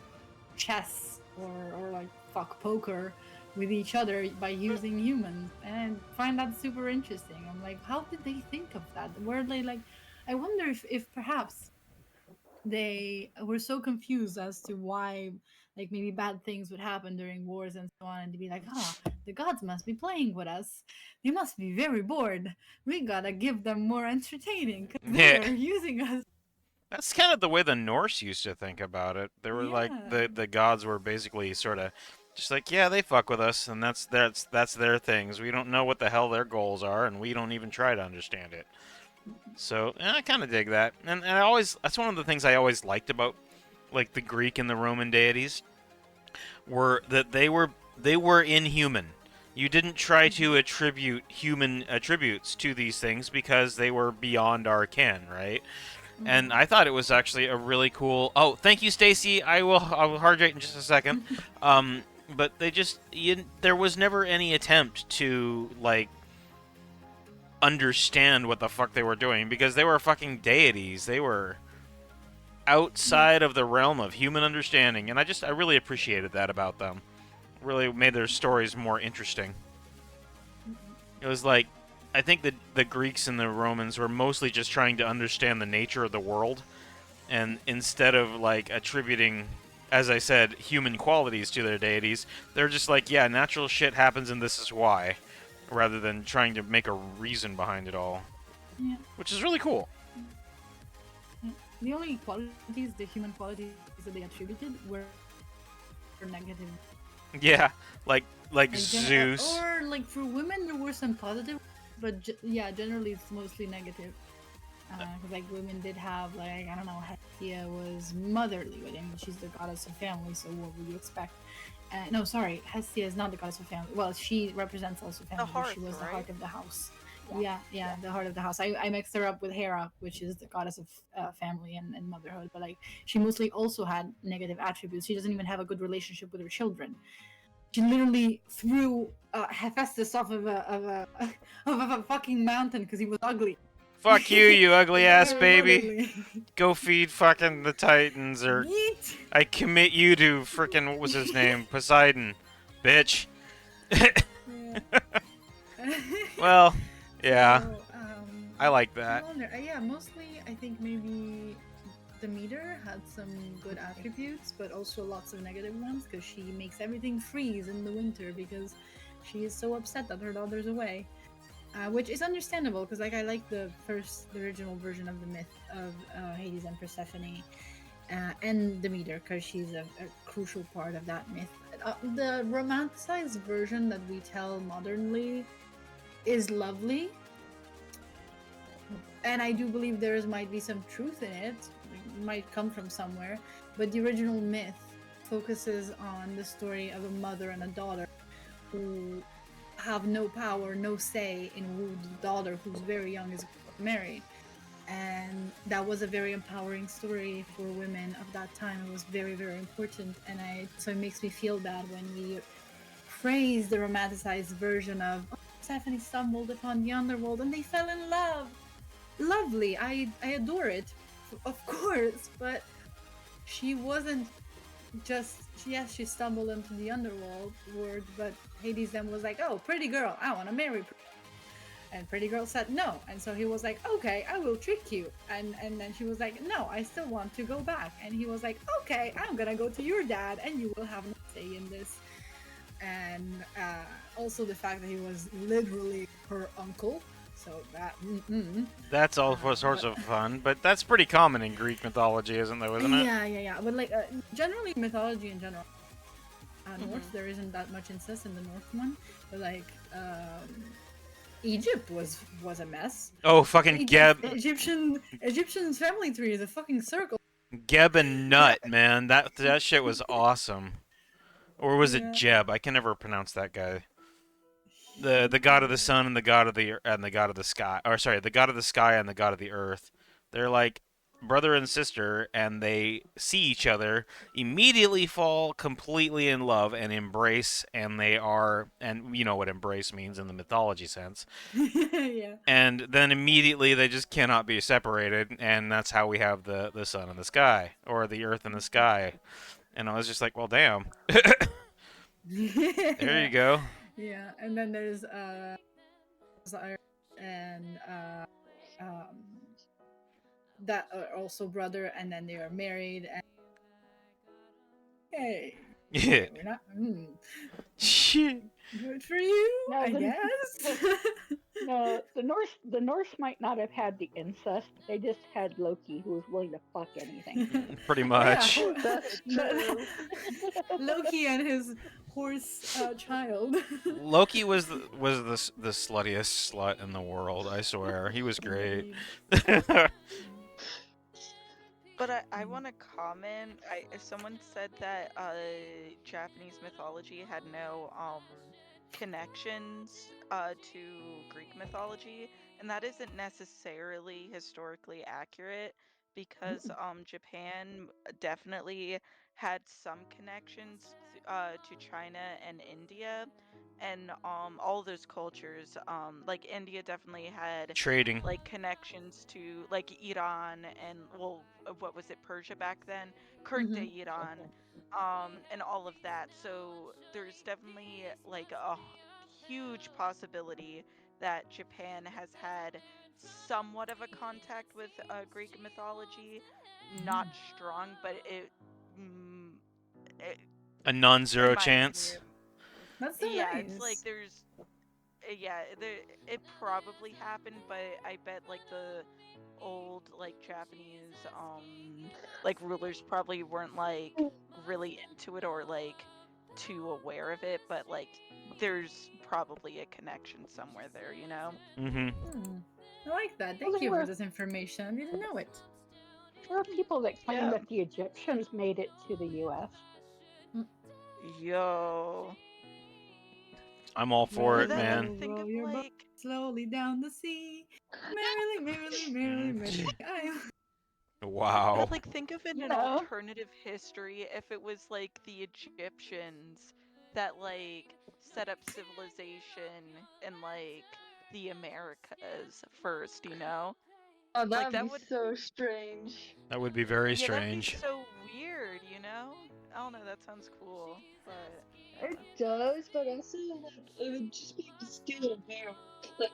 chess or like fuck poker with each other by using humans, and I find that super interesting. I'm like, how did they think of that? Were they like? I wonder if perhaps they were so confused as to why like maybe bad things would happen during wars and so on, and to be like, the gods must be playing with us, they must be very bored, we gotta give them more entertaining because they Yeah. are using us. That's kind of the way the Norse used to think about it. They were like Yeah. the gods were basically sort of Just like, yeah, they fuck with us, and that's their things. We don't know what the hell their goals are, and we don't even try to understand it. So I kind of dig that, and I always that's one of the things I always liked about like the Greek and the Roman deities were that they were inhuman. You didn't try to attribute human attributes to these things because they were beyond our ken, right? And I thought it was actually a really cool. Oh, thank you, Stacy. I will hydrate in just a second. But there was never any attempt to like understand what the fuck they were doing because they were fucking deities. They were outside of the realm of human understanding, and I really appreciated that about them. Really made their stories more interesting. It was like I think that the Greeks and the Romans were mostly just trying to understand the nature of the world, and instead of like attributing, as I said, human qualities to their deities, they're just like, yeah, natural shit happens and this is why, rather than trying to make a reason behind it all, Yeah. which is really cool. The only qualities, the human qualities that they attributed were negative. Yeah, like Like Zeus. or like for women, there were some positive, but yeah, generally it's mostly negative. Because like women did have like I don't know, Hestia was motherly, but I mean she's the goddess of family, so what would you expect? No, sorry, Hestia is not the goddess of family. Well, she represents also family, but hearth, she was the right? heart of the house. Yeah, the heart of the house. I mixed her up with Hera, which is the goddess of family and motherhood. But like, she mostly also had negative attributes. She doesn't even have a good relationship with her children. She literally threw Hephaestus off of a fucking mountain because he was ugly. Fuck you, you ugly ass Very baby. motherly. Go feed fucking the Titans, or Yeet. I commit you to frickin' what was his name? Poseidon, bitch. Yeah. Well, yeah, So, I like that. yeah, mostly I think maybe Demeter had some good attributes, but also lots of negative ones because she makes everything freeze in the winter because she is so upset that her daughter's away. Which is understandable because, like, I like the original version of the myth of Hades and Persephone and Demeter because she's a crucial part of that myth. The romanticized version that we tell modernly is lovely, and I do believe might be some truth in it. It might come from somewhere, but the original myth focuses on the story of a mother and a daughter who have no power, no say in who the daughter, who's very young, is married. And that was a very empowering story for women of that time. It was very, very important, and so it makes me feel bad when we praise the romanticized version of Stephanie stumbled upon the underworld and they fell in love. Lovely, I adore it, of course, but she wasn't just yes, she stumbled into the underworld world, but Hades then was like, "Oh, pretty girl, I want to marry." And pretty girl said no, and so he was like, "Okay, I will trick you." And then she was like, "No, I still want to go back." And he was like, "Okay, I'm gonna go to your dad, and you will have no say in this." And also the fact that he was literally her uncle, so that. That's all sorts of fun, but that's pretty common in Greek mythology, isn't it? Yeah. But like generally mythology in general, North there isn't that much incest in the North one, but like Egypt was a mess. Oh, fucking Geb, Egyptian family tree is a fucking circle. Geb and Nut, man. That shit was awesome. Or was it Yeah. Jeb? I can never pronounce that guy. The god of the sun and the god of the sky. Or sorry, the god of the sky and the god of the earth. They're like brother and sister, and they see each other, immediately fall completely in love and embrace, and you know what embrace means in the mythology sense. Yeah. And then immediately they just cannot be separated, and that's how we have the sun and the sky, or the earth and the sky. And I was just like, well, damn. There you go. Yeah, and then there's and um that are also brother, and then they are married. And hey, Yeah. we're not. Shit. Good for you, No, I the, guess. no, the Norse might not have had the incest. They just had Loki, who was willing to fuck anything. Pretty Yeah, much. That's that- true. Loki and his horse child. Loki was the sluttiest slut in the world. I swear, he was great. Indeed. But I want to comment. Someone said that Japanese mythology had no connections to Greek mythology, and that isn't necessarily historically accurate because Japan definitely had some connections to China and India, and all those cultures, like India definitely had Trading. like connections to like Iran and well, what was it, Persia back then, current day Iran, and all of that. So there's definitely like a huge possibility that Japan has had somewhat of a contact with Greek mythology, not strong, but it A in non-zero my chance. opinion, That's so yeah, it's like nice. there's yeah, it probably happened, but I bet like the old like Japanese like rulers probably weren't like really into it or like too aware of it, but like there's probably a connection somewhere there, you know? Mm-hmm. I like that. Well, Thank you for this information. I didn't know it. there are people that claim Yeah. that the Egyptians made it to the U.S. Yo. I'm all for But it, then I man. think of Row your boat like slowly down the sea. Merrily, merrily, merrily, merrily. Wow. but like think of it in You an know, alternative history if it was like the Egyptians that like set up civilization in like the Americas first, you know? Oh, Like that'd that be would so strange. That would be very yeah, that'd be strange. so weird, you know? I don't know, that sounds cool. But It does, but also like it would just be still weird. Like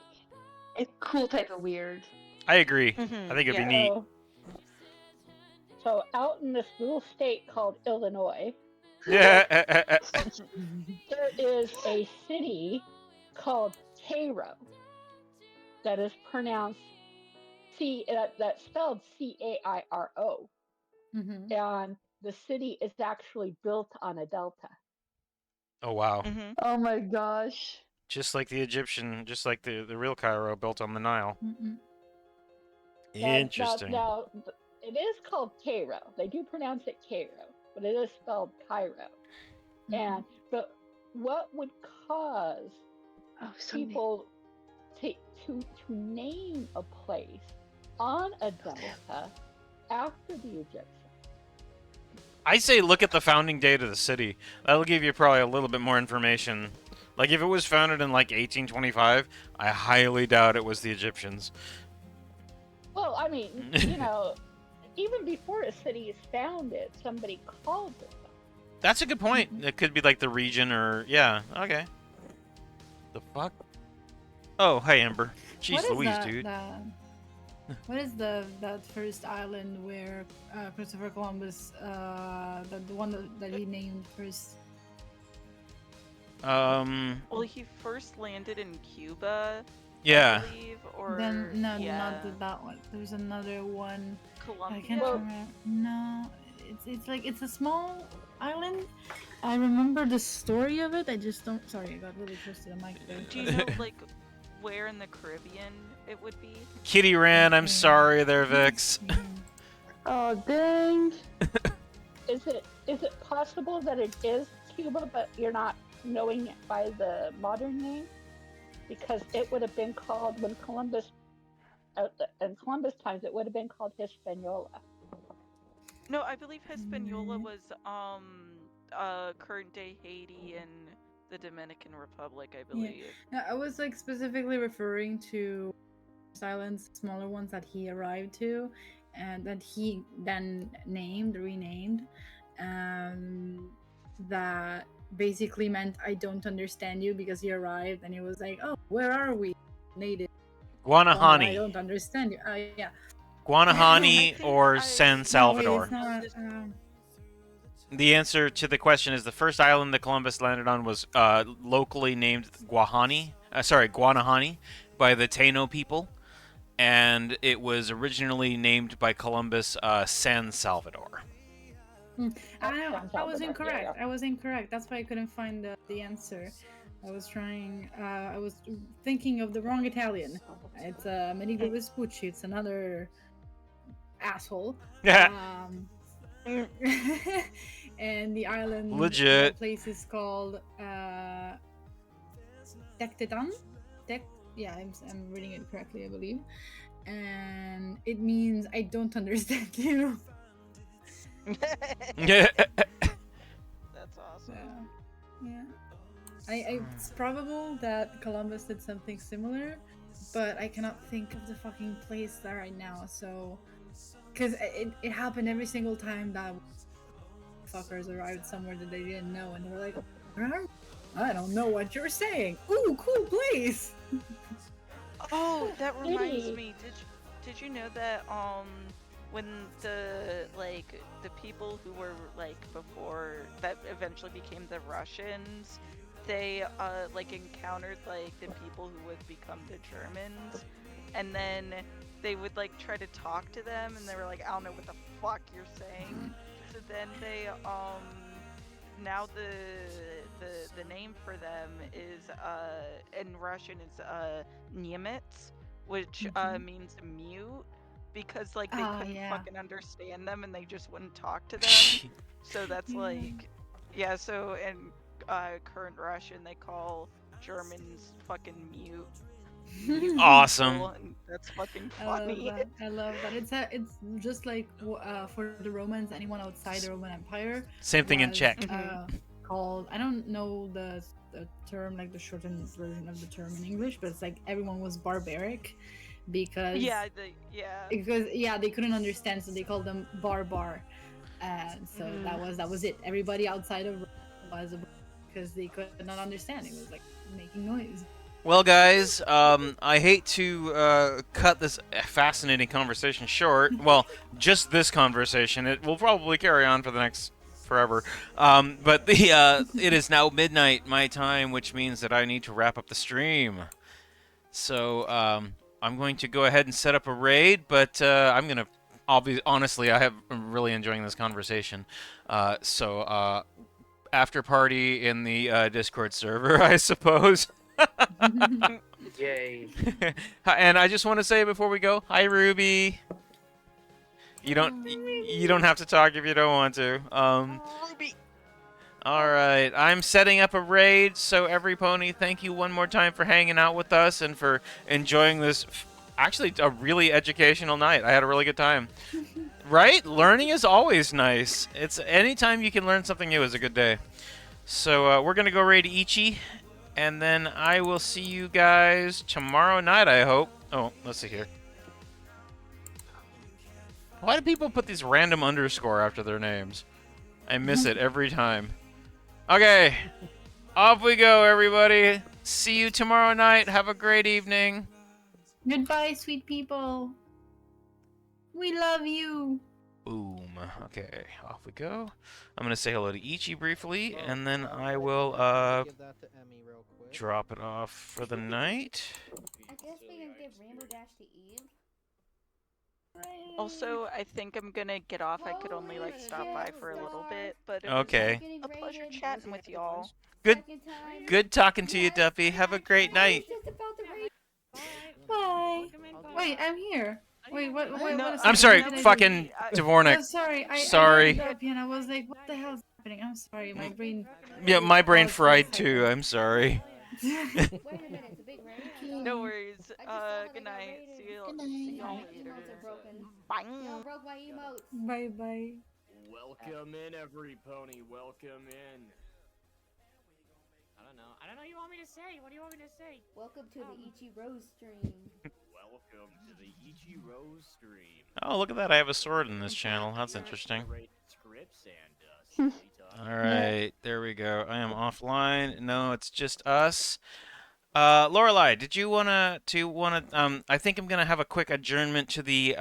a cool type of weird. I agree. I Mhm, think it'd be yeah. neat. so out in this little state called Illinois, Yeah. there is a city called Cairo that is pronounced that's spelled Cairo, Mm-hmm. and the city is actually built on a delta. Oh wow. Mhm. Oh my gosh. Just like the Egyptian, just like the real Cairo built on the Nile. Mm-mm. Interesting. It is called Cairo. They do pronounce it Cairo, but it is spelled Cairo. And but what would cause Oh, someday. people to name a place on a delta after the Egyptians? I say look at the founding date of the city. That'll give you probably a little bit more information. Like if it was founded in like 1825, I highly doubt it was the Egyptians. Well, I mean, you know, even before a city is founded, somebody calls it something. That's a good point. It could be like the region or yeah. Okay. The fuck? Oh, hey Ember. Jeez What is Louise, that, dude. what is that first island where Christopher Columbus, the one that he named first? Well, he first landed in Cuba, Yeah. I believe, or Then no, yeah, not that one. There's another one. I Colombia. can't remember. No, it's like it's a small island. I remember the story of it. I just don't. Sorry, I got really close to the mic there. Do you know like where in the Caribbean it would be? Kitty ran. I'm sorry there, Vix. Oh dang. Is it possible that it is Cuba, but you're not knowing it by the modern name? Because it would have been called when Columbus, in Columbus times, it would have been called Hispaniola. No, I believe Hispaniola was current day Haiti and the Dominican Republic, I believe. No, I was like specifically referring to islands, smaller ones that he arrived to, and that he then renamed. That basically meant I don't understand you because he arrived and he was like, oh, where are we? Native. I Guanahani. don't understand you. Yeah. Guanahani think or I- San No, Salvador. No, wait, it's not. The answer to the question is the first island that Columbus landed on was locally named Guanahani, by the Taino people, and it was originally named by Columbus San Salvador. I was incorrect. I was incorrect. That's why I couldn't find the answer. I was trying. I was thinking of the wrong Italian. It's Menigo Vespucci. It's another asshole. And the island Legit. place is called Tectetan. Yeah, I'm reading it correctly, I believe. And it means I don't understand you. That's awesome. Yeah. It's probable that Columbus did something similar, but I cannot think of the fucking place right now. So, because it happened every single time that fuckers arrived somewhere that they didn't know, and they were like, I don't know what you're saying. Ooh, cool place. Oh, that reminds me. Did you know that when the people who were before that eventually became the Russians, they encountered the people who would become the Germans, and then they would try to talk to them, and they were like, I don't know what the fuck you're saying. So then they now the name for them is in Russian is Niemets, which means mute, because they couldn't fucking understand them and they just wouldn't talk to them. So that's yeah. So in current Russian they call Germans fucking mute. Awesome. And that's fucking funny. I love that. It's just like for the Romans, anyone outside the Roman Empire. Same thing in Czech. Called, I don't know the term, like the shortened version of the term in English, but it's like everyone was barbaric because they couldn't understand, so they called them barbar, and so that was it. Everybody outside of Rome was because they could not understand. It was like making noise. Well, guys, I hate to cut this fascinating conversation short. Well, just this conversation. It will probably carry on for the next forever. But it is now midnight my time, which means that I need to wrap up the stream. So I'm going to go ahead and set up a raid, but I'm going to... honestly, I'm really enjoying this conversation. So after party in the Discord server, I suppose. Yay. And I just want to say before we go, hi Ruby. You don't have to talk if you don't want to. Ruby. All right, I'm setting up a raid. So every pony, thank you one more time for hanging out with us and for enjoying this. Actually, a really educational night. I had a really good time. Right? Learning is always nice. It's anytime you can learn something new is a good day. So we're gonna go raid Ichi. And then I will see you guys tomorrow night, I hope. Oh, let's see here. Why do people put these random underscore after their names? I miss it every time. Okay. Off we go, everybody. See you tomorrow night. Have a great evening. Goodbye, sweet people. We love you. Boom. Okay, off we go. I'm going to say hello to Ichi briefly, and then I will drop it off for the night. I guess we can give Rainbow Dash to Eve. Also, I think I'm gonna get off. I could only stop by for a little bit, but it Okay. was a pleasure chatting with y'all. Good talking to you, Duffy. Have a great night. Bye. Wait, I'm here. Wait, what? I'm sorry, fucking Dvornik. Oh, sorry. Sorry. And I was like, what the hell is happening? I'm sorry, my brain. Yeah, my brain fried too. I'm sorry. Wait a minute, it's a big rain. No worries. Good night. See you later. Bye. Yo, broke my emotes. Bye bye. Welcome in, every pony. Welcome in. I don't know. You want me to say? What do you want me to say? Welcome to the Ichi Rose stream. Welcome to the Ichi Rose stream. Oh, look at that. I have a sword in this channel. That's interesting. Alright, there we go. I am offline. No, it's just us. Lorelei, did you wanna I think I'm gonna have a quick adjournment to the